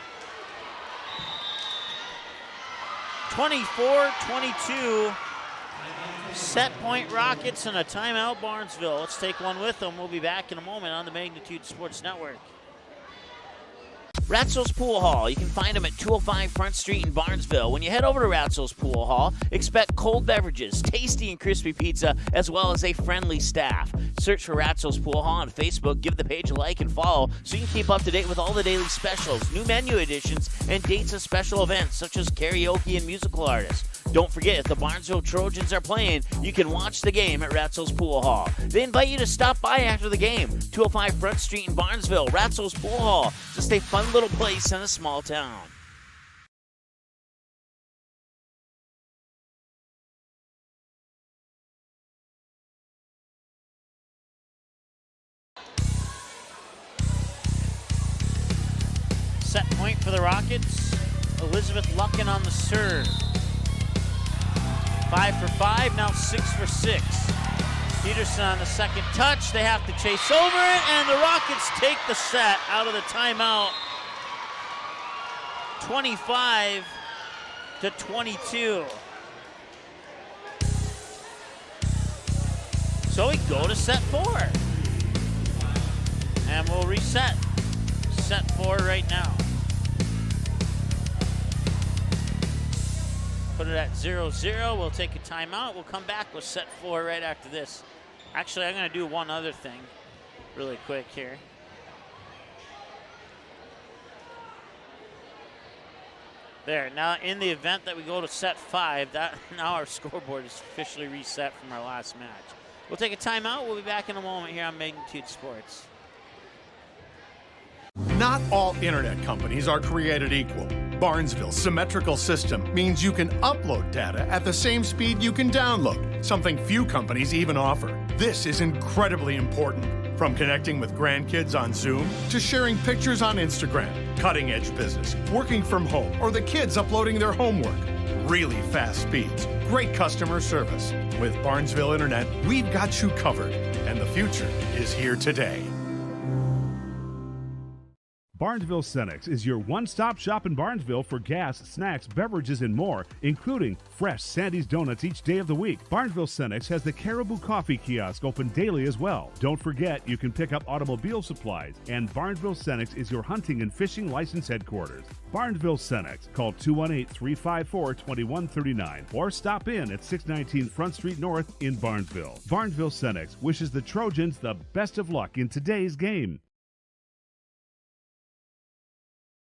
24-22, set point Rockets and a timeout Barnesville. Let's take one with them. We'll be back in a moment on the Magnitude Sports Network.
Ratzel's Pool Hall. You can find them at 205 Front Street in Barnesville. When you head over to Ratzel's Pool Hall, expect cold beverages, tasty and crispy pizza, as well as a friendly staff. Search for Ratzel's Pool Hall on Facebook, give the page a like and follow so you can keep up to date with all the daily specials, new menu additions, and dates of special events such as karaoke and musical artists. Don't forget, if the Barnesville Trojans are playing, you can watch the game at Ratzel's Pool Hall. They invite you to stop by after the game. 205 Front Street in Barnesville, Ratzel's Pool Hall. Just a fun little place in a small town.
Set point for the Rockets. Elizabeth Luckin on the serve. 5 for 5, now 6 for 6. Peterson on the second touch. They have to chase over it, and the Rockets take the set out of the timeout. 25-22. So we go to set 4. And we'll reset. Set 4 right now. Put it at 0-0. We'll take a timeout. We'll come back with set 4 right after this. Actually, I'm going to do one other thing really quick here. There. Now, in the event that we go to set 5, now our scoreboard is officially reset from our last match. We'll take a timeout. We'll be back in a moment here on Magnitude Sports.
Not all internet companies are created equal. Barnesville's symmetrical system means you can upload data at the same speed you can download, something few companies even offer. This is incredibly important. From connecting with grandkids on Zoom to sharing pictures on Instagram, cutting-edge business, working from home, or the kids uploading their homework. Really fast speeds, great customer service. With Barnesville Internet, we've got you covered, and the future is here today.
Barnesville Cenex is your one-stop shop in Barnesville for gas, snacks, beverages, and more, including fresh Sandy's donuts each day of the week. Barnesville Cenex has the Caribou Coffee Kiosk open daily as well. Don't forget, you can pick up automobile supplies, and Barnesville Cenex is your hunting and fishing license headquarters. Barnesville Cenex. Call 218-354-2139 or stop in at 619 Front Street North in Barnesville. Barnesville Cenex wishes the Trojans the best of luck in today's game.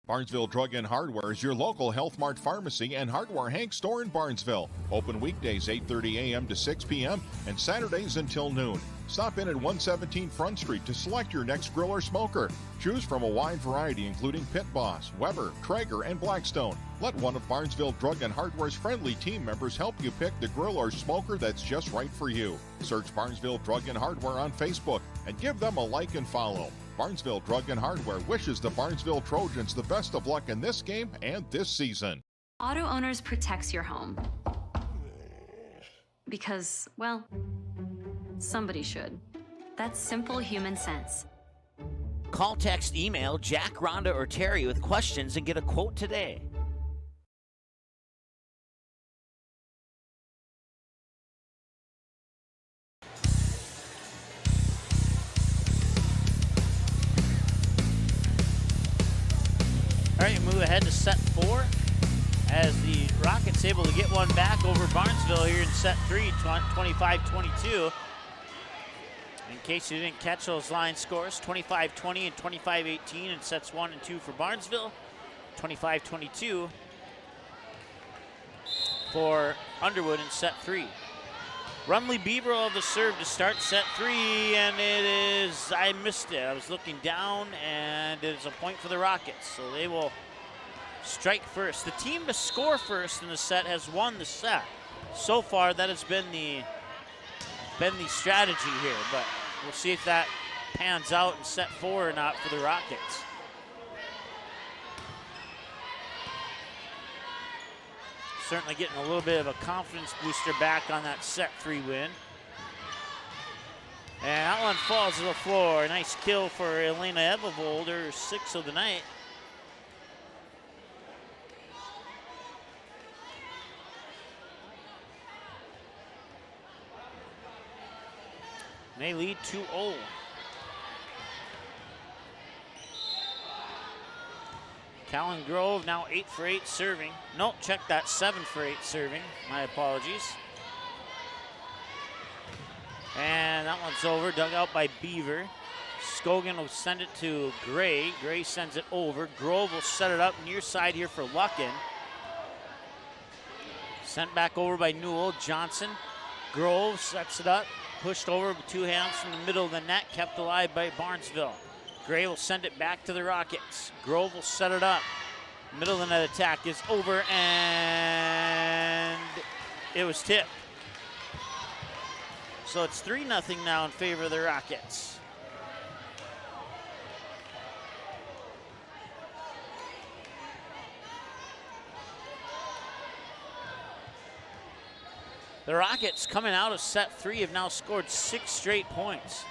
Barnesville Drug and Hardware is your local Health Mart pharmacy and hardware Hank store in Barnesville. Open weekdays 8:30 a.m. to 6 p.m. and Saturdays until noon. Stop in at 117 Front Street to select your next grill or smoker. Choose from a wide variety including Pit Boss, Weber, Traeger, and Blackstone. Let one of Barnesville Drug and Hardware's friendly team members help you pick the grill or smoker that's just right for you. Search Barnesville Drug and Hardware on Facebook and give them a like and follow. Barnesville Drug and Hardware wishes the Barnesville Trojans the best of luck in this game and this season.
Auto Owners protects your home. Because, well, somebody should. That's simple human sense.
Call, text, email Jack, Rhonda, or Terry with questions and get a quote today. All right, move ahead to set 4 as the Rockets able to get one back over Barnesville here in set 3, 25-22. In case you didn't catch those line scores, 25-20 and 25-18 in sets 1 and 2 for Barnesville, 25-22 for Underwood in set 3. Rumley Beverill of the serve to start set 3, and it is, I missed it. I was looking down, and it is a point for the Rockets. So they will strike first. The team to score first in the set has won the set. So far, that has been the strategy here, but we'll see if that pans out in set 4 or not for the Rockets. Certainly getting a little bit of a confidence booster back on that set 3 win. And that one falls to the floor. Nice kill for Elena Evevold, her 6th of the night. And they lead 2-0. Callan Grove now 8 for 8 serving. Nope, check that, 7 for 8 serving. My apologies. And that one's over, dug out by Beaver. Scogan will send it to Gray. Gray sends it over. Grove will set it up near side here for Luckin. Sent back over by Newell. Johnson. Grove sets it up. Pushed over with 2 hands from the middle of the net. Kept alive by Barnesville. Gray will send it back to the Rockets. Grove will set it up. Middle of the net attack is over, and it was tipped. So it's 3-0 now in favor of the Rockets. The Rockets, coming out of set 3, have now scored 6 straight points.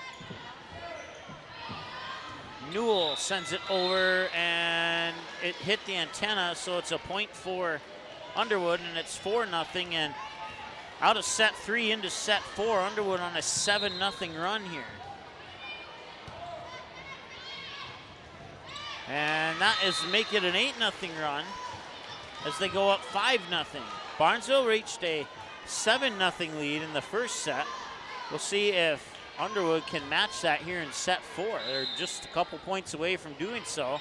Newell sends it over, and it hit the antenna, so it's a point for Underwood, and it's 4-0. And out of set 3 into set 4, Underwood on a 7-0 run here. And that is make it an 8-0 run as they go up 5-0. Barnesville reached a 7-0 lead in the first set. We'll see if Underwood can match that here in set 4. They're just a couple points away from doing so.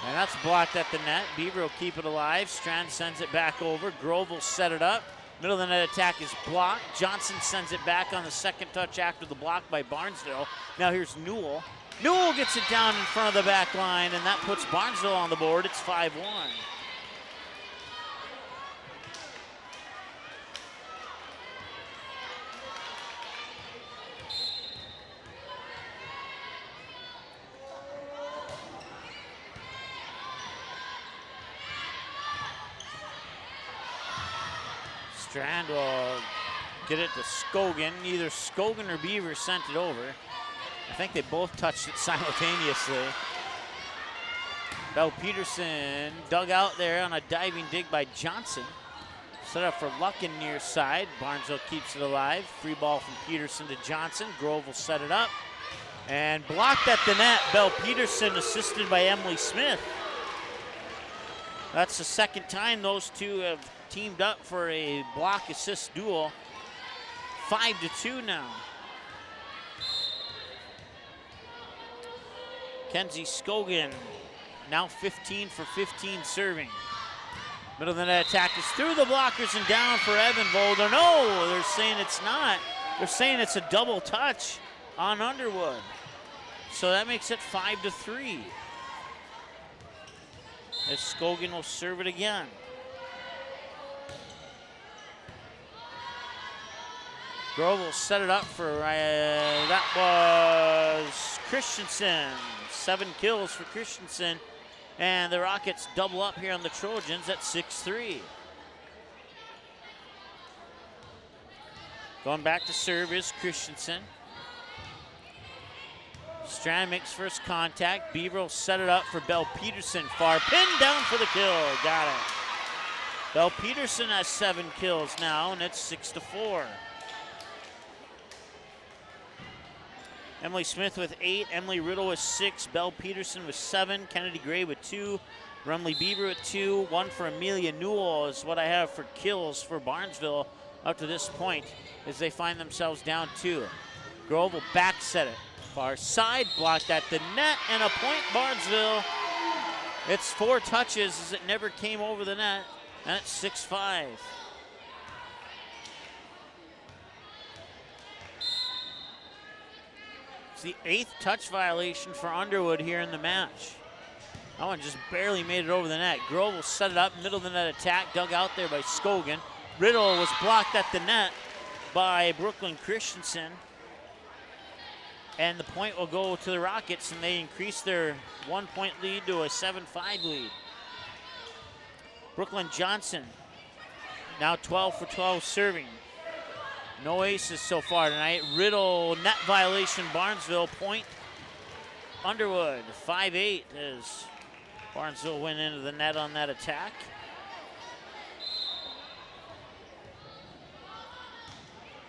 And that's blocked at the net. Beaver will keep it alive. Strand sends it back over. Grove will set it up. Middle of the net attack is blocked. Johnson sends it back on the second touch after the block by Barnesville. Now here's Newell. Newell gets it down in front of the back line, and that puts Barnesville on the board. It's 5-1. Strand will get it to Scogan. Either Scogan or Beaver sent it over. I think they both touched it simultaneously. Bell Peterson dug out there on a diving dig by Johnson. Set up for Luckin near side. Barnesville keeps it alive. Free ball from Peterson to Johnson. Grove will set it up. And blocked at the net. Bell Peterson assisted by Emily Smith. That's the second time those two have teamed up for a block assist duel. 5-2 now. Kenzie Scogan now 15 for 15 serving. Middle of the net attack is through the blockers and down for Evevold. Oh, no, they're saying it's not. They're saying it's a double touch on Underwood. So that makes it 5-3. As Scogan will serve it again.
Grove will set it up for, that was Christensen. 7 kills for Christensen. And the Rockets double up here on the Trojans at 6-3. Going back to serve is Christensen. Strand makes first contact. Beaver will set it up for Bell Peterson. Far pin down for the kill. Got it. Bell Peterson has 7 kills now, and it's 6-4. Emily Smith with 8. Emily Riddle with 6. Bell Peterson with 7. Kennedy Gray with 2. Rumley Beaver with 2. 1 for Emilia Newell is what I have for kills for Barnesville up to this point as they find themselves down 2. Grove will back set it. Far side, blocked at the net, and a point Barnesville. It's 4 touches as it never came over the net, and it's 6-5. It's the 8th touch violation for Underwood here in the match. That one just barely made it over the net. Grove will set it up, middle of the net attack, dug out there by Scogan. Riddle was blocked at the net by Brooklyn Christensen. And the point will go to the Rockets, and they increase their 1-point lead to a 7-5 lead. Brooklyn Johnson, now 12 for 12 serving. No aces so far tonight. Riddle, net violation, Barnesville, point. Underwood, 5-8 as Barnesville went into the net on that attack.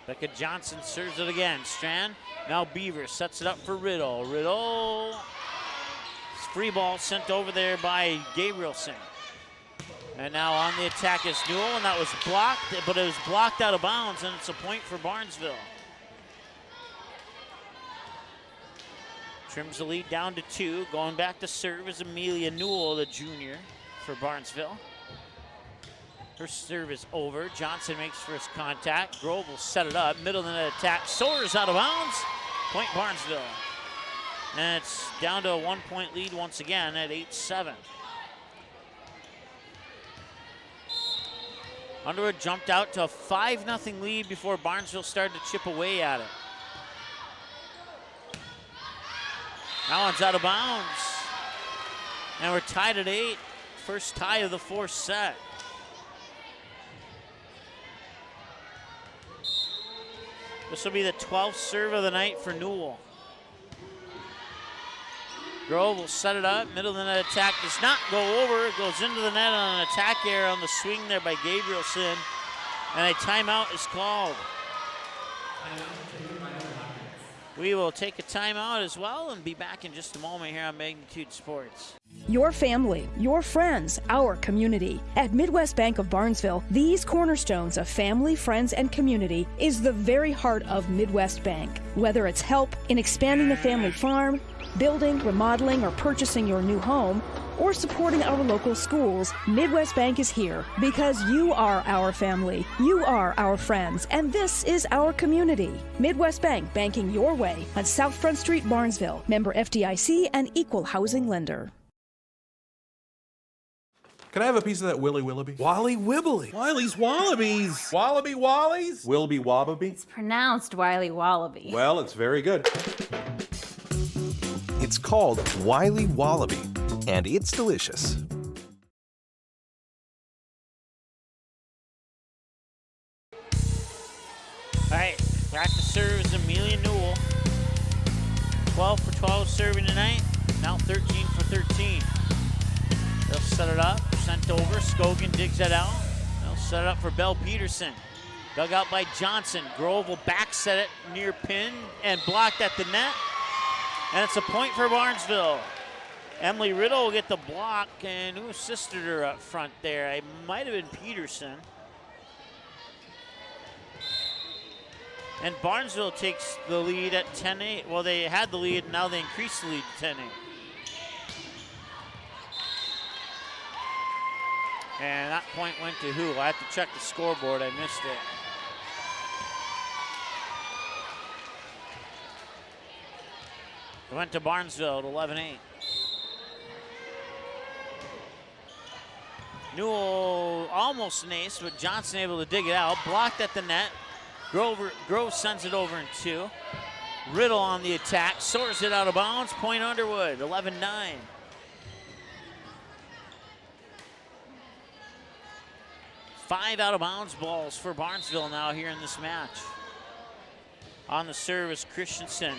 Becca Johnson serves it again. Strand, now Beaver sets it up for Riddle. Riddle, free ball sent over there by Gabrielson. And now on the attack is Newell, and that was blocked, but it was blocked out of bounds, and it's a point for Barnesville. Trims the lead down to 2. Going back to serve is Emilia Newell, the junior for Barnesville. Her serve is over. Johnson makes first contact. Grove will set it up. Middle of the net attack. Soares out of bounds. Point Barnesville. And it's down to a 1-point lead once again at 8-7. Underwood jumped out to a 5-0 lead before Barnesville started to chip away at it. That one's out of bounds. And we're tied at 8. First tie of the 4th set. This will be the 12th serve of the night for Newell. Grove will set it up. Middle of the net attack does not go over. It goes into the net on an attack error on the swing there by Gabrielson. And a timeout is called. We will take a timeout as well and be back in just a moment here on Magnitude Sports.
Your family, your friends, our community. At Midwest Bank of Barnesville, these cornerstones of family, friends, and community is the very heart of Midwest Bank. Whether it's help in expanding the family farm, building, remodeling, or purchasing your new home, or supporting our local schools, Midwest Bank is here because you are our family, you are our friends, and this is our community. Midwest Bank, banking your way on South Front Street, Barnesville. Member FDIC and equal housing lender.
Can I have a piece of that Willy Willoughby?
Wally Wibbly.
Wiley's Wallabies.
Wallaby Wallies.
Wilby Wababy.
It's pronounced Wiley Wallaby.
Well, it's very good.
It's called Wiley Wallaby, and it's delicious.
All right, back to serve is Emilia Newell. 12 for 12 serving tonight, now 13 for 13. They'll set it up, sent over. Scogan digs that out. They'll set it up for Bell Peterson. Dug out by Johnson. Grove will back set it near pin and blocked at the net. And it's a point for Barnesville. Emily Riddle will get the block, and who assisted her up front there? It might have been Peterson. And Barnesville takes the lead at 10-8. Well, they had the lead, and now they increase the lead to 10-8. And that point went to who? I have to check the scoreboard. I missed it. It went to Barnesville at 11-8. Newell almost an ace, but Johnson able to dig it out. Blocked at the net. Grove sends it over in 2. Riddle on the attack, soars it out of bounds. Point Underwood, 11-9. 5 out of bounds balls for Barnesville now here in this match. On the serve is Christensen.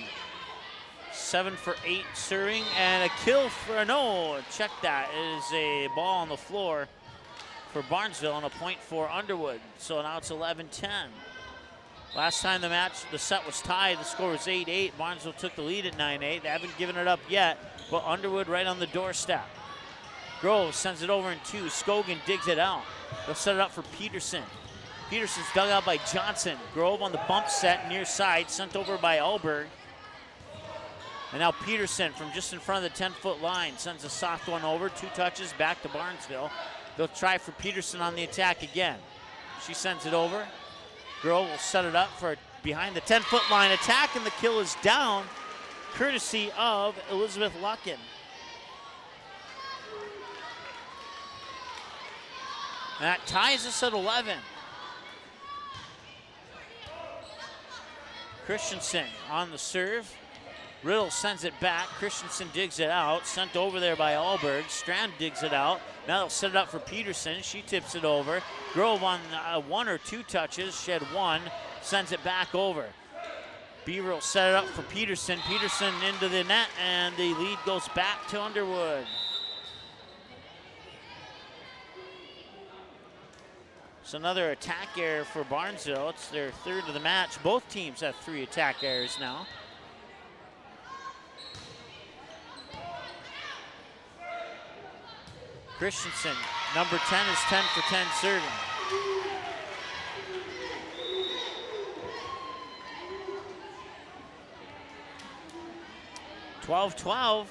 7 for 8 serving, and a kill for, no, check that. It is a ball on the floor for Barnesville and a point for Underwood. So now it's 11-10. Last time the set was tied, the score was 8-8. Barnesville took the lead at 9-8. They haven't given it up yet, but Underwood right on the doorstep. Grove sends it over in 2. Scogan digs it out. They'll set it up for Peterson. Peterson's dug out by Johnson. Grove on the bump set near side, sent over by Alberg. And now Peterson from just in front of the 10-foot line sends a soft one over. 2 touches back to Barnesville. They'll try for Peterson on the attack again. She sends it over. Grove will set it up for a behind the 10-foot line attack, and the kill is down, courtesy of Elizabeth Luckin. That ties us at 11. Christensen on the serve. Riddle sends it back. Christensen digs it out. Sent over there by Alberg. Strand digs it out. Now they'll set it up for Peterson. She tips it over. Grove on 1 or 2 touches. She had 1. Sends it back over. Beaver will set it up for Peterson. Peterson into the net, and the lead goes back to Underwood. It's another attack error for Barnesville. It's their 3rd of the match. Both teams have 3 attack errors now. Christensen, number 10, is 10 for 10 serving. (12-12).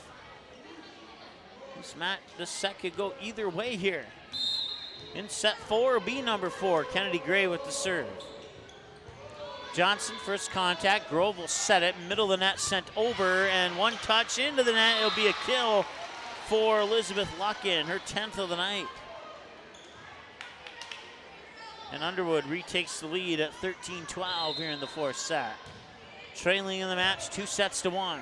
This set could go either way here. In set 4, B number 4, Kennedy Gray with the serve. Johnson, first contact. Grove will set it. Middle of the net, sent over, and 1 touch into the net. It'll be a kill for Elizabeth Luckin, her 10th of the night. And Underwood retakes the lead at 13-12 here in the 4th set. Trailing in the match 2-1.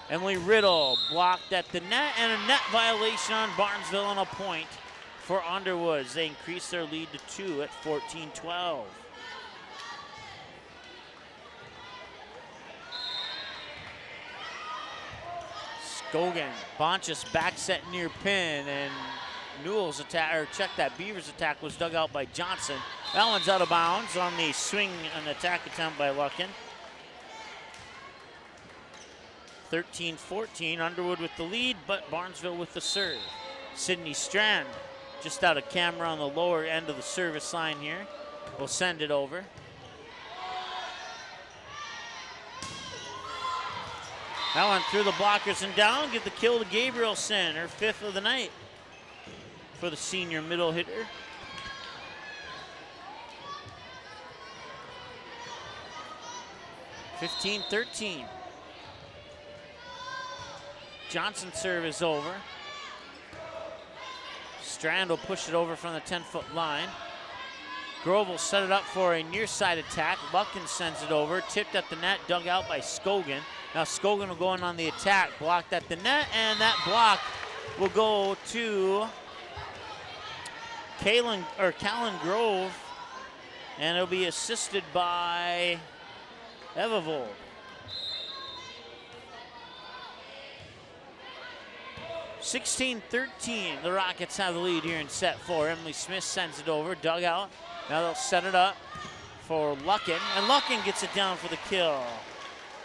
Emily Riddle blocked at the net, and a net violation on Barnesville, and a point for Underwood. They increase their lead to 2 at 14-12. Scogan, Bonchus back set near pin, and Newell's attack, or check that, Beaver's attack was dug out by Johnson. That one's out of bounds on the swing and attack attempt by Luckin. 13-14, Underwood with the lead, but Barnesville with the serve. Sydney Strand, just out of camera on the lower end of the service line here, will send it over. That one through the blockers and down, get the kill to Gabrielson, her 5th of the night for the senior middle hitter. (15-13). Johnson's serve is over. Strand will push it over from the 10-foot line. Grove will set it up for a near side attack. Luckin sends it over, tipped at the net, dug out by Scogan. Now Scogan will go in on the attack, blocked at the net, and that block will go to Callan Grove, and it'll be assisted by Evavold. (16-13), the Rockets have the lead here in set 4. Emily Smith sends it over, dug out. Now they'll set it up for Luckin, and Luckin gets it down for the kill.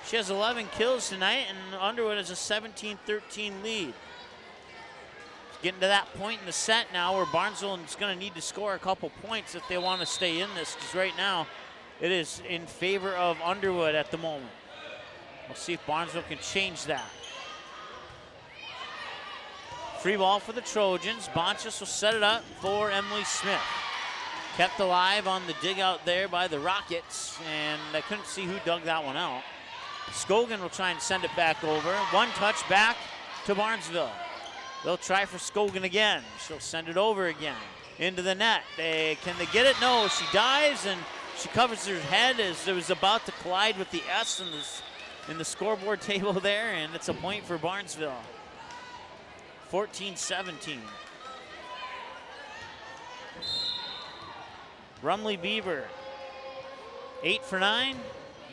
She has 11 kills tonight, and Underwood has a 17-13 lead. It's getting to that point in the set now where Barnesville is going to need to score a couple points if they want to stay in this, because right now it is in favor of Underwood at the moment. We'll see if Barnesville can change that. Free ball for the Trojans. Bonchus will set it up for Emily Smith. Kept alive on the dig out there by the Rockets, and I couldn't see who dug that one out. Scogan will try and send it back over. 1 touch back to Barnesville. They'll try for Scogan again. She'll send it over again into the net. Can they get it? No, she dives, and She covers her head as it was about to collide with the S in the scoreboard table there, and it's a point for Barnesville. 14-17. Rumley Beaver, 8 for 9,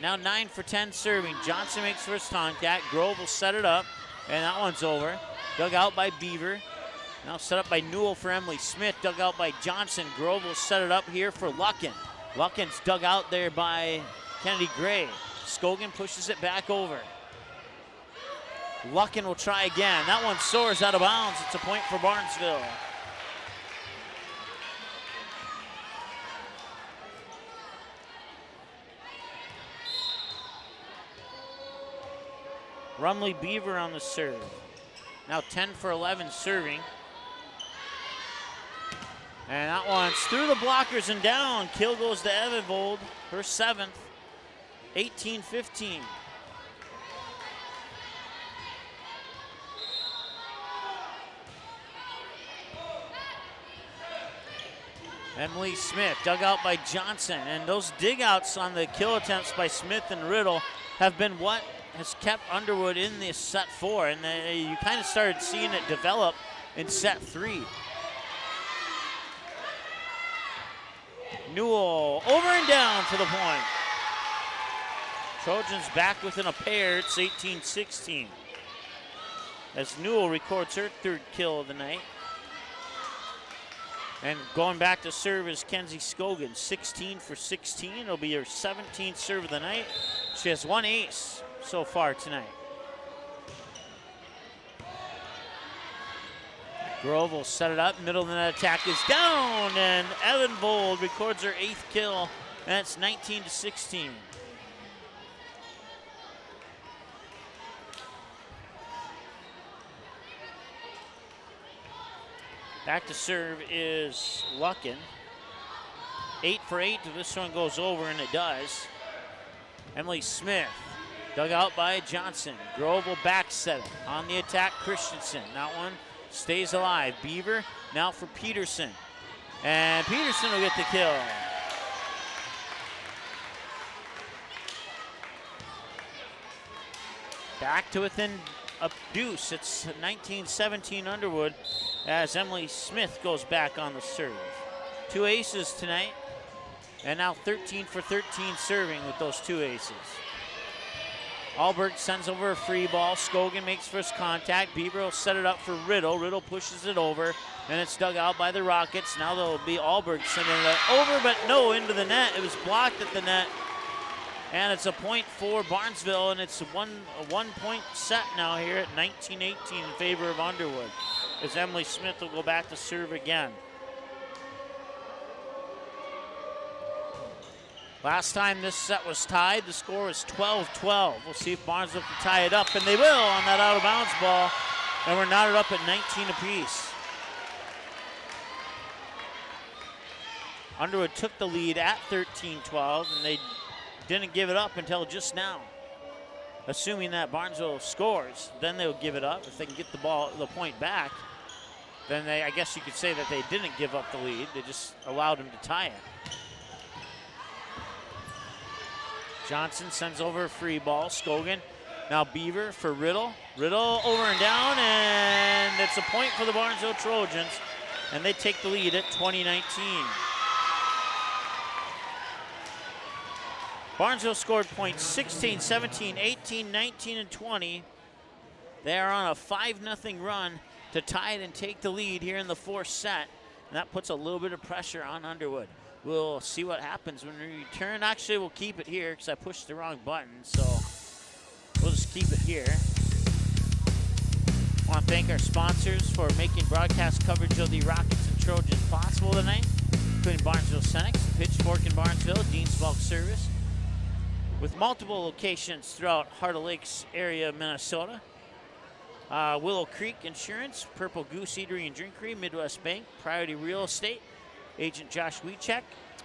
now 9 for 10 serving. Johnson makes first contact. Grove will set it up, and that one's over. Dug out by Beaver. Now set up by Newell for Emily Smith. Dug out by Johnson. Grove will set it up here for Luckin. Luckin's dug out there by Kennedy Gray. Scogan pushes it back over. Luckin will try again. That one soars out of bounds. It's a point for Barnesville. Rumley Beaver on the serve. Now 10 for 11 serving. And that one's through the blockers and down. Kill goes to Evanvold, her 7th. 18-15. Emily Smith dug out by Johnson. And those dig outs on the kill attempts by Smith and Riddle have been what has kept Underwood in this set 4. And you kind of started seeing it develop in set 3. Newell over and down for the point. Trojans back within a pair. It's 18-16. As Newell records her 3rd kill of the night. And going back to serve is Kenzie Scogan, 16 for 16. It'll be her 17th serve of the night. She has 1 ace so far tonight. Grove will set it up. Middle of the net attack is down, and Evanvold records her 8th kill, and it's 19-16. Back to serve is Luckin. 8 for 8 if this one goes over, and it does. Emily Smith dug out by Johnson. Grove will back set it. On the attack, Christensen. That one stays alive. Beaver now for Peterson. And Peterson will get the kill. Back to within a deuce. It's 19-17 Underwood as Emily Smith goes back on the serve. 2 aces tonight. And now 13 for 13 serving with those 2 aces. Alberg sends over a free ball. Scogan makes first contact. Beaver will set it up for Riddle. Riddle pushes it over, and it's dug out by the Rockets. Now there'll be Alberg sending it over, but no, into the net. It was blocked at the net, and it's a point for Barnesville, and it's a one-point set now here at 19-18 in favor of Underwood, as Emily Smith will go back to serve again. Last time this set was tied, the score was 12-12. We'll see if Barnesville can tie it up, and they will on that out-of-bounds ball. And we're knotted up at 19 apiece. Underwood took the lead at 13-12, and they didn't give it up until just now. Assuming that Barnesville scores, then they'll give it up. If they can get the point back, then I guess you could say that they didn't give up the lead. They just allowed them to tie it. Johnson sends over a free ball. Scogan. Now Beaver for Riddle. Riddle over and down, and it's a point for the Barnesville Trojans, and they take the lead at 20-19. Barnesville scored points 16, 17, 18, 19, and 20. They are on a 5-0 run to tie it and take the lead here in the 4th set, and that puts a little bit of pressure on Underwood. We'll see what happens when we return. Actually, we'll keep it here because I pushed the wrong button, so we'll just keep it here. I want to thank our sponsors for making broadcast coverage of the Rockets and Trojans possible tonight, including Barnesville Senex, Pitchfork in Barnesville, Dean's Bulk Service, with multiple locations throughout Heart of Lakes area, Minnesota. Willow Creek Insurance, Purple Goose Eatery and Drinkery, Midwest Bank, Priority Real Estate, Agent Josh Wiechek,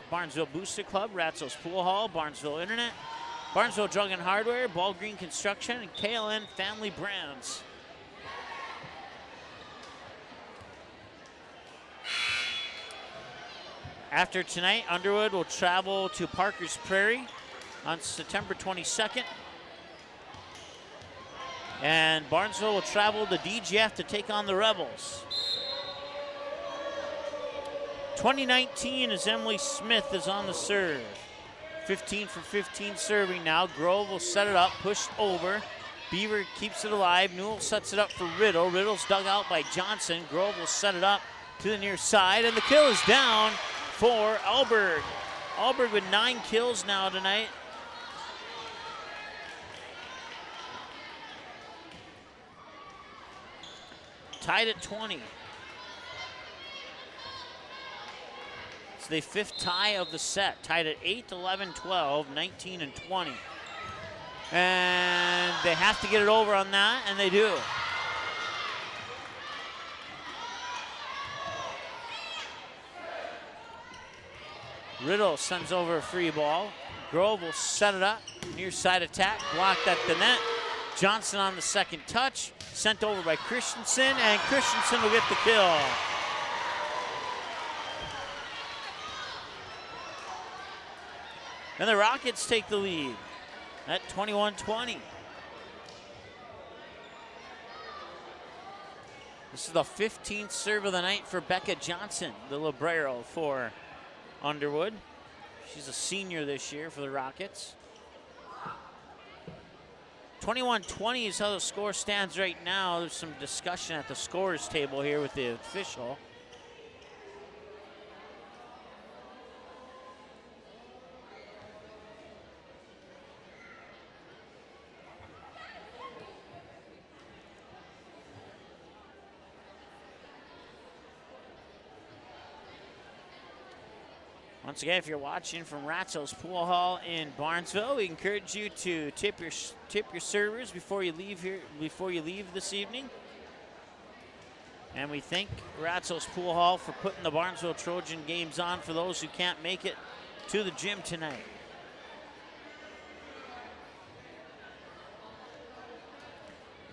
Barnesville Booster Club, Ratzo's Pool Hall, Barnesville Internet, Barnesville Drug and Hardware, Ball Green Construction, and KLN Family Brands. After tonight, Underwood will travel to Parker's Prairie on September 22nd. And Barnesville will travel to DGF to take on the Rebels. 2019 as Emily Smith is on the serve. 15 for 15 serving now. Grove will set it up, pushed over. Beaver keeps it alive. Newell sets it up for Riddle. Riddle's dug out by Johnson. Grove will set it up to the near side, and the kill is down for Alberg. Alberg with 9 kills now tonight. Tied at 20. It's the 5th tie of the set. Tied at 8, 11, 12, 19, and 20. And they have to get it over on that, and they do. Riddle sends over a free ball. Grove will set it up. Near side attack, blocked at the net. Johnson on the second touch. Sent over by Christensen, and Christensen will get the kill. And the Rockets take the lead at 21-20. This is the 15th serve of the night for Becca Johnson, the libero for Underwood. She's a senior this year for the Rockets. 21-20 is how the score stands right now. There's some discussion at the scorers table here with the official. Once again, if you're watching from Ratzo's Pool Hall in Barnesville, we encourage you to tip your servers before you leave this evening. And we thank Ratzo's Pool Hall for putting the Barnesville Trojan games on for those who can't make it to the gym tonight.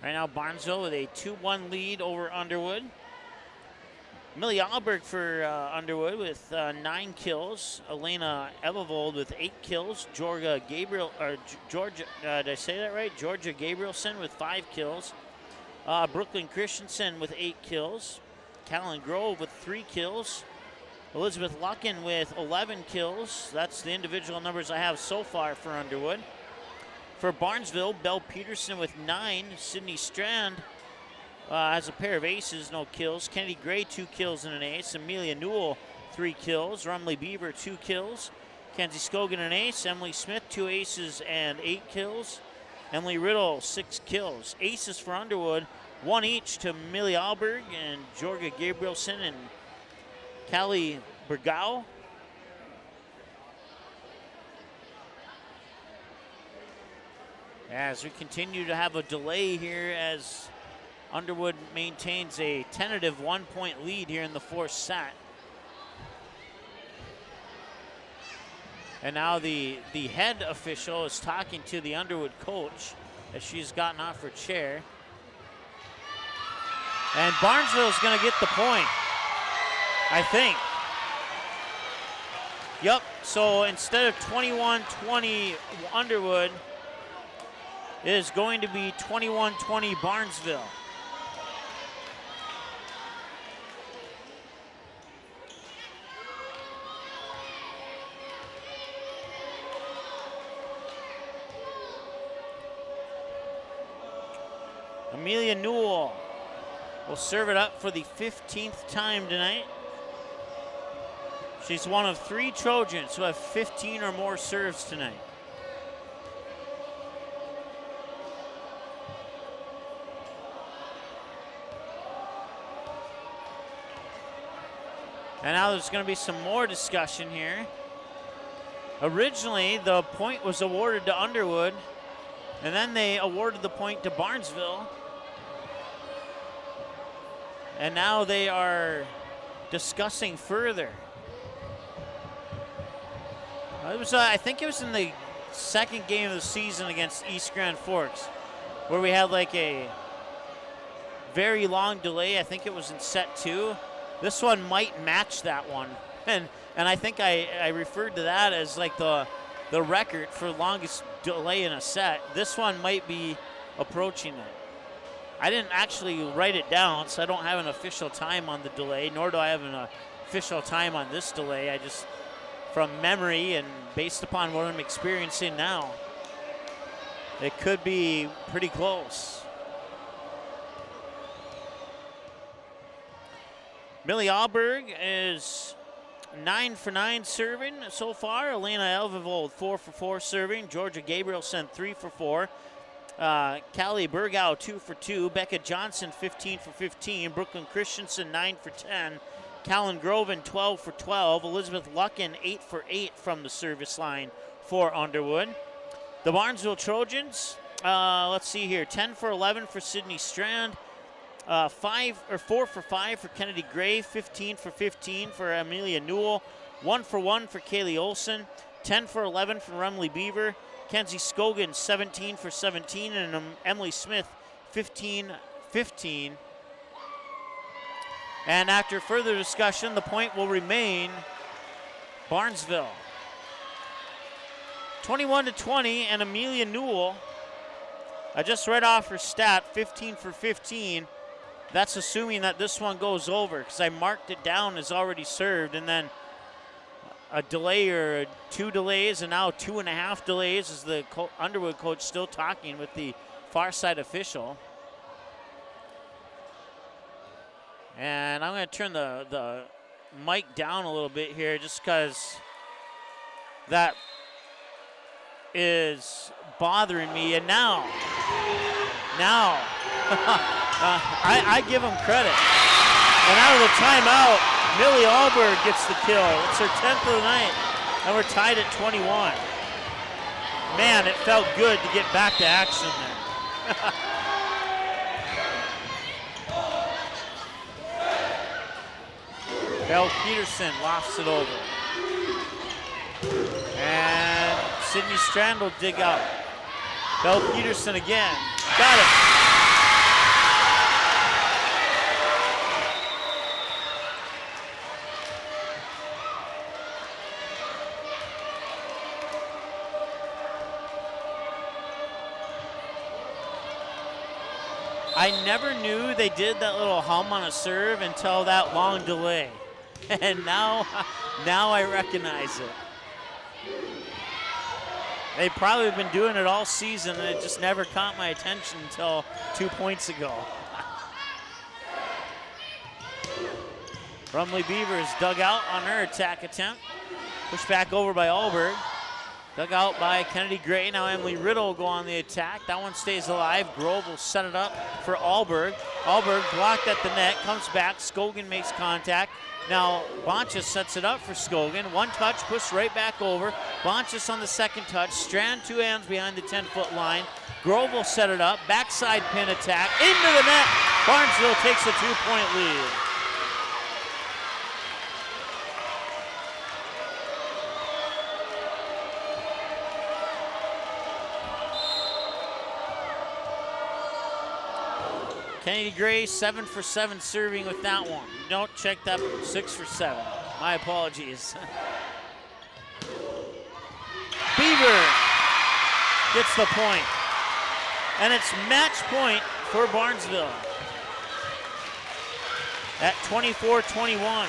Right now, Barnesville with a 2-1 lead over Underwood. Emilia Newell for Underwood with 9 kills. Elena Evevold with 8 kills. Georgia did I say that right? Georgia Gabrielson with 5 kills. Brooklyn Christensen with 8 kills. Callan Grove with 3 kills. Elizabeth Lucken with 11 kills. That's the individual numbers I have so far for Underwood. For Barnesville, Belle Peterson with 9. Sydney Strand has a pair of aces, no kills. Kennedy Gray, 2 kills and an ace. Emilia Newell, 3 kills. Rumley Beaver, 2 kills. Kenzie Scogan, an ace. Emily Smith, 2 aces and 8 kills. Emily Riddle, 6 kills. Aces for Underwood, 1 each to Millie Alberg and Georgia Gabrielson and Callie Bergau. As we continue to have a delay here as Underwood maintains a tentative 1-point lead here in the 4th set. And now the head official is talking to the Underwood coach as she's gotten off her chair. And Barnesville's going to get the point, I think. Yep, so instead of 21-20 Underwood, it is going to be 21-20 Barnesville. Emilia Newell will serve it up for the 15th time tonight. She's one of 3 Trojans who have 15 or more serves tonight. And now there's going to be some more discussion here. Originally, the point was awarded to Underwood, and then they awarded the point to Barnesville. And now they are discussing further. It was, I think it was in the 2nd game of the season against East Grand Forks, where we had like a very long delay. I think it was in set 2. This one might match that one. And And I think I referred to that as like the record for longest delay in a set. This one might be approaching it. I didn't actually write it down, so I don't have an official time on the delay, nor do I have an official time on this delay. I just, from memory and based upon what I'm experiencing now, it could be pretty close. Millie Alberg is 9 for 9 serving so far. Elena Elvivold 4 for 4 serving. Georgia Gabrielson 3 for 4. Callie Bergau 2 for 2. Becca Johnson 15 for 15. Brooklyn Christensen 9 for 10. Callan Groven 12 for 12. Elizabeth Luckin 8 for 8 from the service line for Underwood. The Barnesville Trojans, let's see here, 10 for 11 for Sydney Strand, 4 for 5 for Kennedy Gray, 15 for 15 for Emilia Newell, 1 for 1 for Kaylee Olson, 10 for 11 for Remley Beaver, Kenzie Scogan 17 for 17, and Emily Smith 15. And after further discussion, the point will remain Barnesville. 21-20, and Emilia Newell, I just read off her stat, 15 for 15. That's assuming that this one goes over, because I marked it down as already served, and then a delay or 2 delays, and now 2.5 delays is the Underwood coach still talking with the far side official. And I'm going to turn the mic down a little bit here just because that is bothering me. And now I give him credit. And out of the timeout, Millie Alberg gets the kill. It's her 10th of the night, and we're tied at 21. Man, it felt good to get back to action there. Belle Peterson lofts it over. And Sydney Strand will dig out. Belle Peterson again. Got it. I never knew they did that little hum on a serve until that long delay. And now I recognize it. They probably have been doing it all season, and it just never caught my attention until 2 points ago. Rumley Beavers dug out on her attack attempt. Pushed back over by Alberg. Dug out by Kennedy Gray. Now Emily Riddle will go on the attack. That one stays alive. Grove will set it up for Alberg. Alberg blocked at the net, comes back. Scogan makes contact. Now Bonchus sets it up for Scogan. One touch, pushed right back over. Bonchus on the second touch. Strand 2 hands behind the 10-foot line. Grove will set it up. Backside pin attack. Into the net. Barnesville takes a 2-point lead. Kennedy Gray, 7 for 7 serving with that one. Don't check that, 6 for 7. My apologies. Beaver gets the point. And it's match point for Barnesville at 24-21.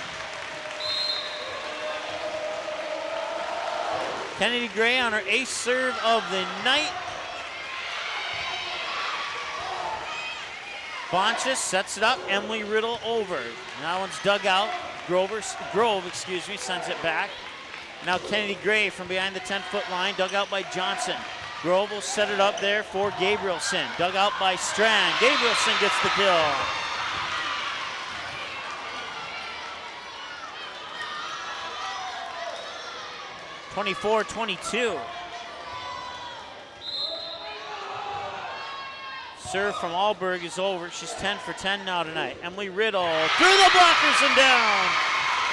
Kennedy Gray on her 8th serve of the night. Bonchus sets it up. Emily Riddle over. That one's dug out. Grove, sends it back. Now Kennedy Gray from behind the 10-foot line, dug out by Johnson. Grove will set it up there for Gabrielson. Dug out by Strand. Gabrielson gets the kill. (24-22). Serve from Alberg is over. She's 10 for 10 now tonight. Emily Riddle through the blockers and down.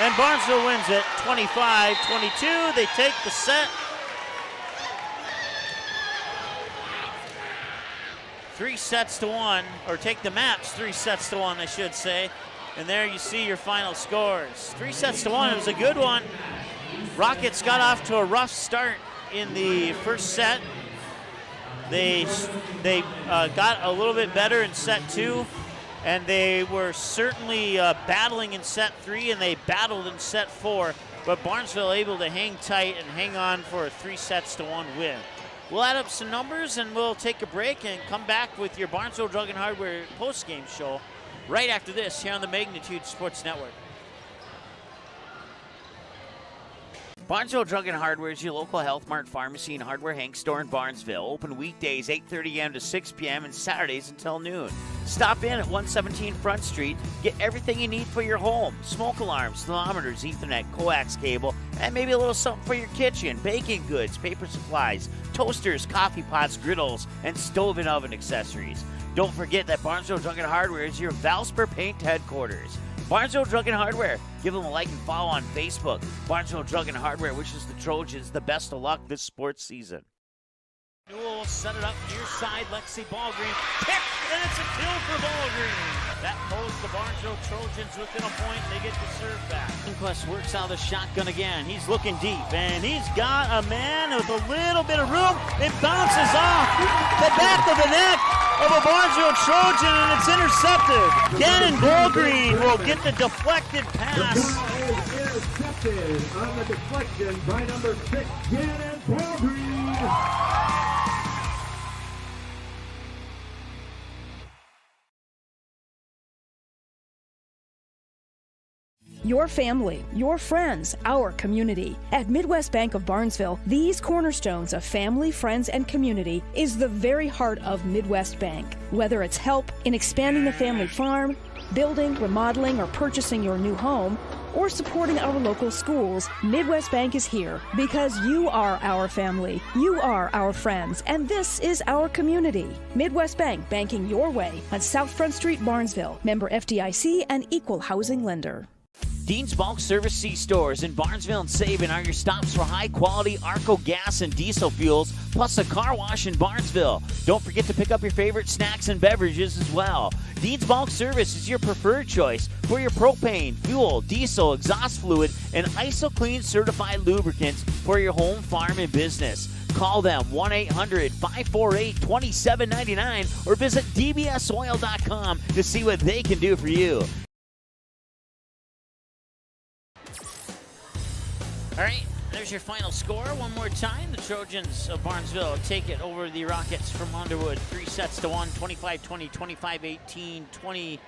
And Barnesville wins it 25-22. They take the set. 3-1, or take the match 3-1, I should say. And there you see your final scores. 3-1, it was a good one. Rockets got off to a rough start in the first set. They got a little bit better in set 2, and they were certainly battling in set 3, and they battled in set 4. But Barnesville able to hang tight and hang on for a 3-1 win. We'll add up some numbers and we'll take a break and come back with your Barnesville Drug and Hardware post-game show right after this here on the Magnitude Sports Network. Barnesville Drug and Hardware is your local Health Mart pharmacy and hardware Hank store in Barnesville. Open weekdays 8:30 a.m. to 6 p.m. and Saturdays until noon. Stop in at 117 Front Street. Get everything you need for your home. Smoke alarms, thermometers, Ethernet, coax cable, and maybe a little something for your kitchen. Baking goods, paper supplies, toasters, coffee pots, griddles, and stove and oven accessories. Don't forget that Barnesville Drug and Hardware is your Valspar Paint headquarters. Barnesville Drug and Hardware. Give them a like and follow on Facebook. Barnesville Drug and Hardware wishes the Trojans the best of luck this sports season. Newell will set it up near side. Lexi Ballgreen kick, and it's a kill for Ballgreen. That pulls the Barnesville Trojans within a point. They get the serve back. Inquest works out of the shotgun again. He's looking deep, and he's got a man with a little bit of room. It bounces off the back of the neck of a Barnesville Trojan, and it's intercepted. Gannon Ballgreen will get the deflected pass.
Intercepted on the deflection by number 6, Gannon Ballgreen.
Your family, your friends, our community. At Midwest Bank of Barnesville, these cornerstones of family, friends, and community is the very heart of Midwest Bank. Whether it's help in expanding the family farm, building, remodeling, or purchasing your new home, or supporting our local schools, Midwest Bank is here because you are our family, you are our friends, and this is our community. Midwest Bank, banking your way on South Front Street, Barnesville. Member FDIC and equal housing lender.
Dean's Bulk Service C-Stores in Barnesville and Sabin are your stops for high-quality Arco gas and diesel fuels, plus a car wash in Barnesville. Don't forget to pick up your favorite snacks and beverages as well. Dean's Bulk Service is your preferred choice for your propane, fuel, diesel, exhaust fluid, and ISOCLEAN certified lubricants for your home, farm, and business. Call them 1-800-548-2799 or visit dbsoil.com to see what they can do for you. All right, there's your final score. One more time, the Trojans of Barnesville take it over the Rockets from Underwood. 3-1, 25-20, 25-18,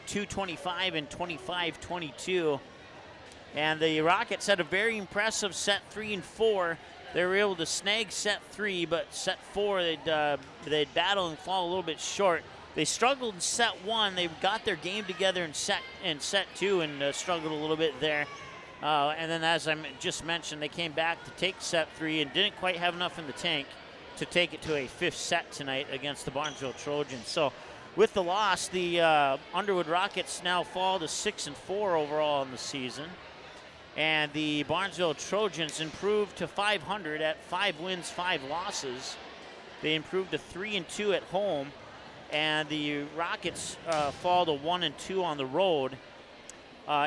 22-25, and 25-22. And the Rockets had a very impressive set 3 and 4. They were able to snag set 3, but set 4, they'd battle and fall a little bit short. They struggled in set 1. They got their game together in set 2 and struggled a little bit there. And then, as I just mentioned, they came back to take set 3 and didn't quite have enough in the tank to take it to a 5th set tonight against the Barnesville Trojans. So, with the loss, the Underwood Rockets now fall to 6-4 overall in the season. And the Barnesville Trojans improved to 500 at 5 wins, 5 losses. They improved to 3-2 at home. And the Rockets fall to 1-2 on the road.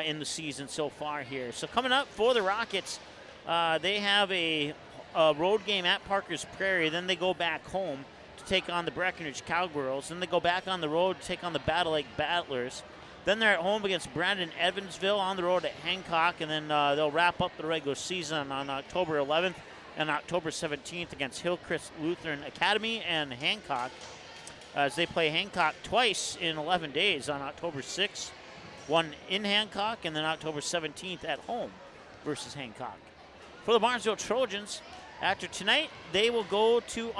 In the season so far here. So coming up for the Rockets, they have a road game at Parker's Prairie. Then they go back home to take on the Breckenridge Cowgirls. Then they go back on the road to take on the Battle Lake Battlers. Then they're at home against Brandon Evansville, on the road at Hancock, and then they'll wrap up the regular season on October 11th and October 17th against Hillcrest Lutheran Academy and Hancock, as they play Hancock twice in 11 days on October 6th. One in Hancock, and then October 17th at home versus Hancock. For the Barnesville Trojans, after tonight, they will go to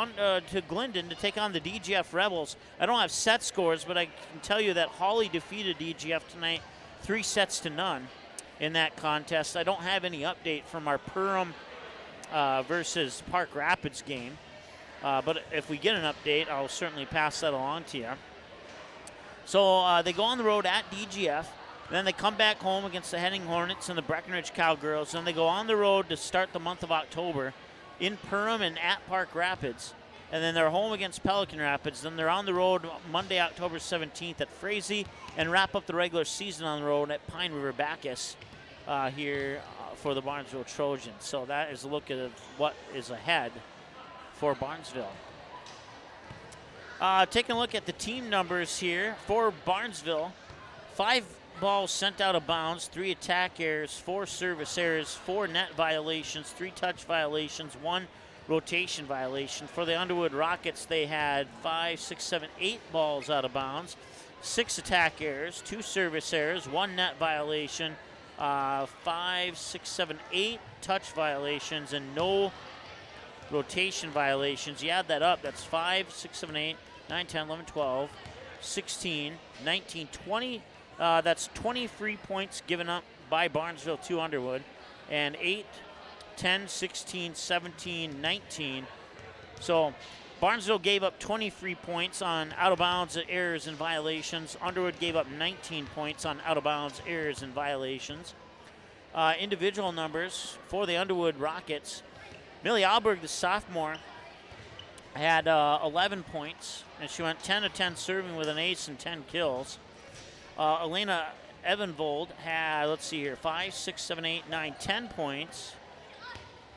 Glendon to take on the DGF Rebels. I don't have set scores, but I can tell you that Hawley defeated DGF tonight 3-0 in that contest. I don't have any update from our Perham versus Park Rapids game, but if we get an update, I'll certainly pass that along to you. So they go on the road at DGF. Then they come back home against the Henning Hornets and the Breckenridge Cowgirls. Then they go on the road to start the month of October in Perham and at Park Rapids. And then they're home against Pelican Rapids. Then they're on the road Monday, October 17th at Frazee, and wrap up the regular season on the road at Pine River Bacchus
here for the Barnesville Trojans. So that is a look at what is ahead for Barnesville. Taking a look at the team numbers here for Barnesville. 5 balls sent out of bounds, 3 attack errors, 4 service errors, 4 net violations, 3 touch violations, 1 rotation violation. For the Underwood Rockets, they had 5, 6, 7, 8 balls out of bounds, 6 attack errors, 2 service errors, 1 net violation, 5, 6, 7, 8 touch violations, and no rotation violations. You add that up, that's 5, 6, 7, 8, 9, 10, 11, 12, 16, 19, 20. That's 20 free points given up by Barnesville to Underwood, and 8, 10, 16, 17, 19. So Barnesville gave up 20 free points on out-of-bounds errors and violations. Underwood gave up 19 points on out-of-bounds errors and violations. Individual numbers for the Underwood Rockets. Millie Alberg, the sophomore, had 11 points, and she went 10 of 10 serving with an ace and 10 kills. Elena Evanvold had, let's see here, 5, 6, 7, 8, 9, 10 points,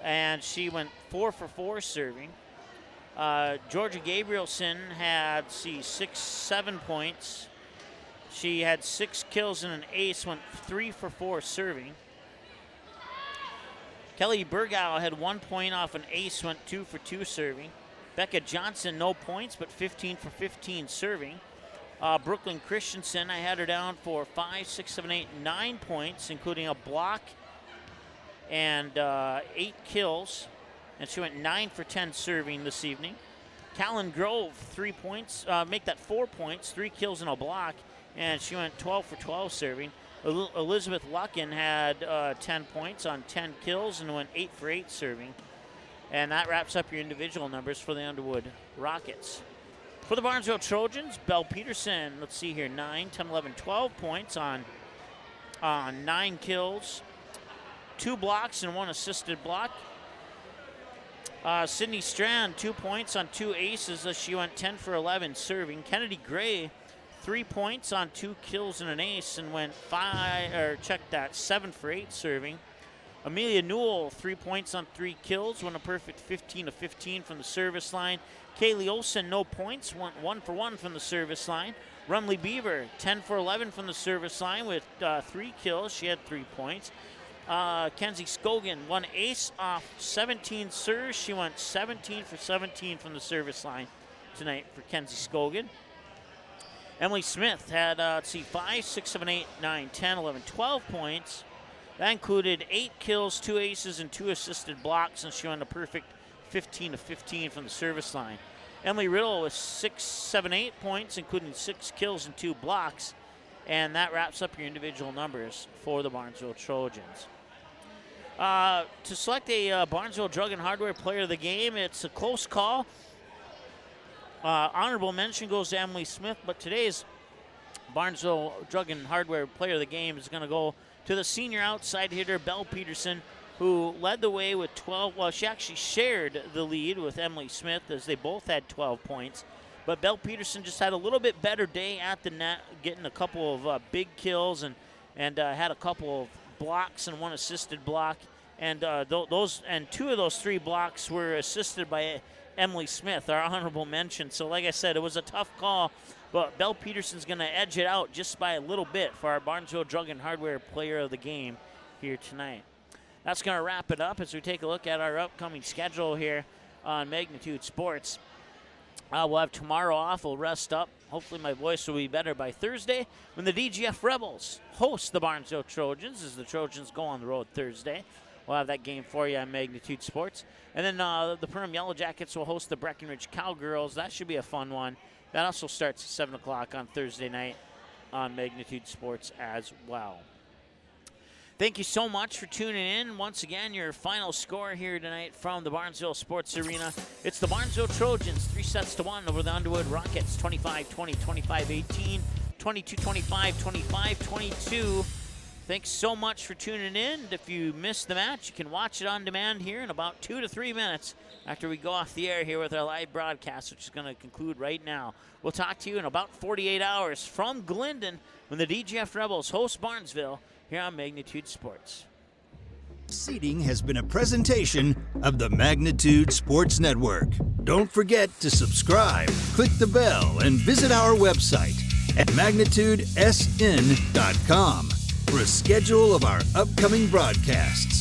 and she went 4 for 4 serving. Georgia Gabrielson had, 6, 7 points. She had 6 kills and an ace, went 3 for 4 serving. Kelly Burgow had 1 point off an ace, went 2 for 2 serving. Becca Johnson, no points, but 15 for 15 serving. Brooklyn Christensen, I had her down for 5, 6, 7, 8, 9 points, including a block and 8 kills. And she went 9 for 10 serving this evening. Callan Grove, 3 points, make that 4 points, 3 kills and a block, and she went 12 for 12 serving. Elizabeth Luckin had 10 points on 10 kills and went 8 for 8 serving. And that wraps up your individual numbers for the Underwood Rockets. For the Barnesville Trojans, Belle Peterson, let's see here, 9, 10, 11, 12 points on 9 kills, 2 blocks and 1 assisted block. Sydney Strand, 2 points on 2 aces as she went 10 for 11 serving. Kennedy Gray, 3 points on 2 kills and an ace and went 7 for 8 serving. Emilia Newell, 3 points on 3 kills, won a perfect 15 of 15 from the service line. Kaylee Olsen, no points, went 1 for 1 from the service line. Rumley Beaver, 10 for 11 from the service line with 3 kills. She had 3 points. Kenzie Scogan, 1 ace off 17 serves. She went 17 for 17 from the service line tonight for Kenzie Scogan. Emily Smith had, 5, 6, 7, 8, 9, 10, 11, 12 points. That included 8 kills, 2 aces, and 2 assisted blocks, and she won a perfect 15 of 15 from the service line. Emily Riddle with 6, 7, 8 points, including 6 kills and 2 blocks. And that wraps up your individual numbers for the Barnesville Trojans. To select a Barnesville Drug and Hardware Player of the Game, it's a close call. Honorable mention goes to Emily Smith, but today's Barnesville Drug and Hardware Player of the Game is going to go to the senior outside hitter, Belle Peterson, who led the way with 12. Well, she actually shared the lead with Emily Smith as they both had 12 points. But Belle Peterson just had a little bit better day at the net, getting a couple of big kills and had a couple of blocks and 1 assisted block. And 2 of those 3 blocks were assisted by Emily Smith, our honorable mention. So like I said, it was a tough call, but Belle Peterson's going to edge it out just by a little bit for our Barnesville Drug and Hardware Player of the Game here tonight. That's going to wrap it up as we take a look at our upcoming schedule here on Magnitude Sports. We'll have tomorrow off. We'll rest up. Hopefully my voice will be better by Thursday when the DGF Rebels host the Barnesville Trojans as the Trojans go on the road Thursday. We'll have that game for you on Magnitude Sports. And then the Perham Yellow Jackets will host the Breckenridge Cowgirls. That should be a fun one. That also starts at 7 o'clock on Thursday night on Magnitude Sports as well. Thank you so much for tuning in. Once again, your final score here tonight from the Barnesville Sports Arena. It's the Barnesville Trojans, 3-1 over the Underwood Rockets, 25-20, 25-18, 22-25, 25-22. Thanks so much for tuning in. If you missed the match, you can watch it on demand here in about 2 to 3 minutes after we go off the air here with our live broadcast, which is going to conclude right now. We'll talk to you in about 48 hours from Glendon when the DGF Rebels host Barnesville here on Magnitude Sports.
Seating has been a presentation of the Magnitude Sports Network. Don't forget to subscribe, click the bell, and visit our website at magnitudesn.com for a schedule of our upcoming broadcasts.